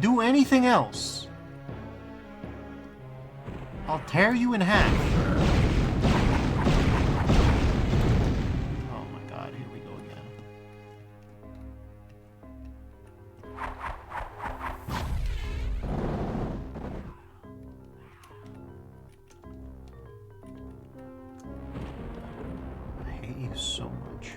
Do anything else. I'll tear you in half. Oh my god, here we go again. I hate you so much.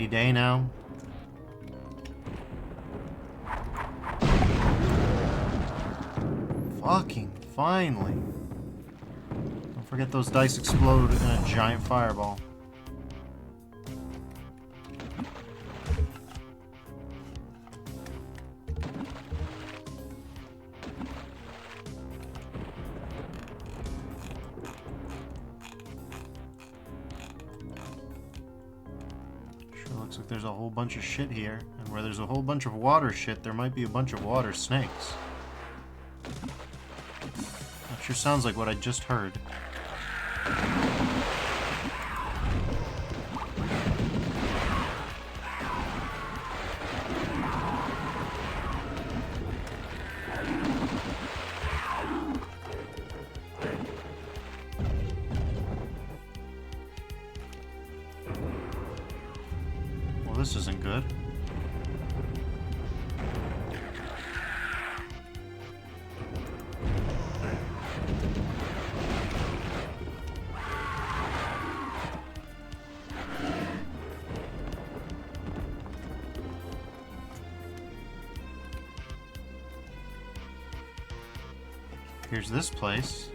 rainy day now. Fucking finally. Don't forget those dice explode in a giant fireball. Looks like there's a whole bunch of shit here, and where there's a whole bunch of water shit, there might be a bunch of water snakes. That sure sounds like what I just heard. This isn't good. Here's this place.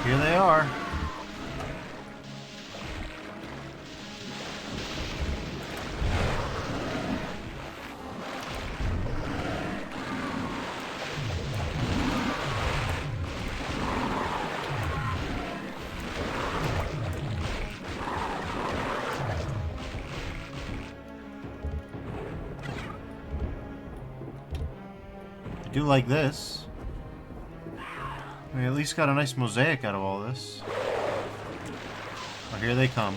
Here they are. I do like this. We at least got a nice mosaic out of all this. Oh, here they come.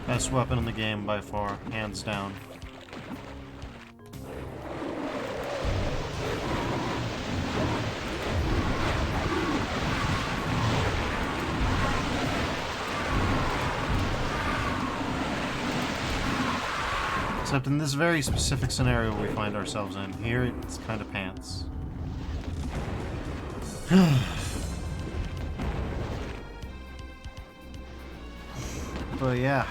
Best weapon in the game by far, hands down. Except in this very specific scenario we find ourselves in. Here, it's kind of pants. But yeah.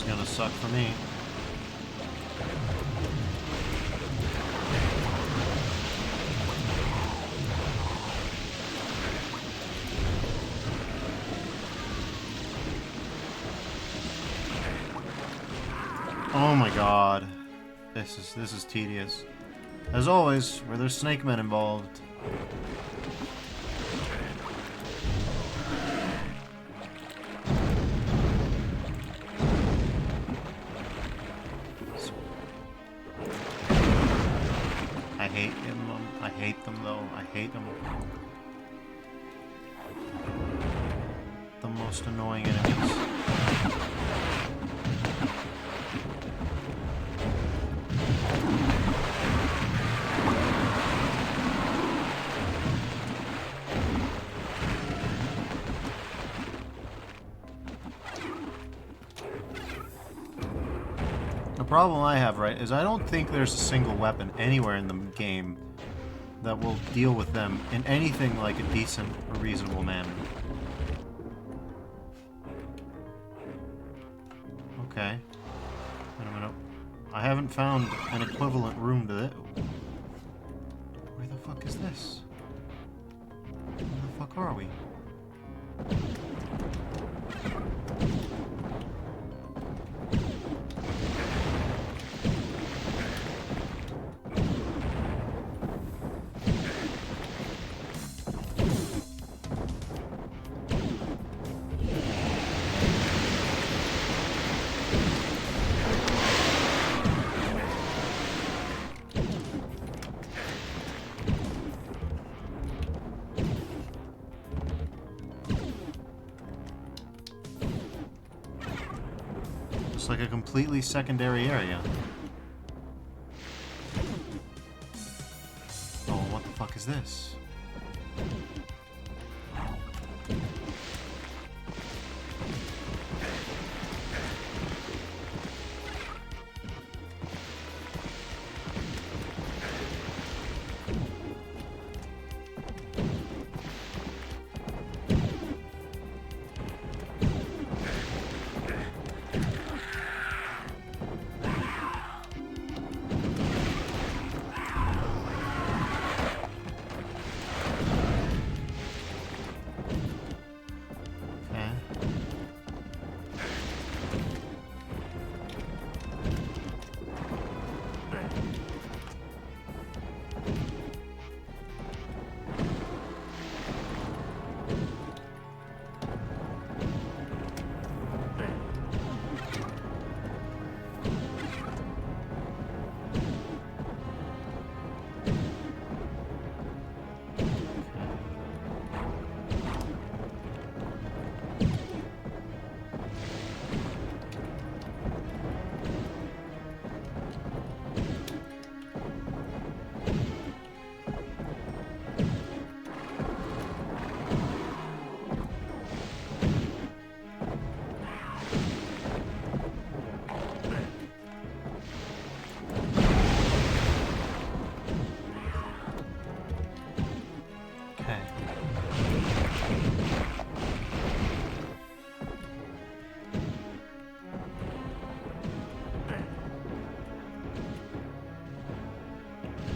Gonna suck for me. Oh my god. This is tedious. As always, where there's snake men involved, hate him. I hate them though. I hate them. The most annoying enemies. The problem I have, right, is I don't think there's a single weapon anywhere in the game that will deal with them in anything like a decent or reasonable manner. Okay. Wait a minute. I haven't found an equivalent room to this. Where the fuck is this? Where the fuck are we? It's like a completely secondary area. Oh, what the fuck is this?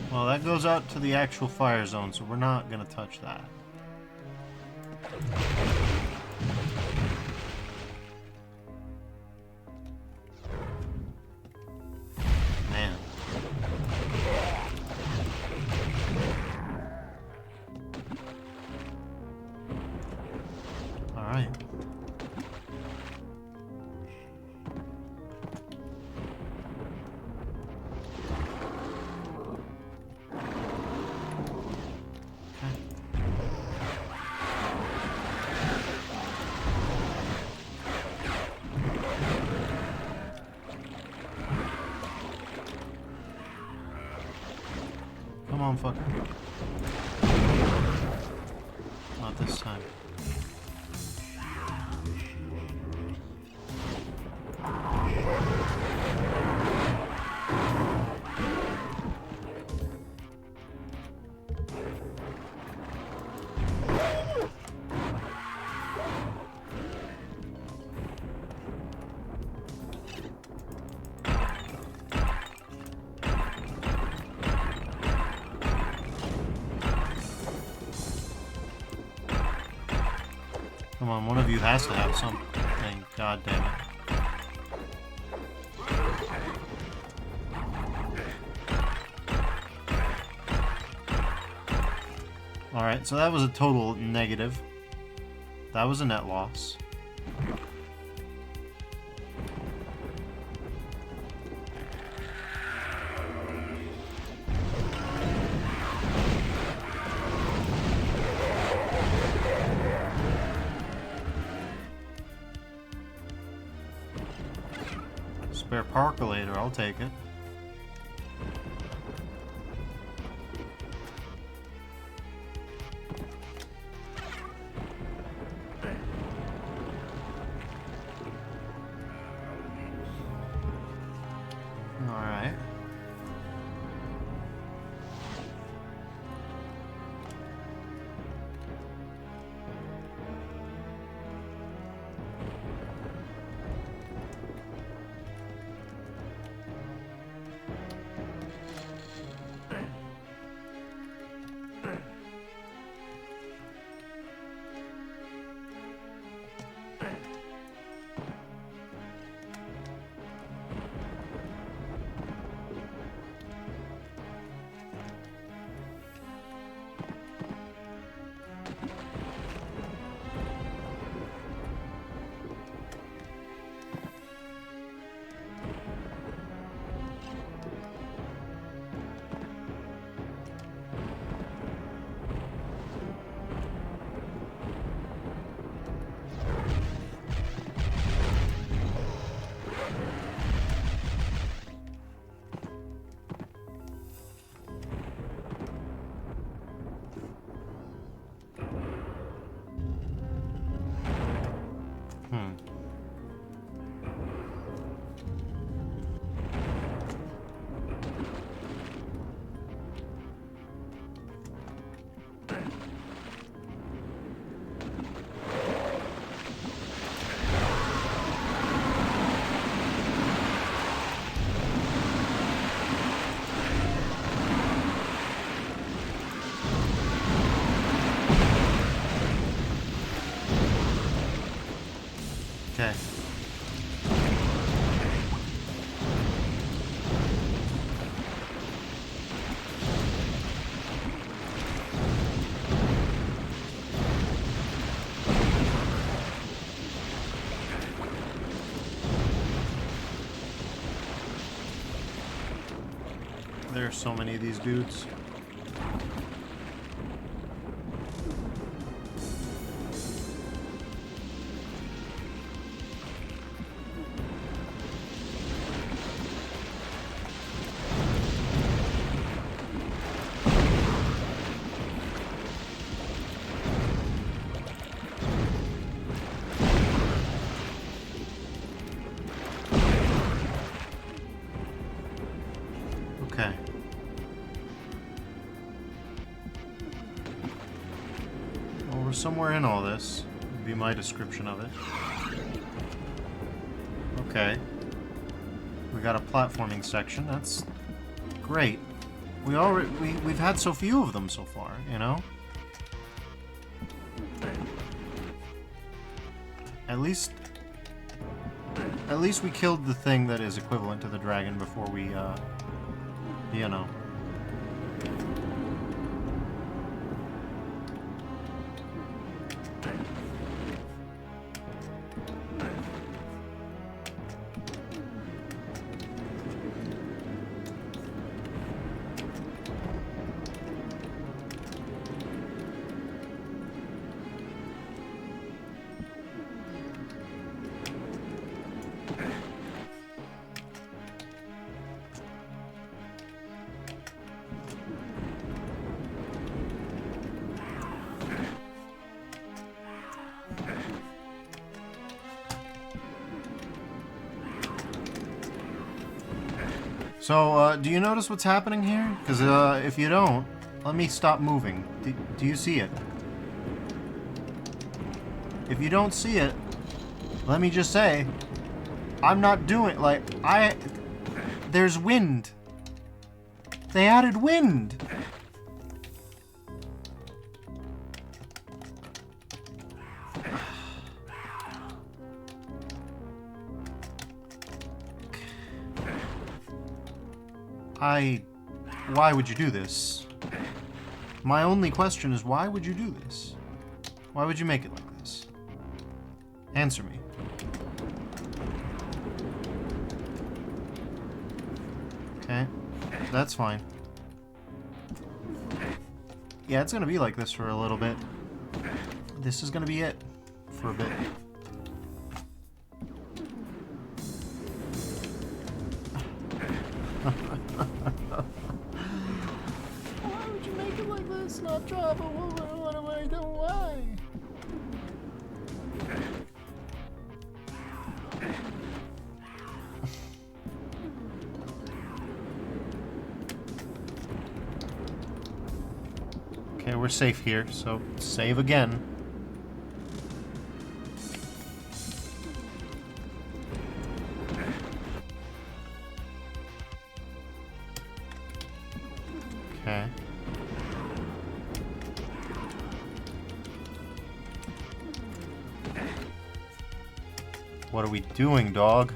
Well, that goes out to the actual fire zone, so we're not gonna touch that. Man. Alright. Come on, fucker. Not this time. Come on, one of you has to have something. God damn it. Alright, so that was a total negative. That was a net loss. Spare percolator, I'll take it. Alright. Okay. There are so many of these dudes. Okay. Well, we're somewhere in all this. Would be my description of it. Okay. We got a platforming section. That's great. We've had so few of them so far, you know? At least we killed the thing that is equivalent to the dragon before we, you know. So, do you notice what's happening here? Because, if you don't, let me stop moving. Do you see it? If you don't see it, let me just say, I'm not doing, like, there's wind. They added wind. Why would you do this? My only question is, why would you do this? Why would you make it like this? Answer me. Okay, that's fine. Yeah, it's gonna be like this for a little bit. This is gonna be it for a bit. we're safe here, so save again. Okay. What are we doing, dog?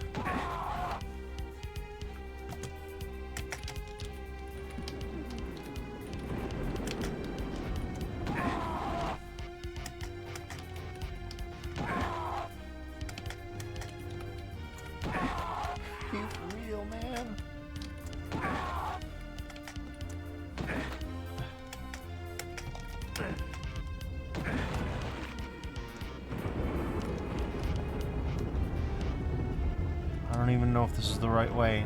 Real, man. I don't even know if this is the right way.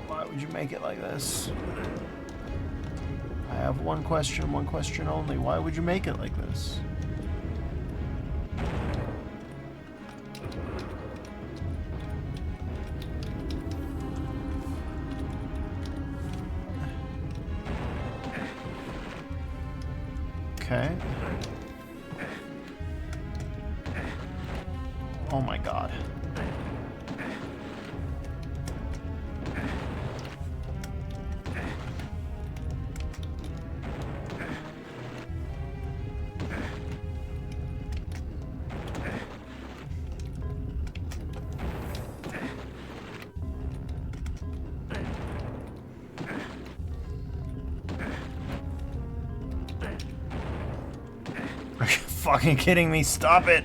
Why would you make it like this? I have one question only. Why would you make it like this? Okay. Oh my god. Are you fucking kidding me? Stop it!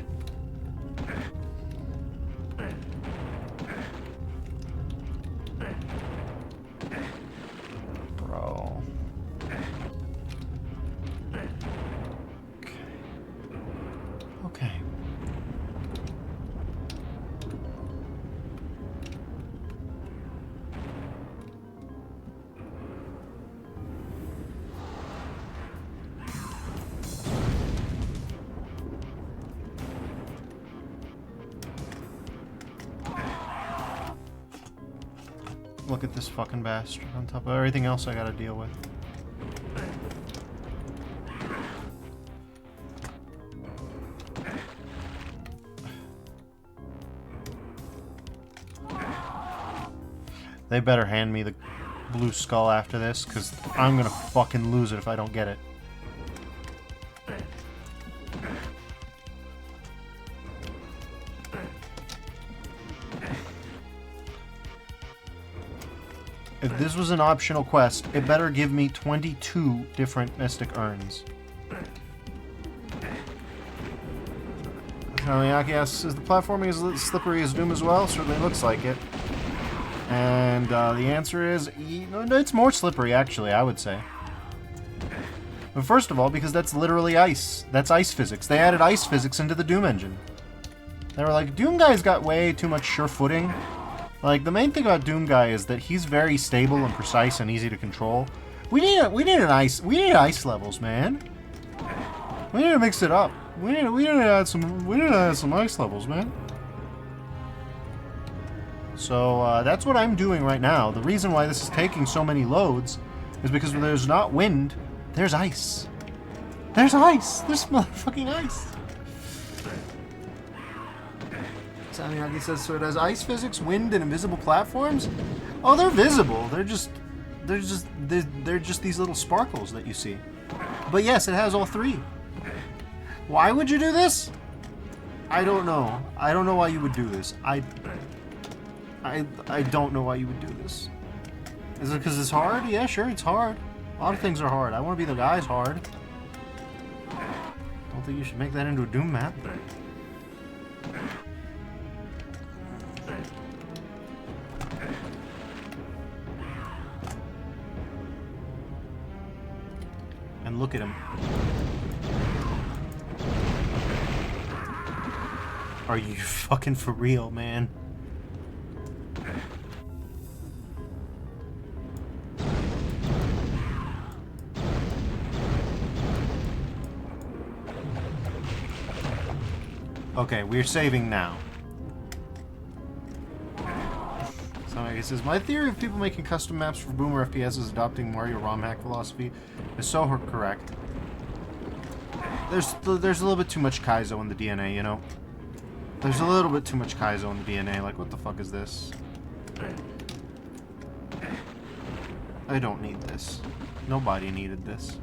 Bro. Okay. Look at this fucking bastard on top of everything else I gotta deal with. They better hand me the blue skull after this, because I'm gonna fucking lose it if I don't get it. If this was an optional quest, it better give me 22 different mystic urns. Miyake asks, is the platforming as slippery as Doom as well? Certainly looks like it. And the answer is, it's more slippery, actually, I would say. But first of all, because that's literally ice. That's ice physics. They added ice physics into the Doom engine. They were like, Doom Guy's got way too much sure footing. Like, the main thing about Doom Guy is that he's very stable and precise and easy to control. We need ice levels, man. We need to mix it up. We need to add some ice levels, man. So that's what I'm doing right now. The reason why this is taking so many loads is because when there's not wind, there's ice. There's ice. There's motherfucking ice. Samiyagi says, so it has ice physics, wind, and invisible platforms? Oh, they're visible. They're just these little sparkles that you see. But yes, it has all three. Why would you do this? I don't know. I don't know why you would do this. I don't know why you would do this. Is it because it's hard? Yeah, sure, it's hard. A lot of things are hard. I want to be the guy's hard. Don't think you should make that into a Doom map. And look at him. Are you fucking for real, man? Okay, we're saving now. Somebody says, my theory of people making custom maps for boomer FPS is adopting Mario ROM hack philosophy is so correct. There's a little bit too much Kaizo in the DNA, you know? There's a little bit too much Kaizo in the DNA. Like, what the fuck is this? I don't need this. Nobody needed this.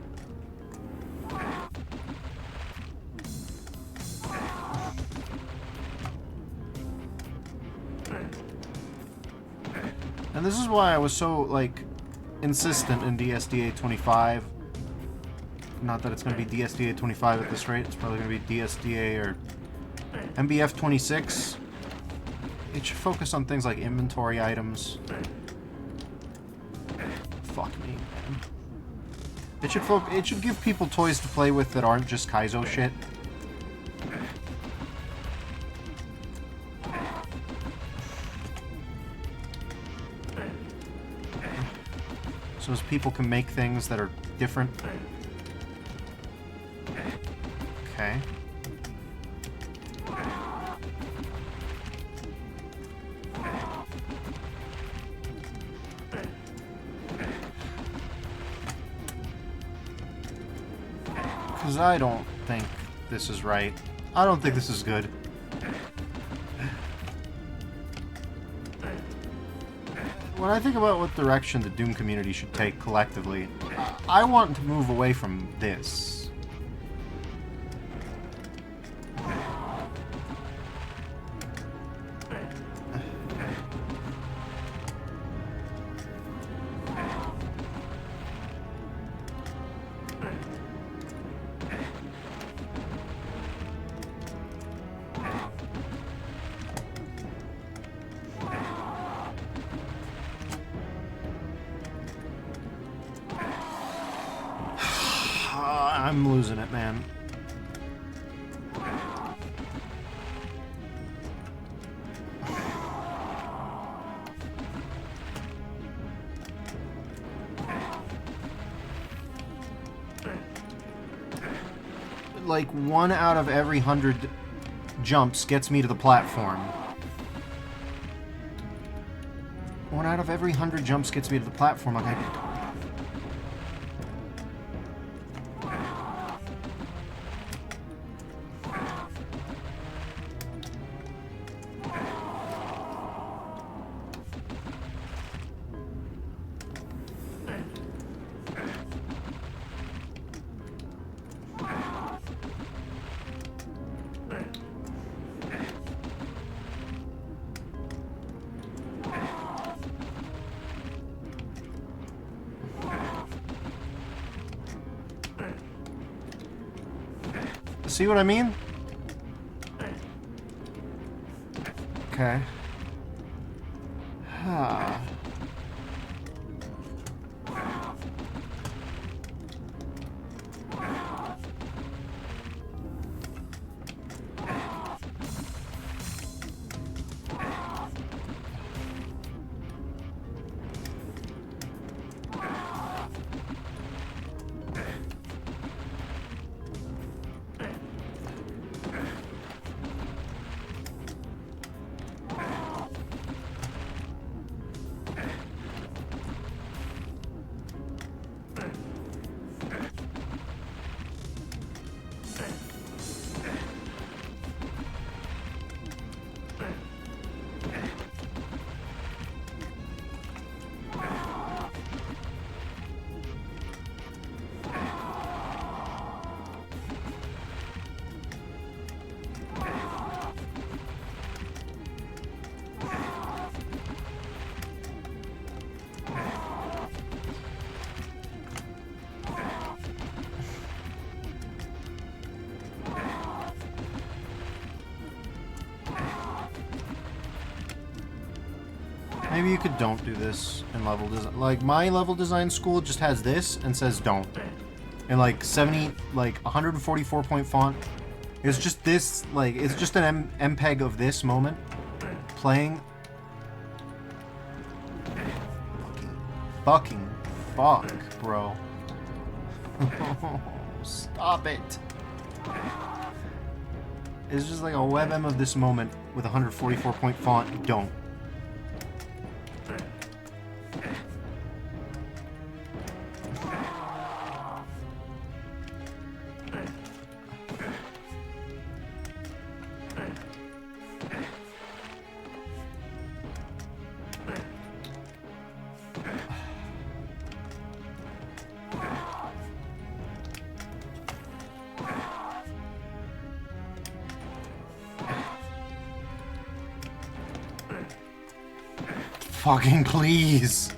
And this is why I was so, like, insistent in DSDA 25. Not that it's going to be DSDA 25 at this rate. It's probably going to be DSDA or MBF 26. It should focus on things like inventory items. Fuck me, man. It should give people toys to play with that aren't just Kaizo shit. So as people can make things that are different. Okay. Because I don't think this is right. I don't think this is good. When I think about what direction the Doom community should take collectively, I want to move away from this. I'm losing it, man. Like, 1 out of every 100 jumps gets me to the platform. 1 out of every 100 jumps gets me to the platform. Like, see what I mean? Okay. Maybe you could don't do this in level design. Like, my level design school just has this and says don't. And like 144 point font. It's just this, like, it's just an MPEG of this moment playing. Fucking fuck, bro. Stop it. It's just like a WebM of this moment with 144 point font. Don't. Fucking please.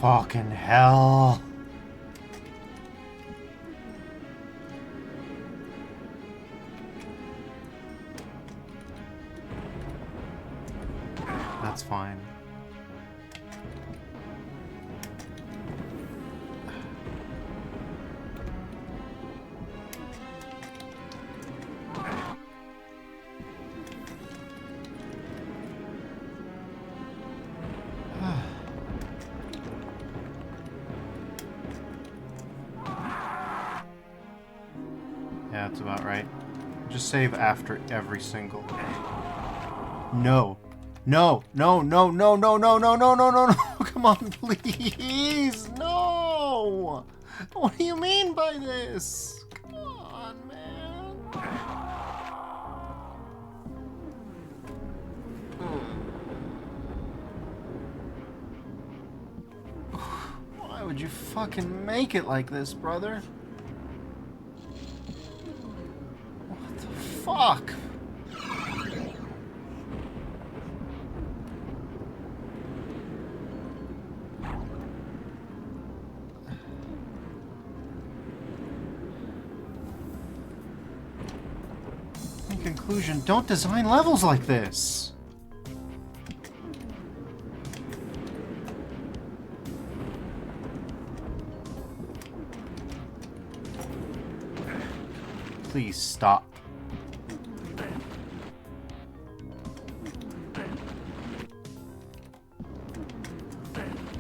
Fucking hell. That's fine. Yeah, that's about right. Just save after every single. No. No, no, no, no, no, no, no, no, no, no, no. Come on, please. No. What do you mean by this? Come on, man. Why would you fucking make it like this, brother? What the fuck? In conclusion, don't design levels like this. Please stop.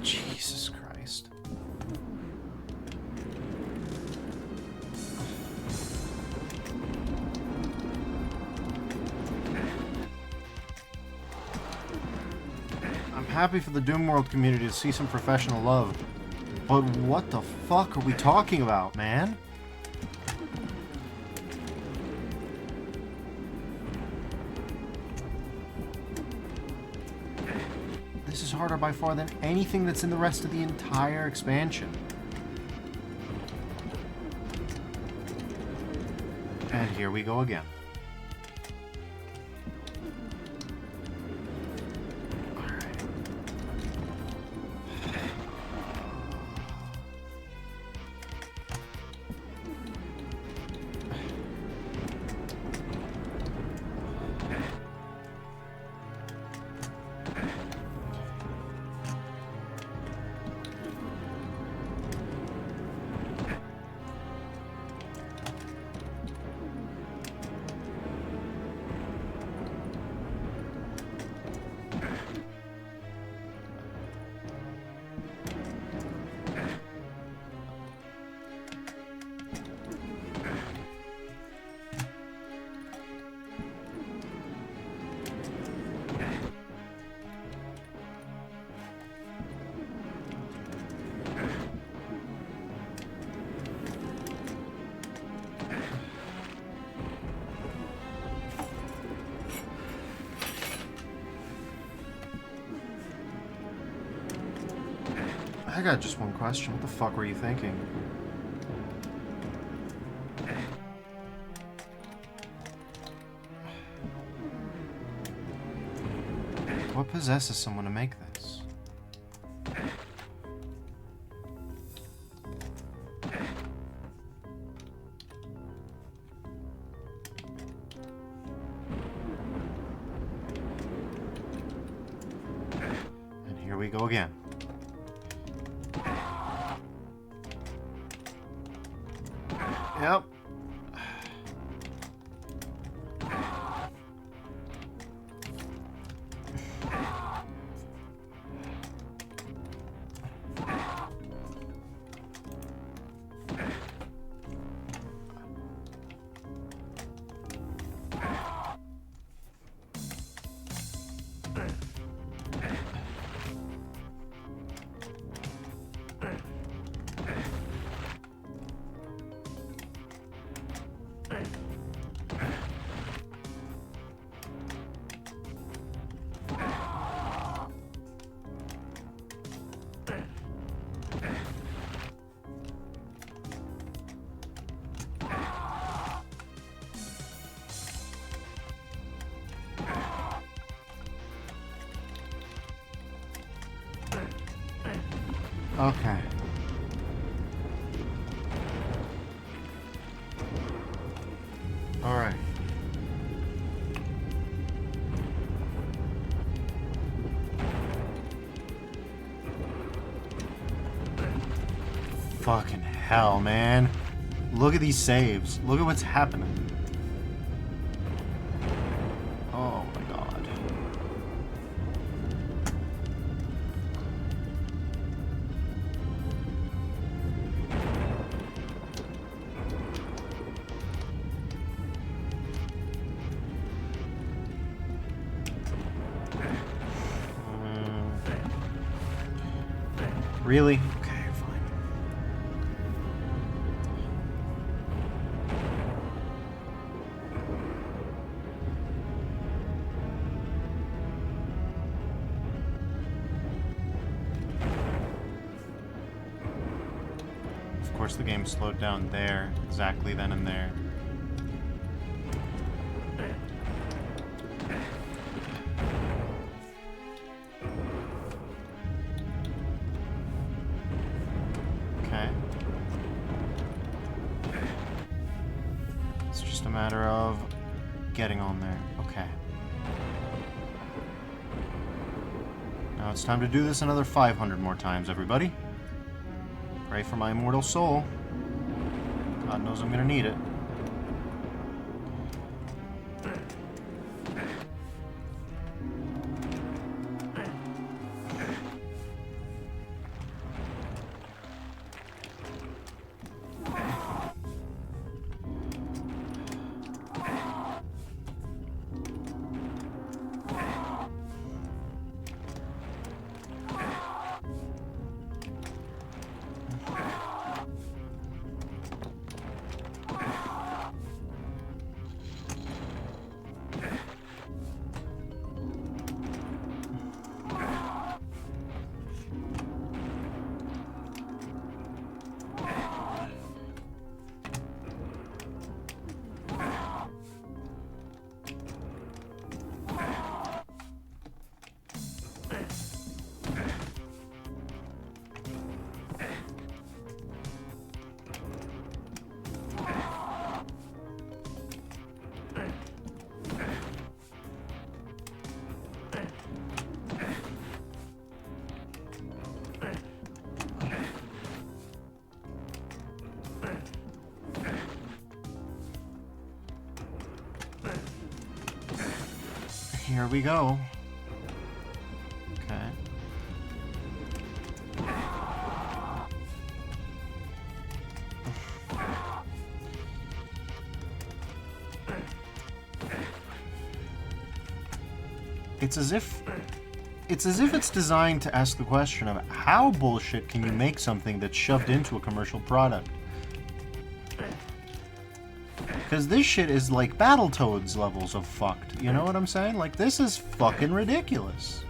Jesus Christ. I'm happy for the Doom World community to see some professional love. But what the fuck are we talking about, man? This is harder by far than anything that's in the rest of the entire expansion. And here we go again. I got just one question. What the fuck were you thinking? What possesses someone to make this? And here we go again. Yep. Okay. All right. Fucking hell, man. Look at these saves. Look at what's happening. Oh my god. Really? Okay, fine. Of course, the game slowed down there, exactly then and there. Matter of getting on there. Okay. Now it's time to do this another 500 more times, everybody. Pray for my immortal soul. God knows I'm gonna need it. Here we go. Okay. It's as if it's designed to ask the question of how bullshit can you make something that's shoved into a commercial product? Because this shit is like Battletoads levels of fucked. You know what I'm saying? Like, this is fucking ridiculous.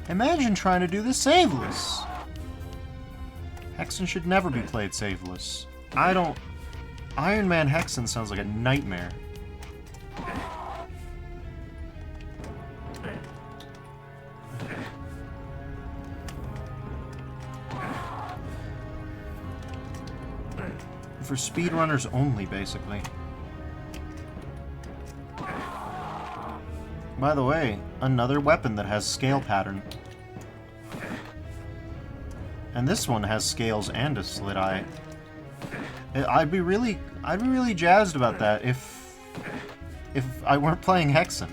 Imagine trying to do this saveless. Hexen should never be played saveless. Iron Man Hexen sounds like a nightmare. For speedrunners only, basically. By the way, another weapon that has scale pattern. And this one has scales and a slit eye. I'd be really jazzed about that if I weren't playing Hexen.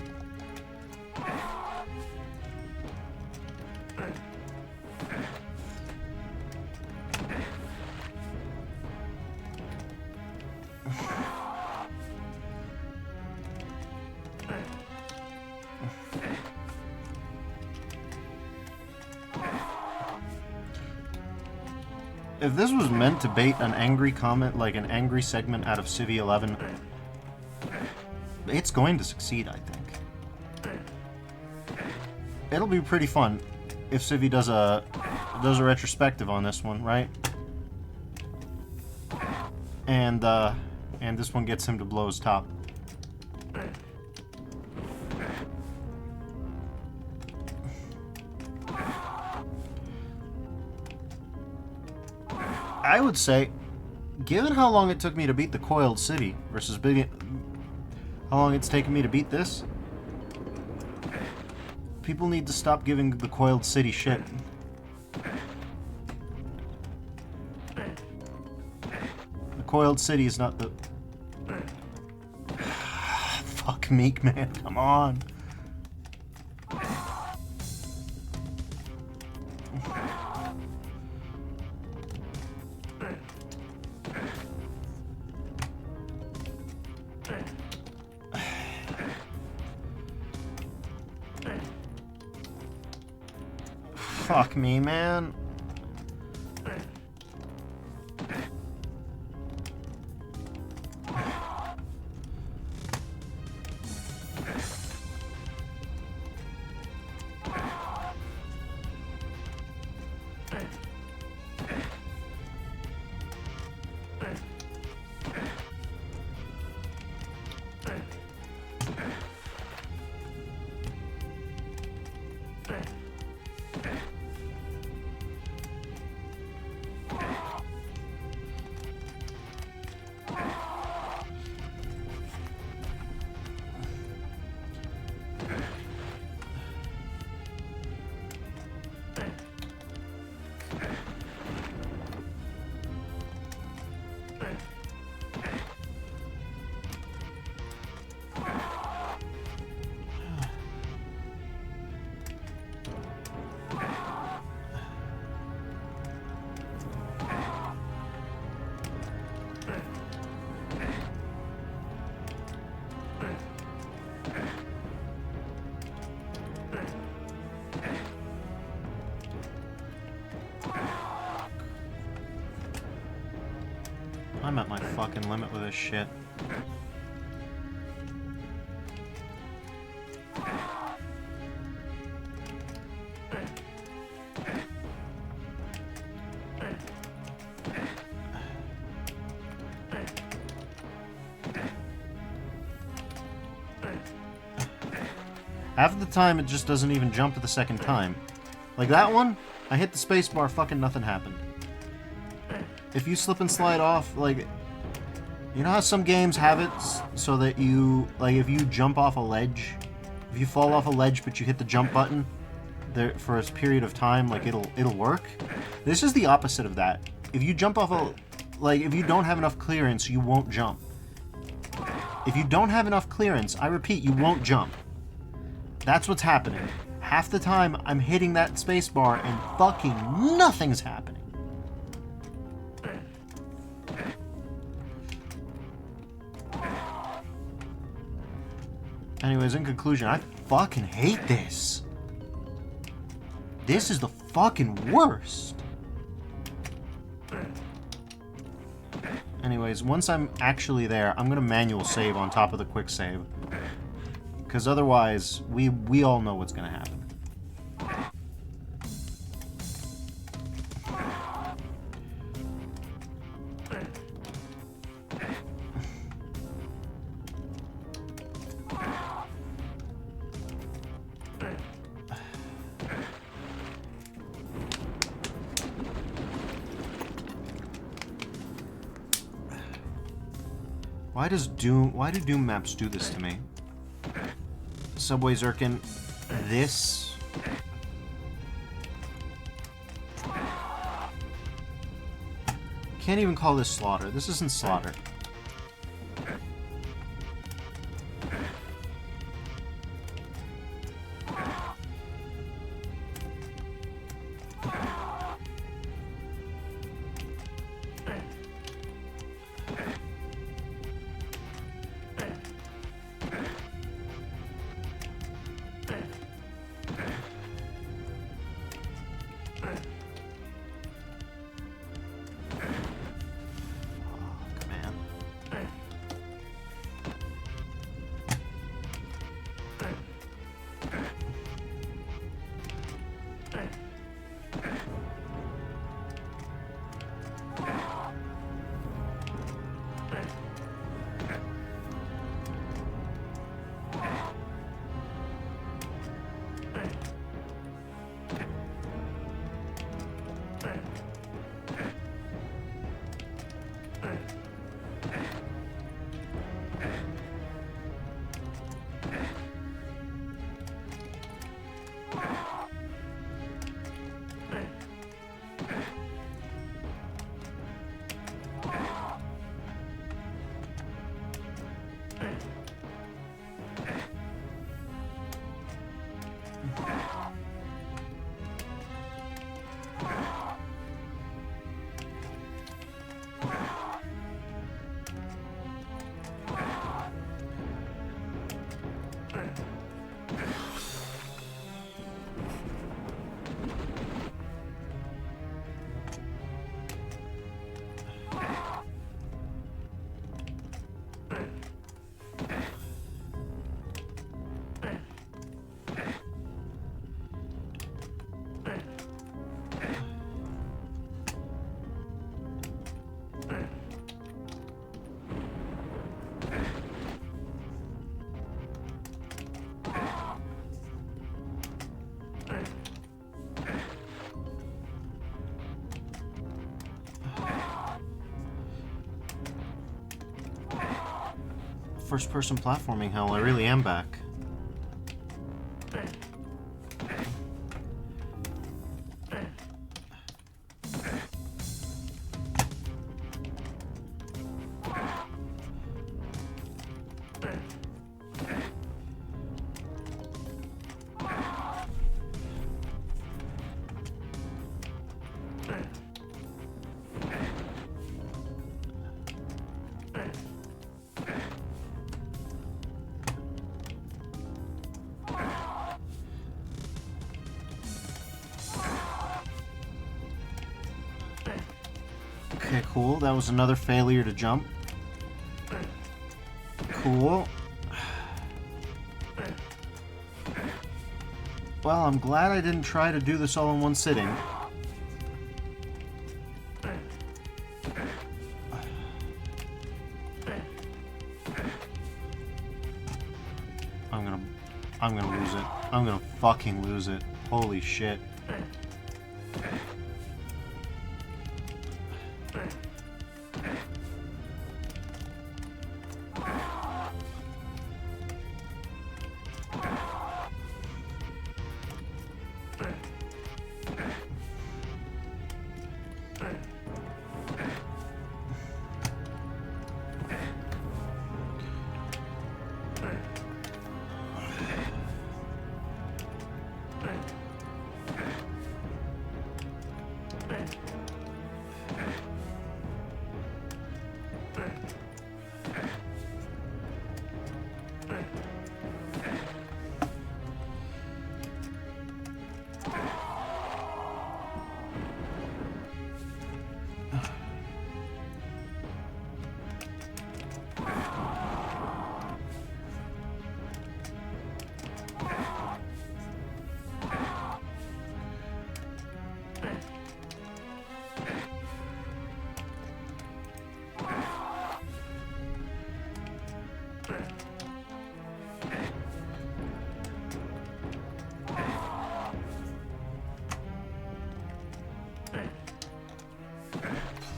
If this was meant to bait an angry comment, like an angry segment out of Civ 11, it's going to succeed, I think. It'll be pretty fun if Civ does a retrospective on this one, right? And this one gets him to blow his top. I would say, given how long it took me to beat the Coiled City versus how long it's taken me to beat this, people need to stop giving the Coiled City shit. The Coiled City is not the... Fuck Meek, man, come on. Fuck me, man. I'm at my fucking limit with this shit. Half the time it just doesn't even jump at the second time. Like that one, I hit the spacebar, fucking nothing happened. If you slip and slide off, like, you know how some games have it so that you, like, if you jump off a ledge, if you fall off a ledge but you hit the jump button there for a period of time, like, it'll work? This is the opposite of that. If you jump off a, like, if you don't have enough clearance, you won't jump. If you don't have enough clearance, I repeat, you won't jump. That's what's happening. Half the time, I'm hitting that spacebar and fucking nothing's happening. Anyways, in conclusion, I fucking hate this. This is the fucking worst. Anyways, once I'm actually there, I'm gonna manual save on top of the quick save. Because otherwise, we all know what's gonna happen. Why do Doom maps do this to me? Subway Zirkin, this... Can't even call this slaughter. This isn't slaughter. First-person platforming hell, I really am back. Okay, cool. That was another failure to jump. Cool. Well, I'm glad I didn't try to do this all in one sitting. I'm gonna lose it. I'm gonna fucking lose it. Holy shit.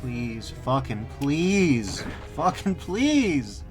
Please, fucking please. Fucking please.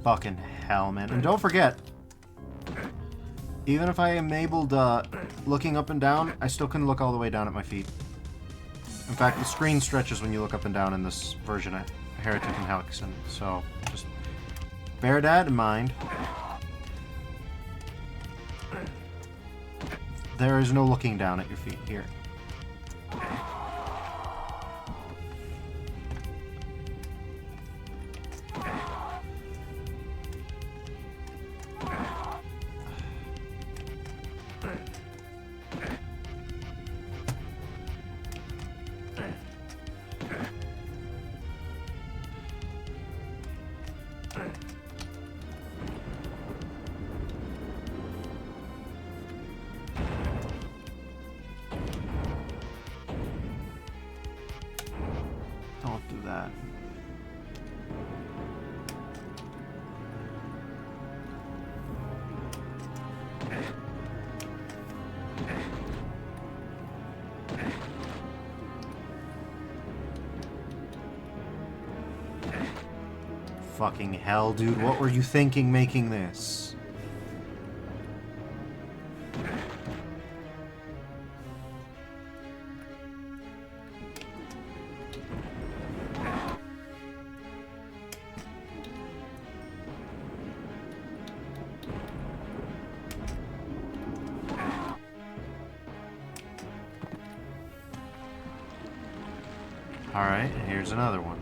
Fucking hell, man. And don't forget, even if I enabled looking up and down, I still couldn't look all the way down at my feet. In fact, the screen stretches when you look up and down in this version of Heretic and Hexen, so just bear that in mind. There is no looking down at your feet here. Don't do that. Fucking hell, dude. What were you thinking making this? Alright, and here's another one.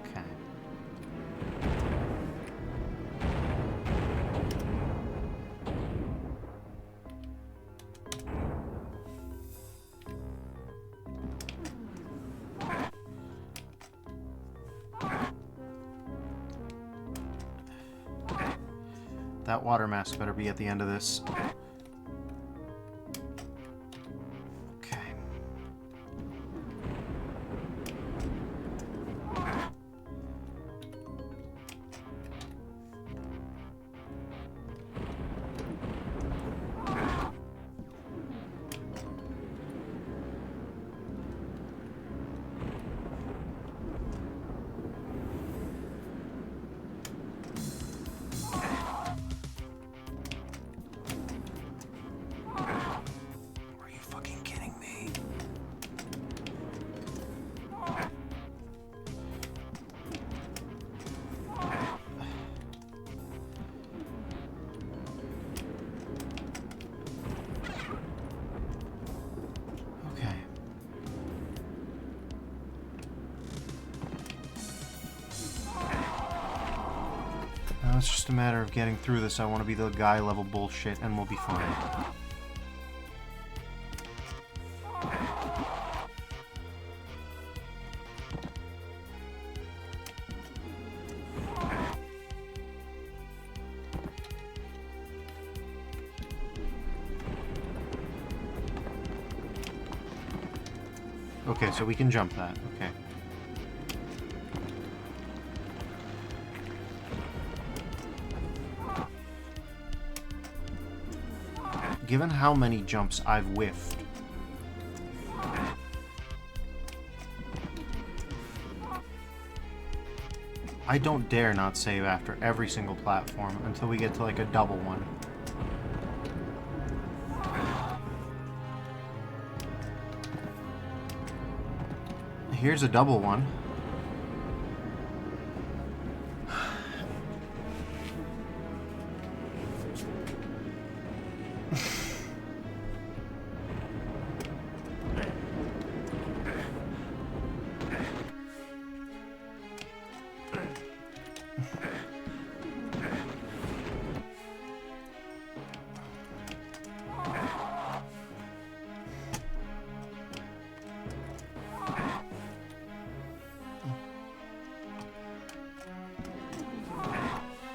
Okay. That water mask better be at the end of this. Okay. Now it's just a matter of getting through this. I want to be the guy level bullshit and we'll be fine. Okay, so we can jump that. Okay. given how many jumps I've whiffed, I don't dare not save after every single platform until we get to like a double one. Here's a double one.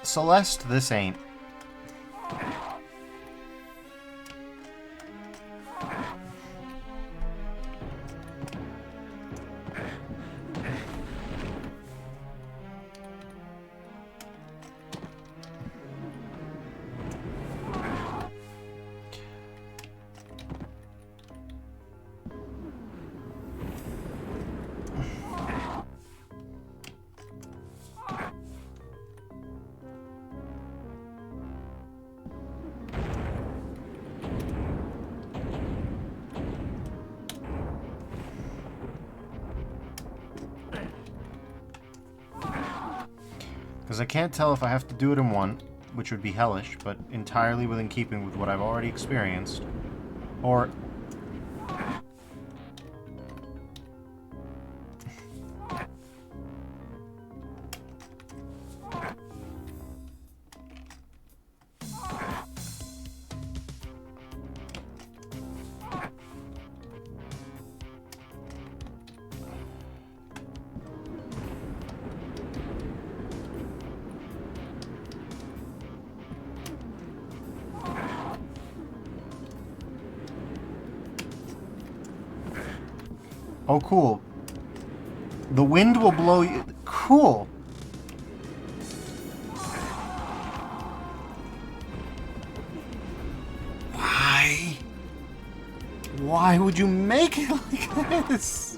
Celeste, this ain't. Because I can't tell if I have to do it in one, which would be hellish, but entirely within keeping with what I've already experienced, or... Oh, cool. The wind will blow you... Cool. Why? Why would you make it like this?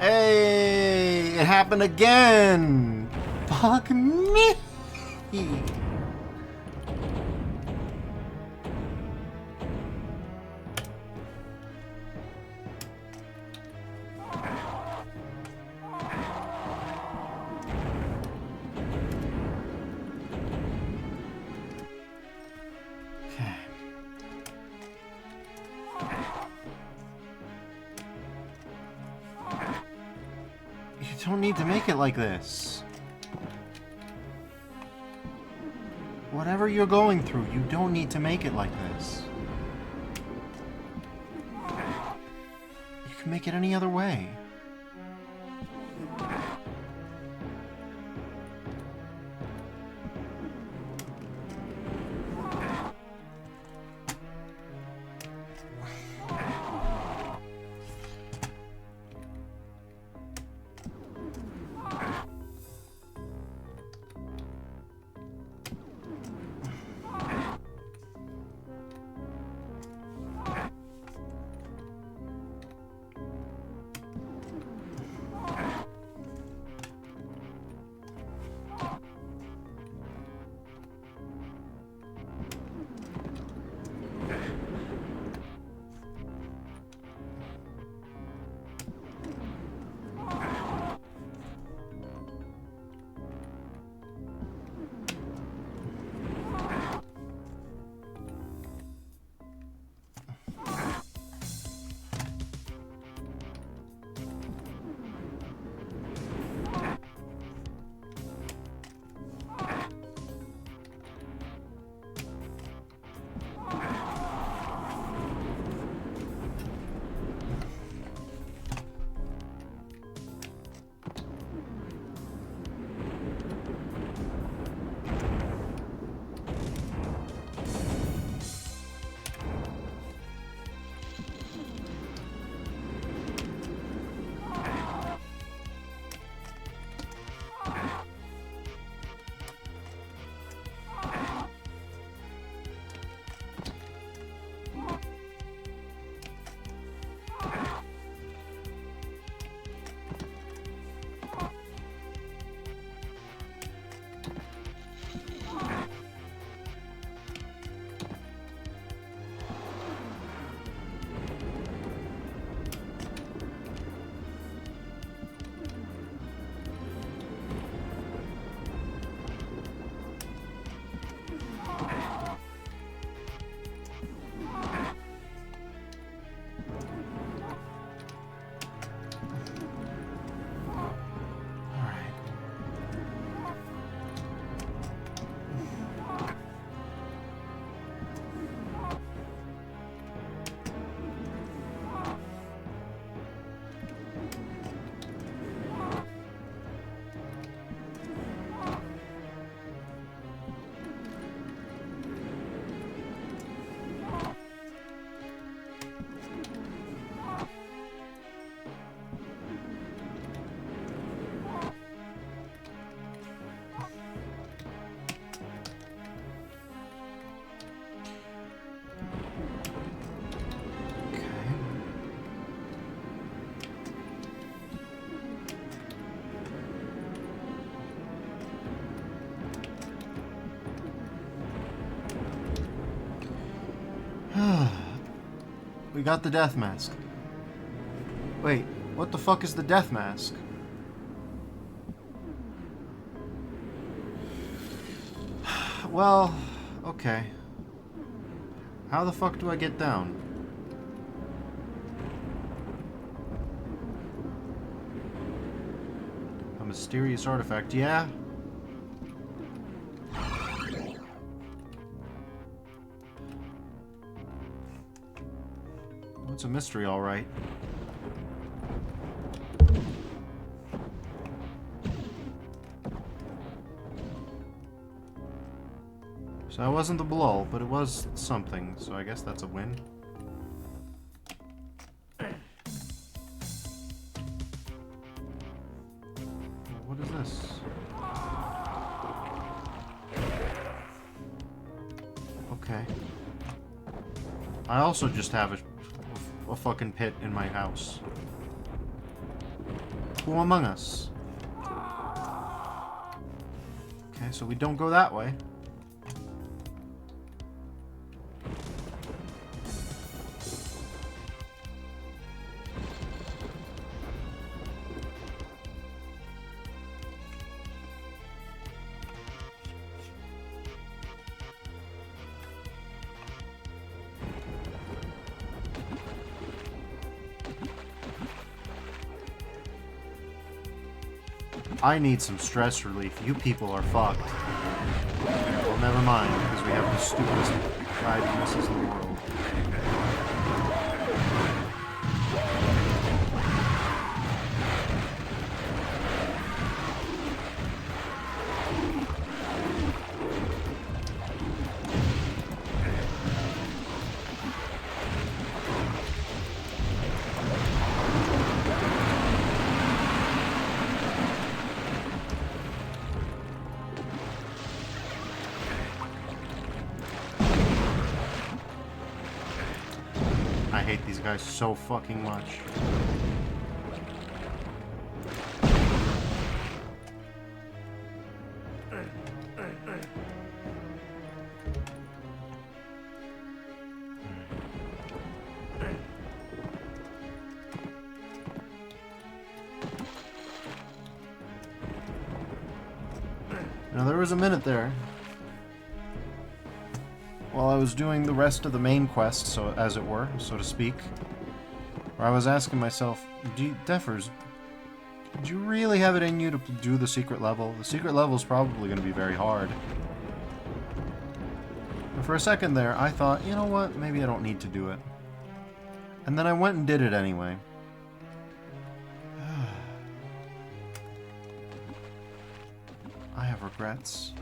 Hey, it happened again. Fuck me. You don't need to make it like this. Whatever you're going through, you don't need to make it like this. You can make it any other way. We got the death mask. Wait, what the fuck is the death mask? Well, okay. How the fuck do I get down? A mysterious artifact, yeah? Well, it's a mystery, alright. So that wasn't the blow, but it was something, so I guess that's a win. What is this? Okay. I also just have a fucking pit in my house. Who among us? Okay, so we don't go that way. I need some stress relief. You people are fucked. Well, never mind, because we have the stupidest guide misses in the world. I hate these guys so fucking much. Now there was a minute there while I was doing the rest of the main quest, so as it were, so to speak, where I was asking myself, Defers, do you really have it in you to do the secret level? The secret level is probably going to be very hard. And for a second there, I thought, you know what, maybe I don't need to do it. And then I went and did it anyway. I have regrets.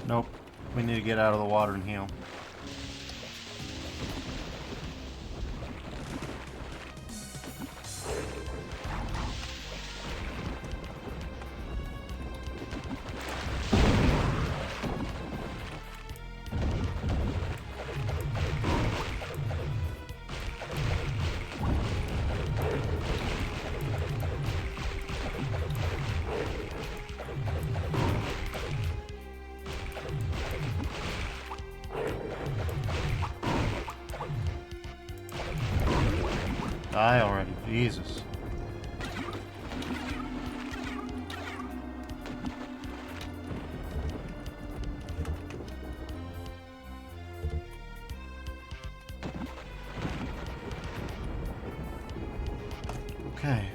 Nope. We need to get out of the water and heal. Die already, Jesus. Okay.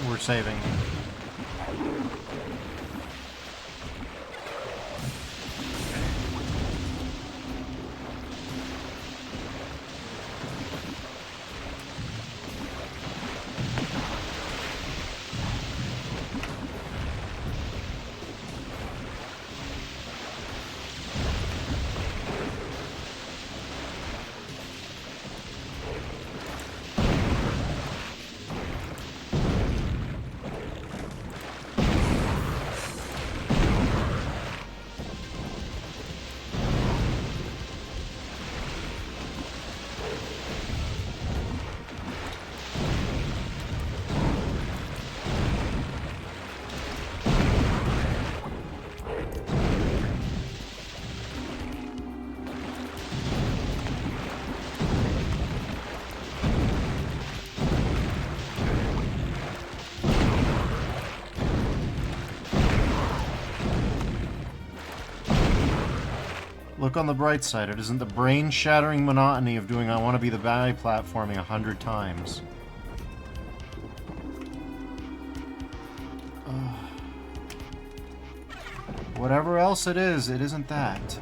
We're saving. Look on the bright side, it isn't the brain-shattering monotony of doing I want to be the guy platforming 100 times. Whatever else it isn't that.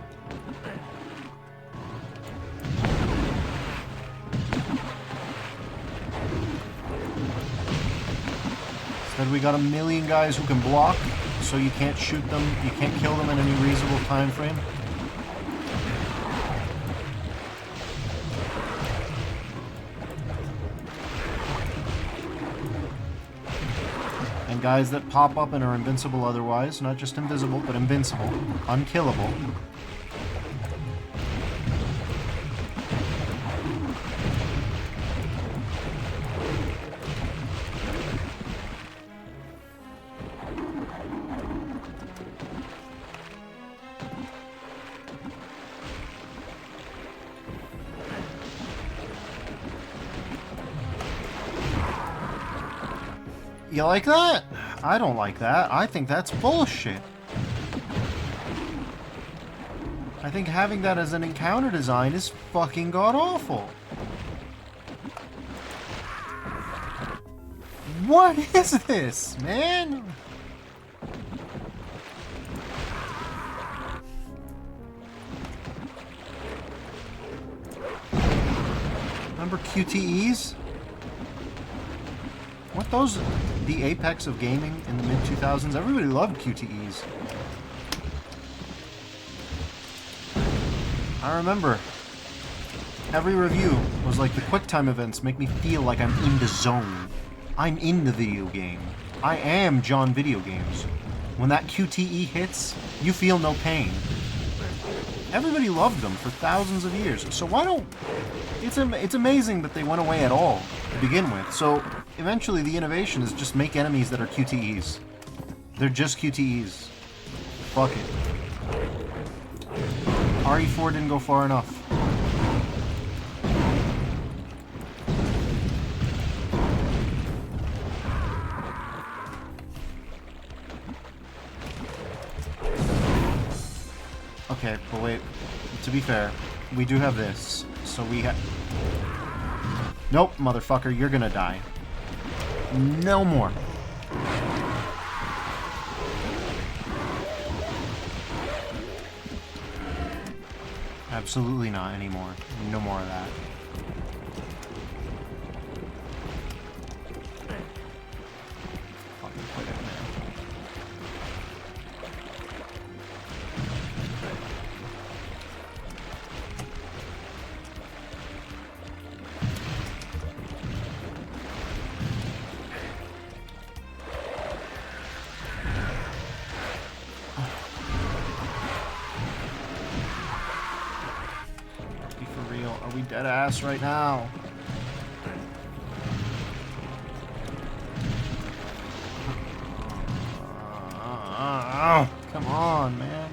Instead we got a million guys who can block, so you can't shoot them, you can't kill them in any reasonable time frame. And guys that pop up and are invincible otherwise, not just invisible, but invincible, unkillable. You like that? I don't like that. I think that's bullshit. I think having that as an encounter design is fucking god-awful. What is this, man? Remember QTEs? Weren't those the apex of gaming in the mid-2000s? Everybody loved QTEs. I remember every review was like, the QuickTime events make me feel like I'm in the zone. I'm in the video game. I am John Video Games. When that QTE hits, you feel no pain. Everybody loved them for thousands of years. So why don't... It's amazing that they went away at all to begin with. So eventually the innovation is just make enemies that are QTEs. They're just QTEs. Fuck it. RE4 didn't go far enough. Okay, but wait. To be fair, we do have this. So we have... Nope, motherfucker, you're gonna die. No more. Absolutely not anymore. No more of that. Fucking quit it, man. Are we dead ass right now? Come on, man.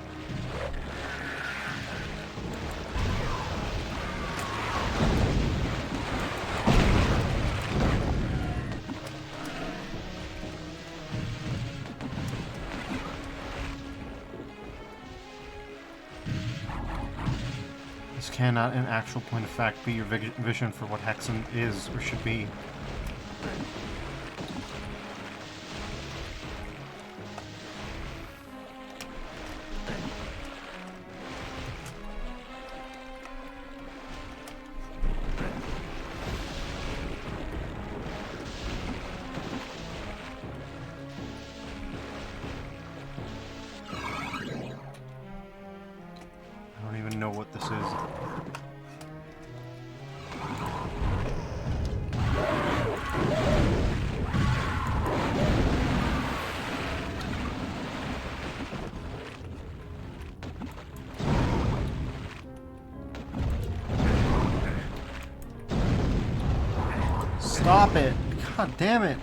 This cannot, in actual point of fact, be your vision for what Hexen is or should be. I don't even know what this is. Stop it! God damn it!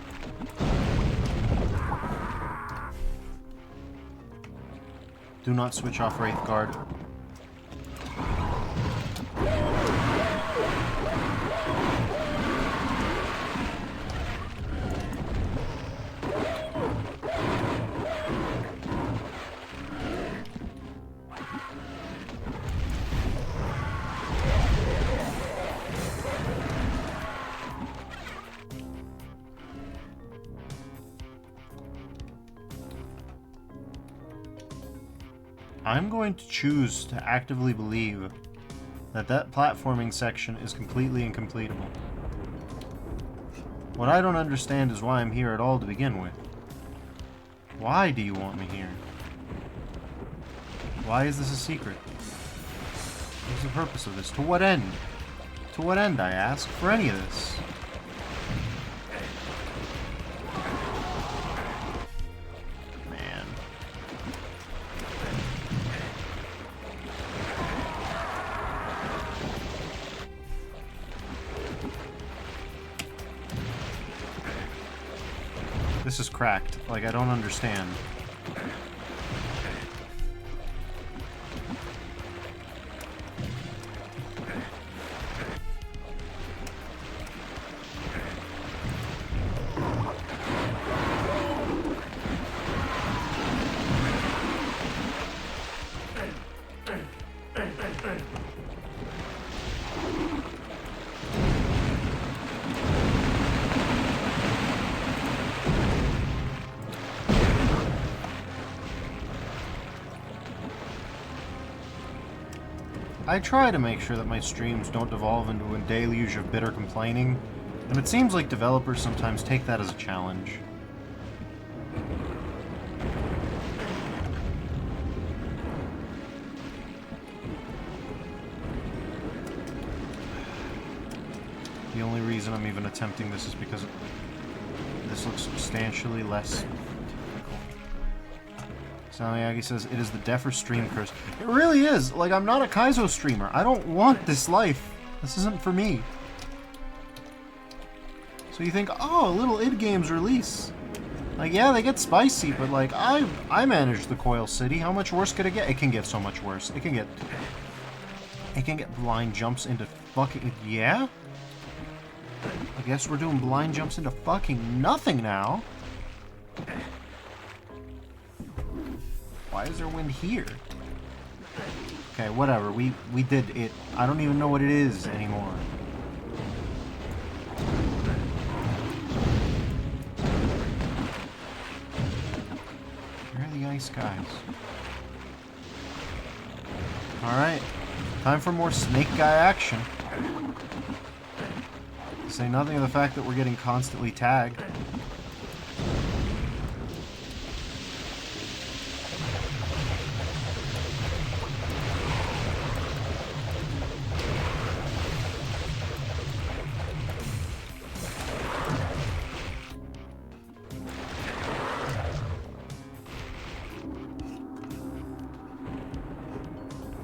Do not switch off Wraith Guard. I'm going to choose to actively believe that that platforming section is completely incompletable. What I don't understand is why I'm here at all to begin with. Why do you want me here? Why is this a secret? What's the purpose of this? To what end? To what end, I ask, for any of this? This is cracked. Like, I don't understand. I try to make sure that my streams don't devolve into a deluge of bitter complaining, and it seems like developers sometimes take that as a challenge. The only reason I'm even attempting this is because this looks substantially less difficult. Samiyagi says, it is the deaf or stream curse. It really is. Like, I'm not a Kaizo streamer. I don't want this life. This isn't for me. So you think, oh, a little id Games release. Like, yeah, they get spicy, but like, I managed the Coil City. How much worse could it get? It can get so much worse. It can get blind jumps into fucking, yeah? I guess we're doing blind jumps into fucking nothing now. Why is there wind here? Okay, whatever. We did it. I don't even know what it is anymore. Where are the ice guys? Alright. Time for more snake guy action. To say nothing of the fact that we're getting constantly tagged.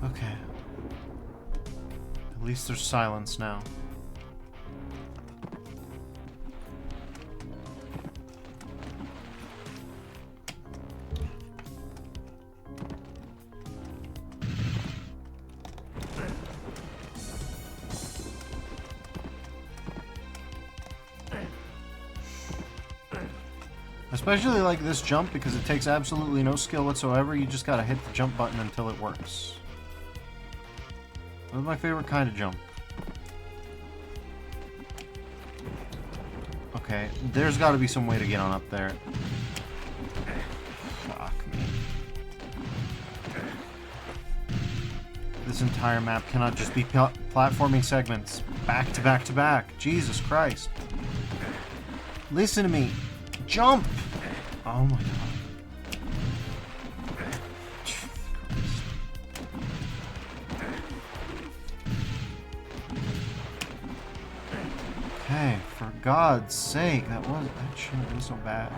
Okay. At least there's silence now. Especially like this jump because it takes absolutely no skill whatsoever. You just gotta hit the jump button until it works. That's my favorite kind of jump. Okay, there's gotta be some way to get on up there. Fuck me. This entire map cannot just be platforming segments. Back to back to back. Jesus Christ. Listen to me. Jump! Oh my god. Okay, for God's sake, that shouldn't be so bad.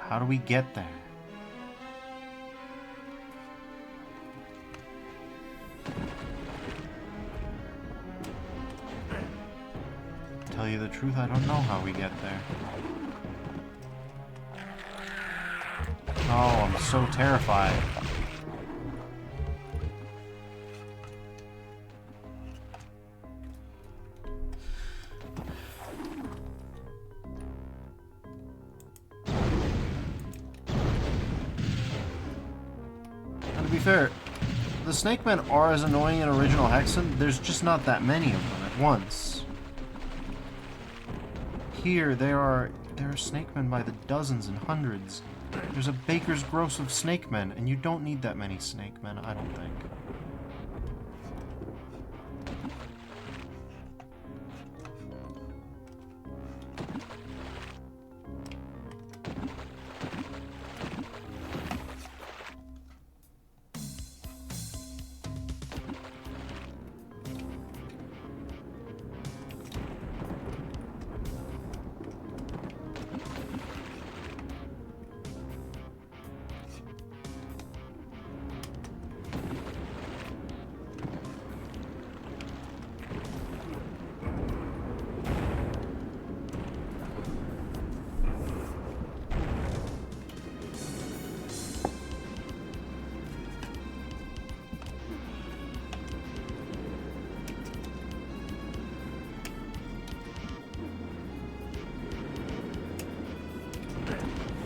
How do we get there? Tell you the truth, I don't know how we get there. Oh, I'm so terrified. To be fair, the snake men are as annoying in original Hexen. There's just not that many of them at once. Here, there are snake men by the dozens and hundreds. There's a baker's gross of snake men, and you don't need that many snake men, I don't think.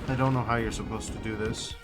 I don't know how you're supposed to do this.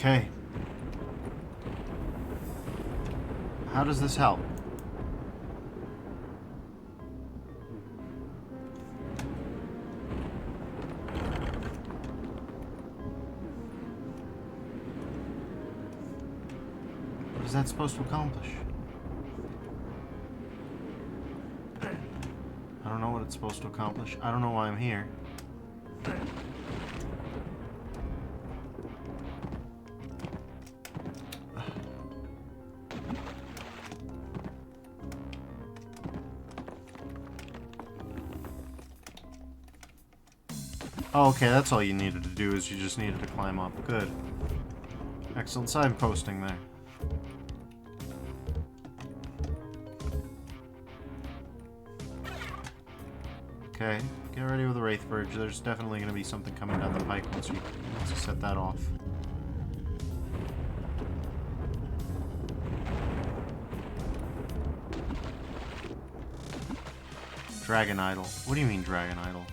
Okay. How does this help? What is that supposed to accomplish? I don't know what it's supposed to accomplish. I don't know why I'm here. Oh, okay, that's all you needed to do, is you just needed to climb up. Good. Excellent signposting there. Okay, get ready with the Wraith Verge. There's definitely going to be something coming down the pike once you set that off. Dragon Idol. What do you mean, Dragon Idol?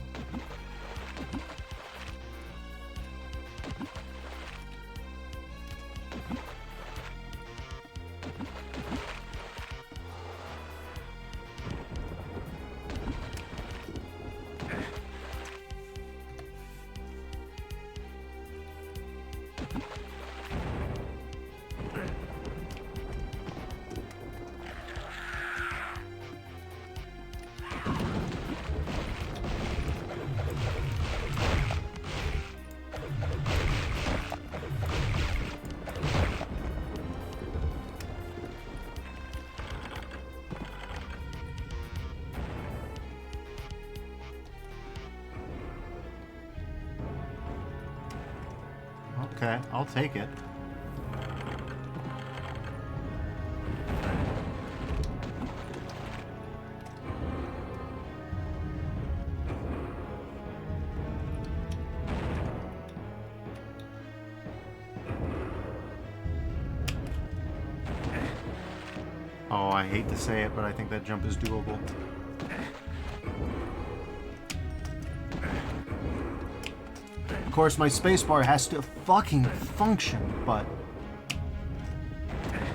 Okay, I'll take it. Oh, I hate to say it, but I think that jump is doable. Of course, my spacebar has to fucking function, but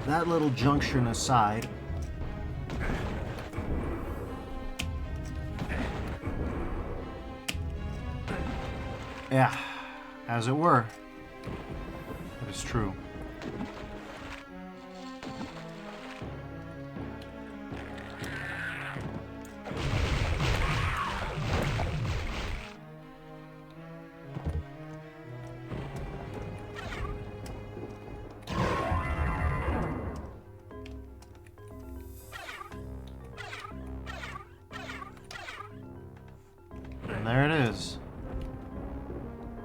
that little junction aside, yeah, as it were, that is true. And there it is.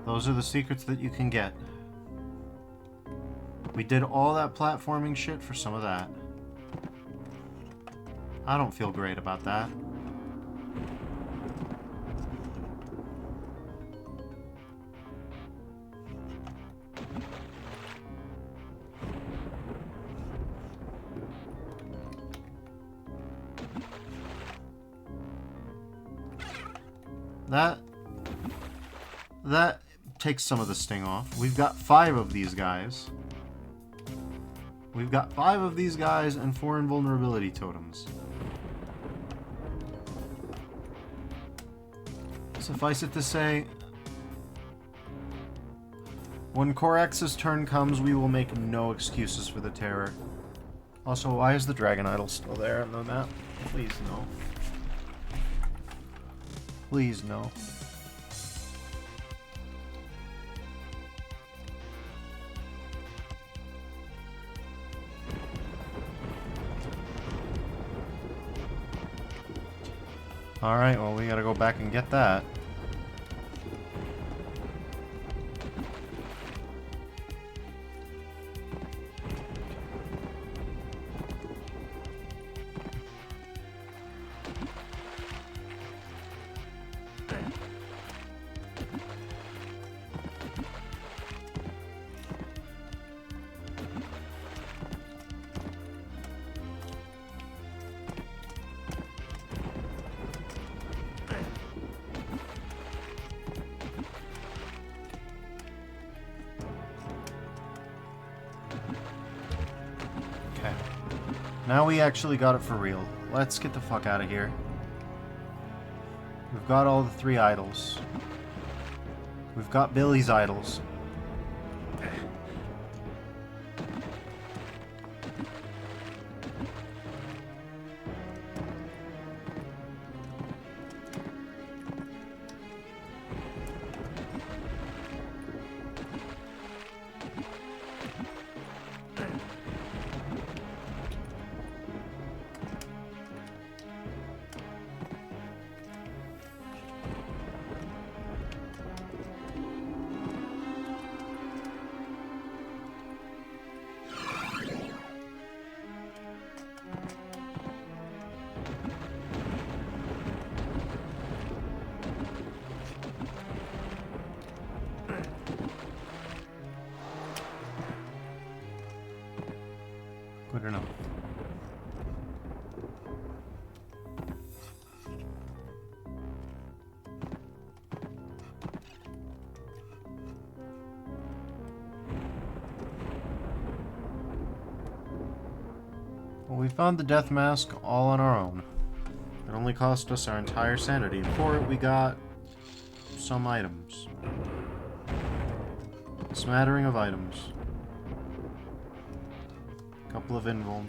Those are the secrets that you can get. We did all that platforming shit for some of that. I don't feel great about that. That takes some of the sting off. We've got 5 of these guys. We've got 5 of these guys and 4 invulnerability totems. Suffice it to say, when Corax's turn comes, we will make no excuses for the terror. Also, why is the Dragon Idol still there on the map? Please, no. Please, no. Alright, well, we gotta go back and get that. Now we actually got it for real. Let's get the fuck out of here. We've got all the 3 idols. We've got Billy's idols. Good enough. Well, we found the death mask all on our own. It only cost us our entire sanity, and for it we got some items. A smattering of items. A couple of invuln.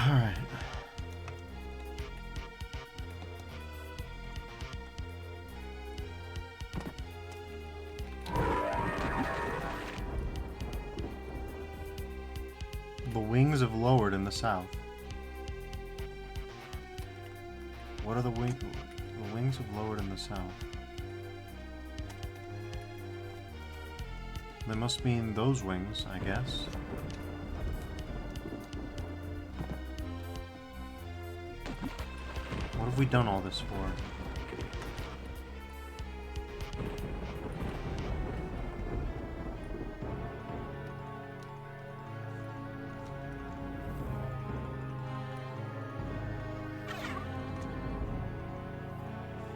Alright. The wings have lowered in the south. What are the wings? The wings have lowered in the south. They must mean those wings, I guess. What have we done all this for?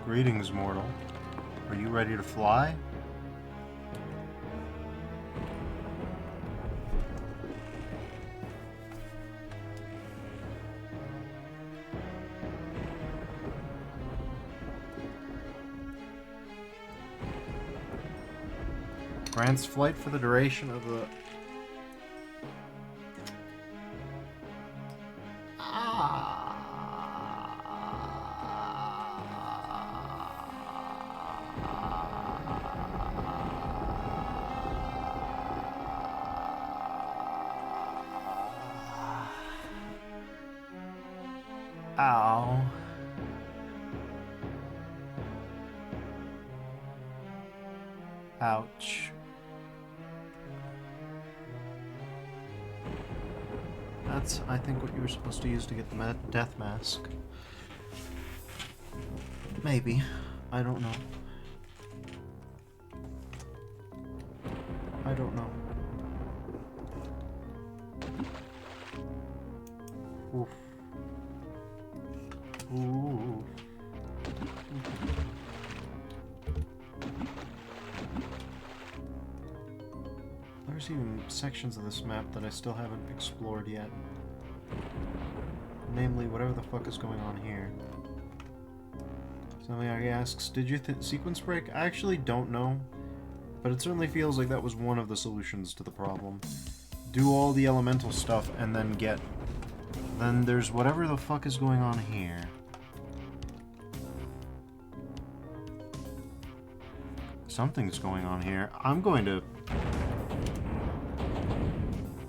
Greetings, mortal. Are you ready to fly? Grants flight for the duration of the... Ow. Ouch. That's, I think, what you were supposed to use to get the death mask. Maybe. I don't know. I don't know. Oof. Ooh. There's even sections of this map that I still haven't explored yet. Namely, whatever the fuck is going on here. Somebody asks, did you sequence break? I actually don't know, but it certainly feels like that was one of the solutions to the problem. Do all the elemental stuff and then get... Then there's whatever the fuck is going on here. Something's going on here. I'm going to...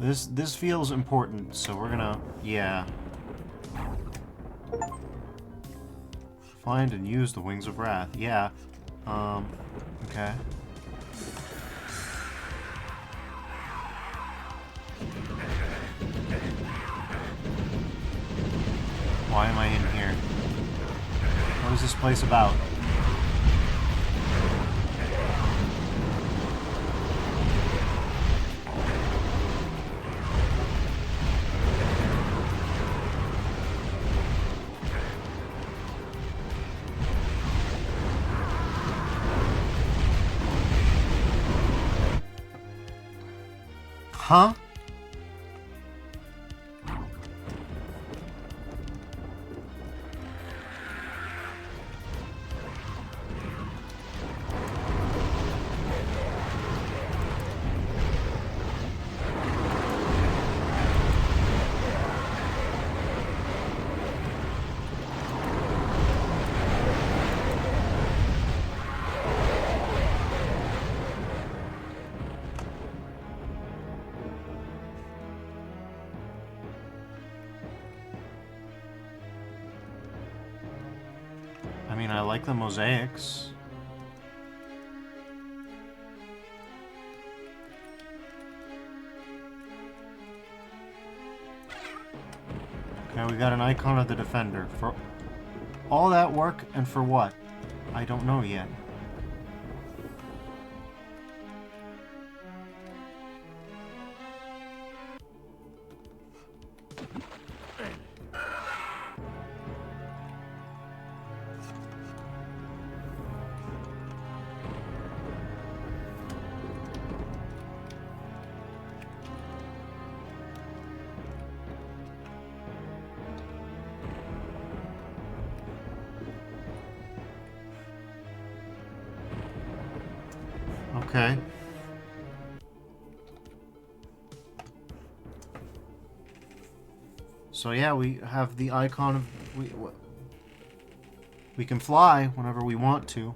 This feels important, so we're gonna... Yeah. Find and use the Wings of Wrath. Yeah. Okay. Why am I in here? What is this place about? Huh? I mean, I like the mosaics. Okay, we got an icon of the Defender. For all that work, and for what? I don't know yet. Okay. So yeah, we have the icon of... We can fly whenever we want to.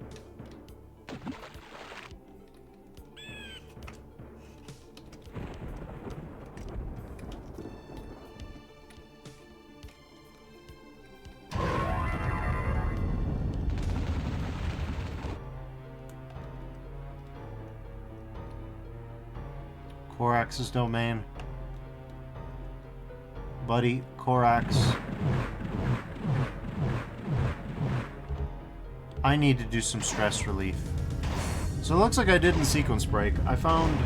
Corax's domain. Buddy, Corax. I need to do some stress relief. So it looks like I did in sequence break. I found...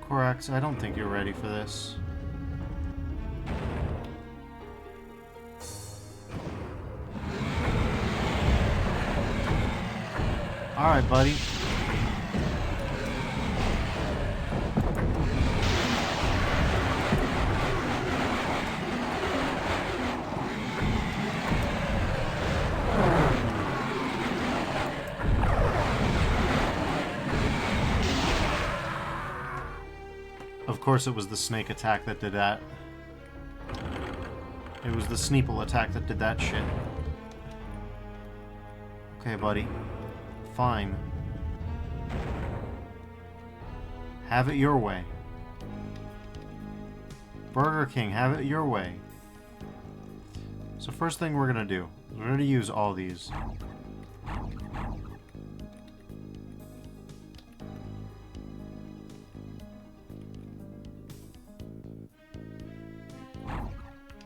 Corax, I don't think you're ready for this. Alright, buddy. Of course it was the snake attack that did that. It was the Sneeple attack that did that shit. Okay, buddy. Fine. Have it your way. Burger King, have it your way. So first thing we're gonna do, we're gonna use all these.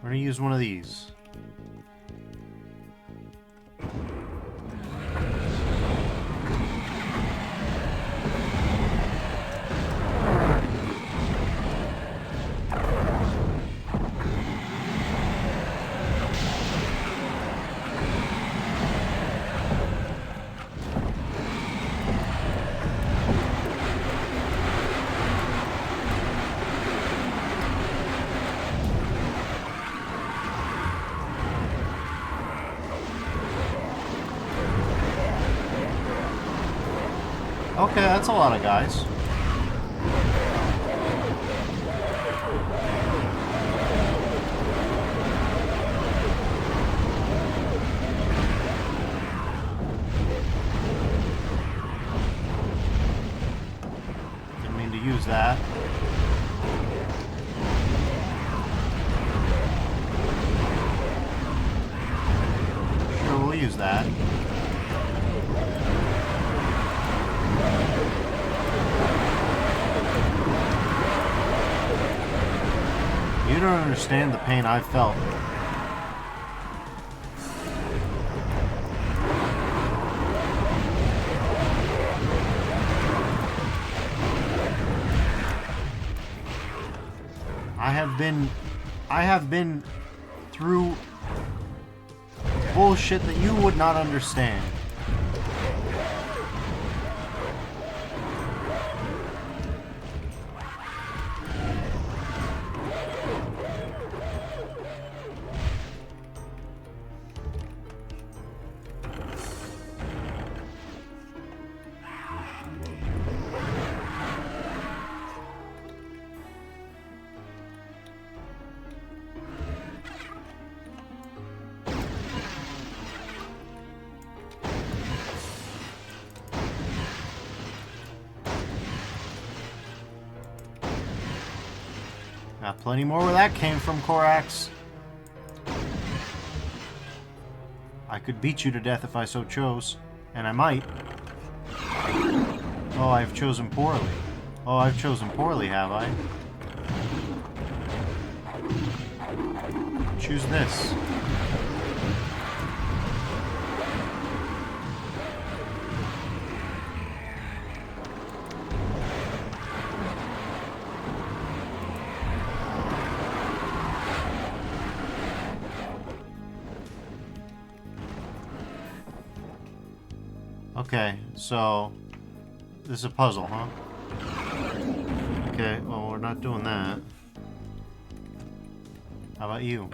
We're gonna use one of these. Okay, that's a lot of guys. Didn't mean to use that. Sure, we'll use that. You don't understand the pain I've felt. I have been through bullshit that you would not understand. Got plenty more where that came from, Korax. I could beat you to death if I so chose. And I might. Oh, I've chosen poorly. Oh, I've chosen poorly, have I? Choose this. Okay, so this is a puzzle, huh? Okay, well, we're not doing that. How about you?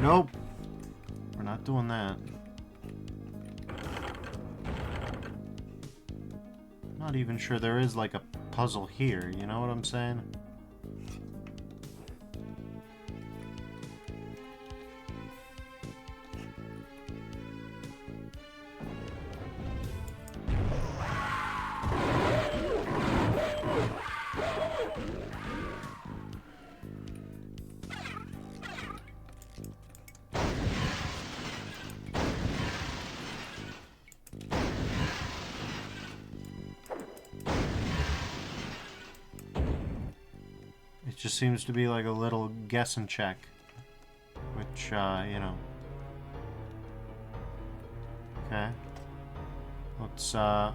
Nope. We're not doing that. Not even sure there is like a puzzle here, you know what I'm saying? It just seems to be like a little guess and check. Which, you know. Okay. Let's, okay,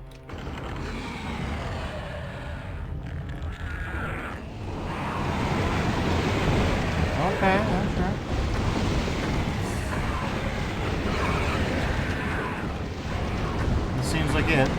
sure. This seems like it.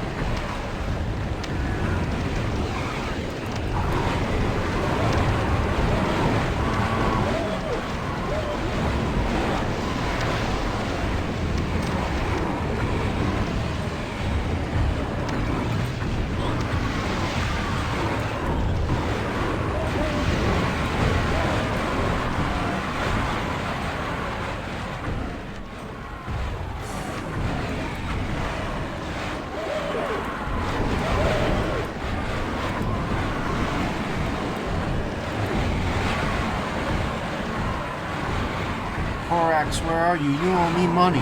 Korax, where are you? You owe me money.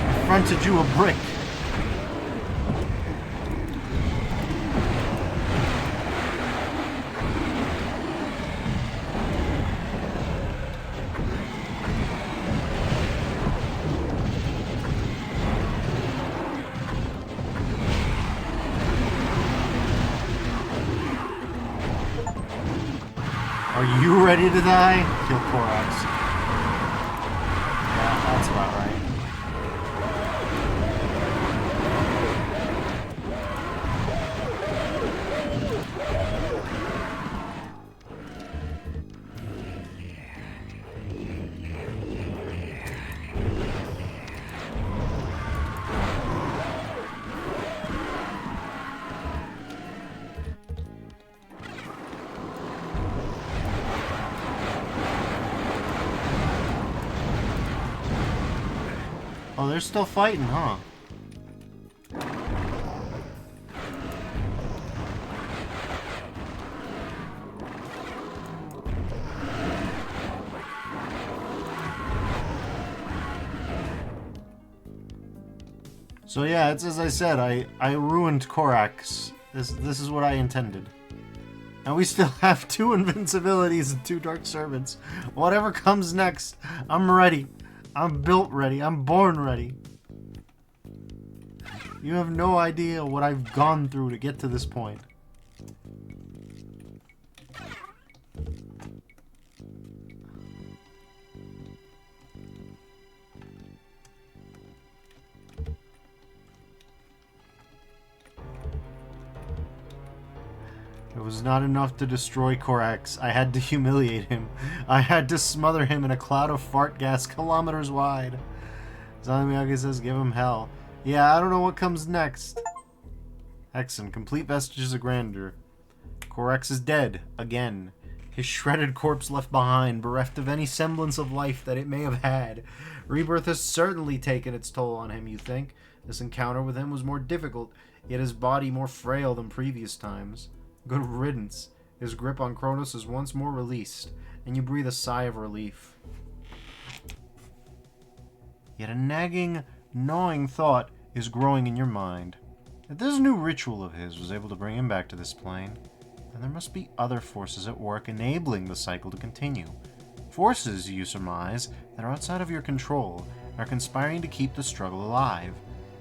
I fronted you a brick. you ready to die? Kill Korax. Yeah, that's about right. Oh, they're still fighting, huh? So yeah, it's as I said, I ruined Korax. This is what I intended. And we still have 2 invincibilities and 2 Dark Servants. Whatever comes next, I'm ready. I'm built ready. I'm born ready. You have no idea what I've gone through to get to this point. It was not enough to destroy Korax. I had to humiliate him. I had to smother him in a cloud of fart gas kilometers wide. Zanmiyagi says, give him hell. Yeah, I don't know what comes next. Hexen, complete Vestiges of Grandeur. Korax is dead, again. His shredded corpse left behind, bereft of any semblance of life that it may have had. Rebirth has certainly taken its toll on him, you think. This encounter with him was more difficult, yet his body more frail than previous times. Good riddance. His grip on Kronos is once more released, and you breathe a sigh of relief. Yet a nagging, gnawing thought is growing in your mind. If this new ritual of his was able to bring him back to this plane, then there must be other forces at work enabling the cycle to continue. Forces, you surmise, that are outside of your control, are conspiring to keep the struggle alive.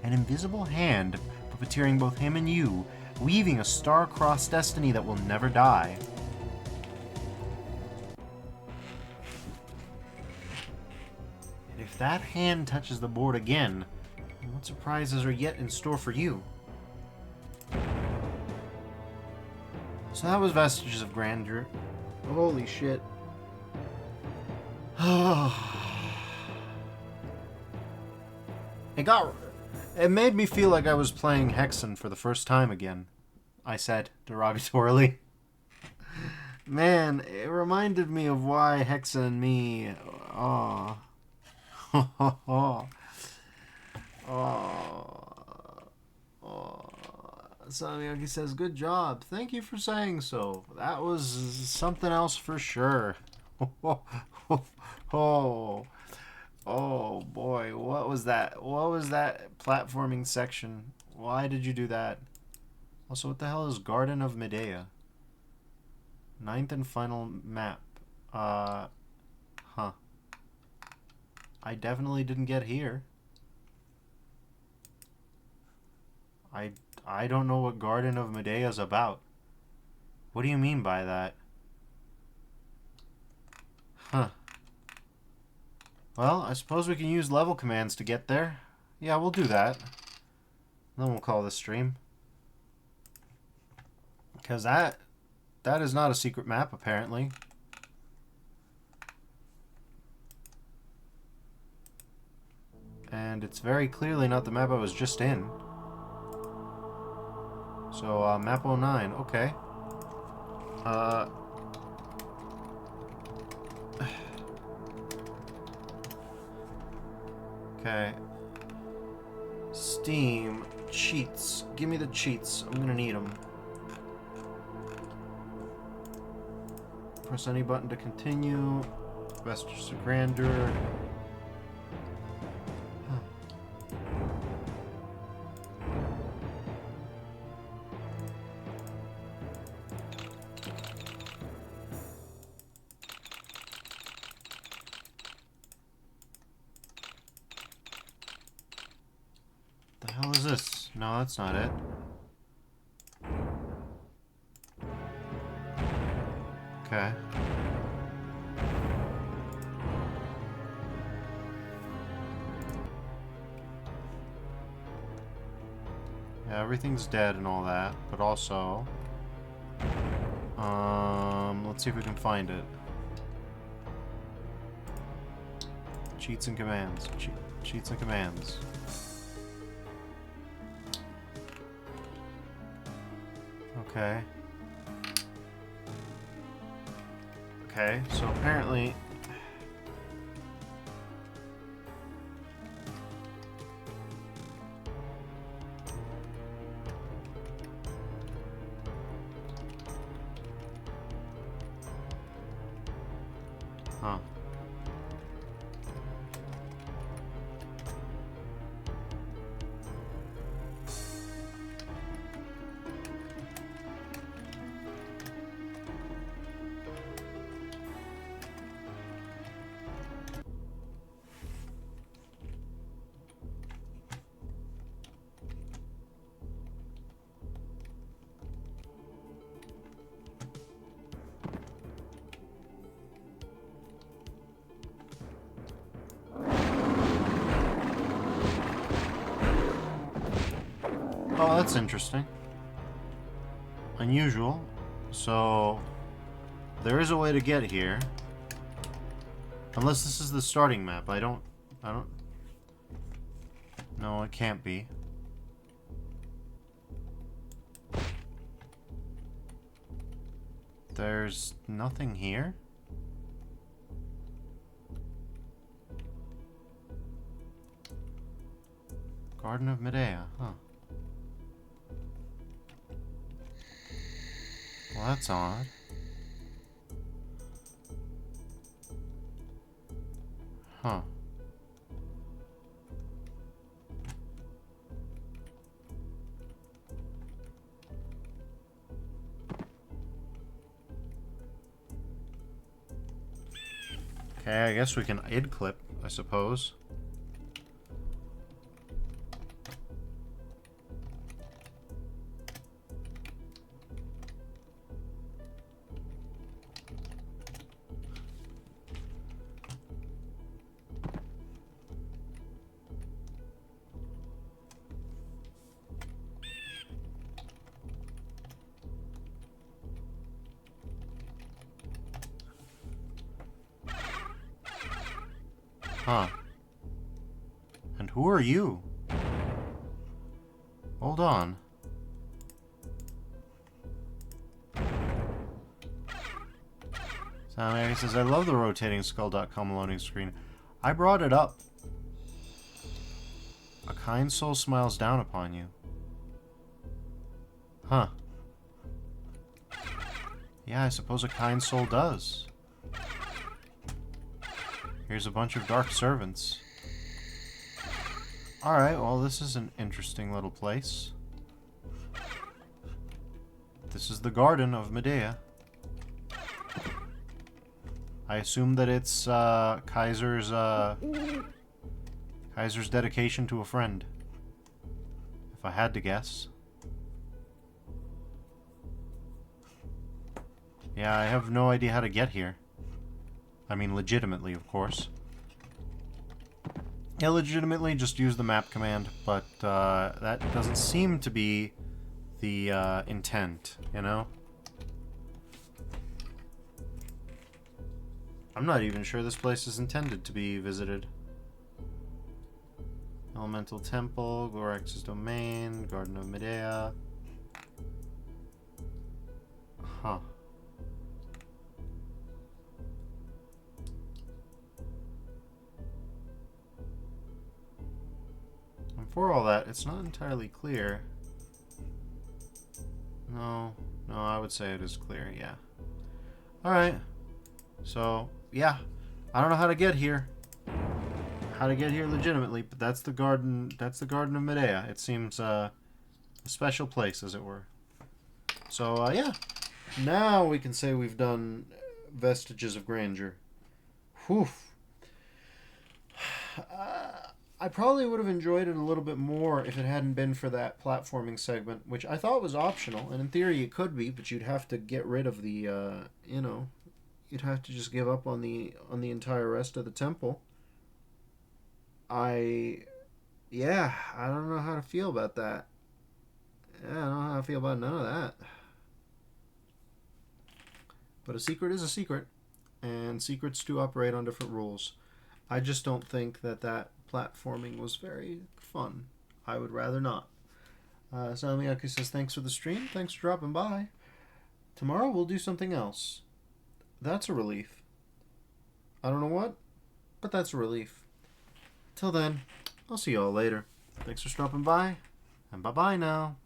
An invisible hand puppeteering both him and you, weaving a star-crossed destiny that will never die. And if that hand touches the board again, what surprises are yet in store for you? So that was Vestiges of Grandeur. Holy shit. It made me feel like I was playing Hexen for the first time again, I said derogatorily. Man, it reminded me of why Hexen and me... Oh. Samiyaki says, good job. Thank you for saying so. That was something else for sure. Oh boy, what was that? What was that platforming section? Why did you do that? Also, what the hell is Garden of Medea? 9th and final map. Huh. I definitely didn't get here. I don't know what Garden of Medea is about. What do you mean by that? Huh. Well, I suppose we can use level commands to get there. Yeah, we'll do that. Then we'll call this stream. Because that is not a secret map, apparently. And it's very clearly not the map I was just in. So, map 09, okay. Okay. Steam. Cheats. Give me the cheats. I'm gonna need them. Press any button to continue. Vestiges of Grandeur. The hell is this? No, that's not it. Okay. Yeah, everything's dead and all that, but also... let's see if we can find it. Cheats and commands. Cheats and commands. Okay. Okay, so apparently... Huh. Oh, that's interesting. Unusual. So, there is a way to get here. Unless this is the starting map. I don't... No, it can't be. There's nothing here? Garden of Medea, huh. Well, that's odd. Huh. Okay, I guess we can id clip, I suppose. Huh. And who are you? Hold on. Mary says, I love the rotating skull.com loading screen. I brought it up. A kind soul smiles down upon you. Huh. Yeah, I suppose a kind soul does. Here's a bunch of dark servants. Alright, well, this is an interesting little place. This is the Garden of Medea. I assume that it's Kaiser's dedication to a friend. If I had to guess. Yeah, I have no idea how to get here. I mean, legitimately, of course. Yeah, legitimately, just use the map command, but that doesn't seem to be the intent, you know? I'm not even sure this place is intended to be visited. Elemental Temple, Gorex's Domain, Garden of Medea. Huh. For all that, it's not entirely clear. No, I would say it is clear, yeah. Alright. So, yeah. I don't know how to get here. How to get here legitimately, but that's the Garden of Medea. It seems a special place, as it were. So, yeah. Now we can say we've done Vestiges of Grandeur. Whew. I probably would have enjoyed it a little bit more if it hadn't been for that platforming segment, which I thought was optional, and in theory it could be, but you'd have to get rid of the, you know, you'd have to just give up on the entire rest of the temple. Yeah, I don't know how to feel about that. I don't know how I feel about none of that. But a secret is a secret, and secrets do operate on different rules. I just don't think that platforming was very fun. I would rather not. Salmiaki says, thanks for the stream. Thanks for dropping by. Tomorrow we'll do something else. That's a relief. I don't know what, but that's a relief. Till then, I'll see you all later. Thanks for stopping by, and bye-bye now.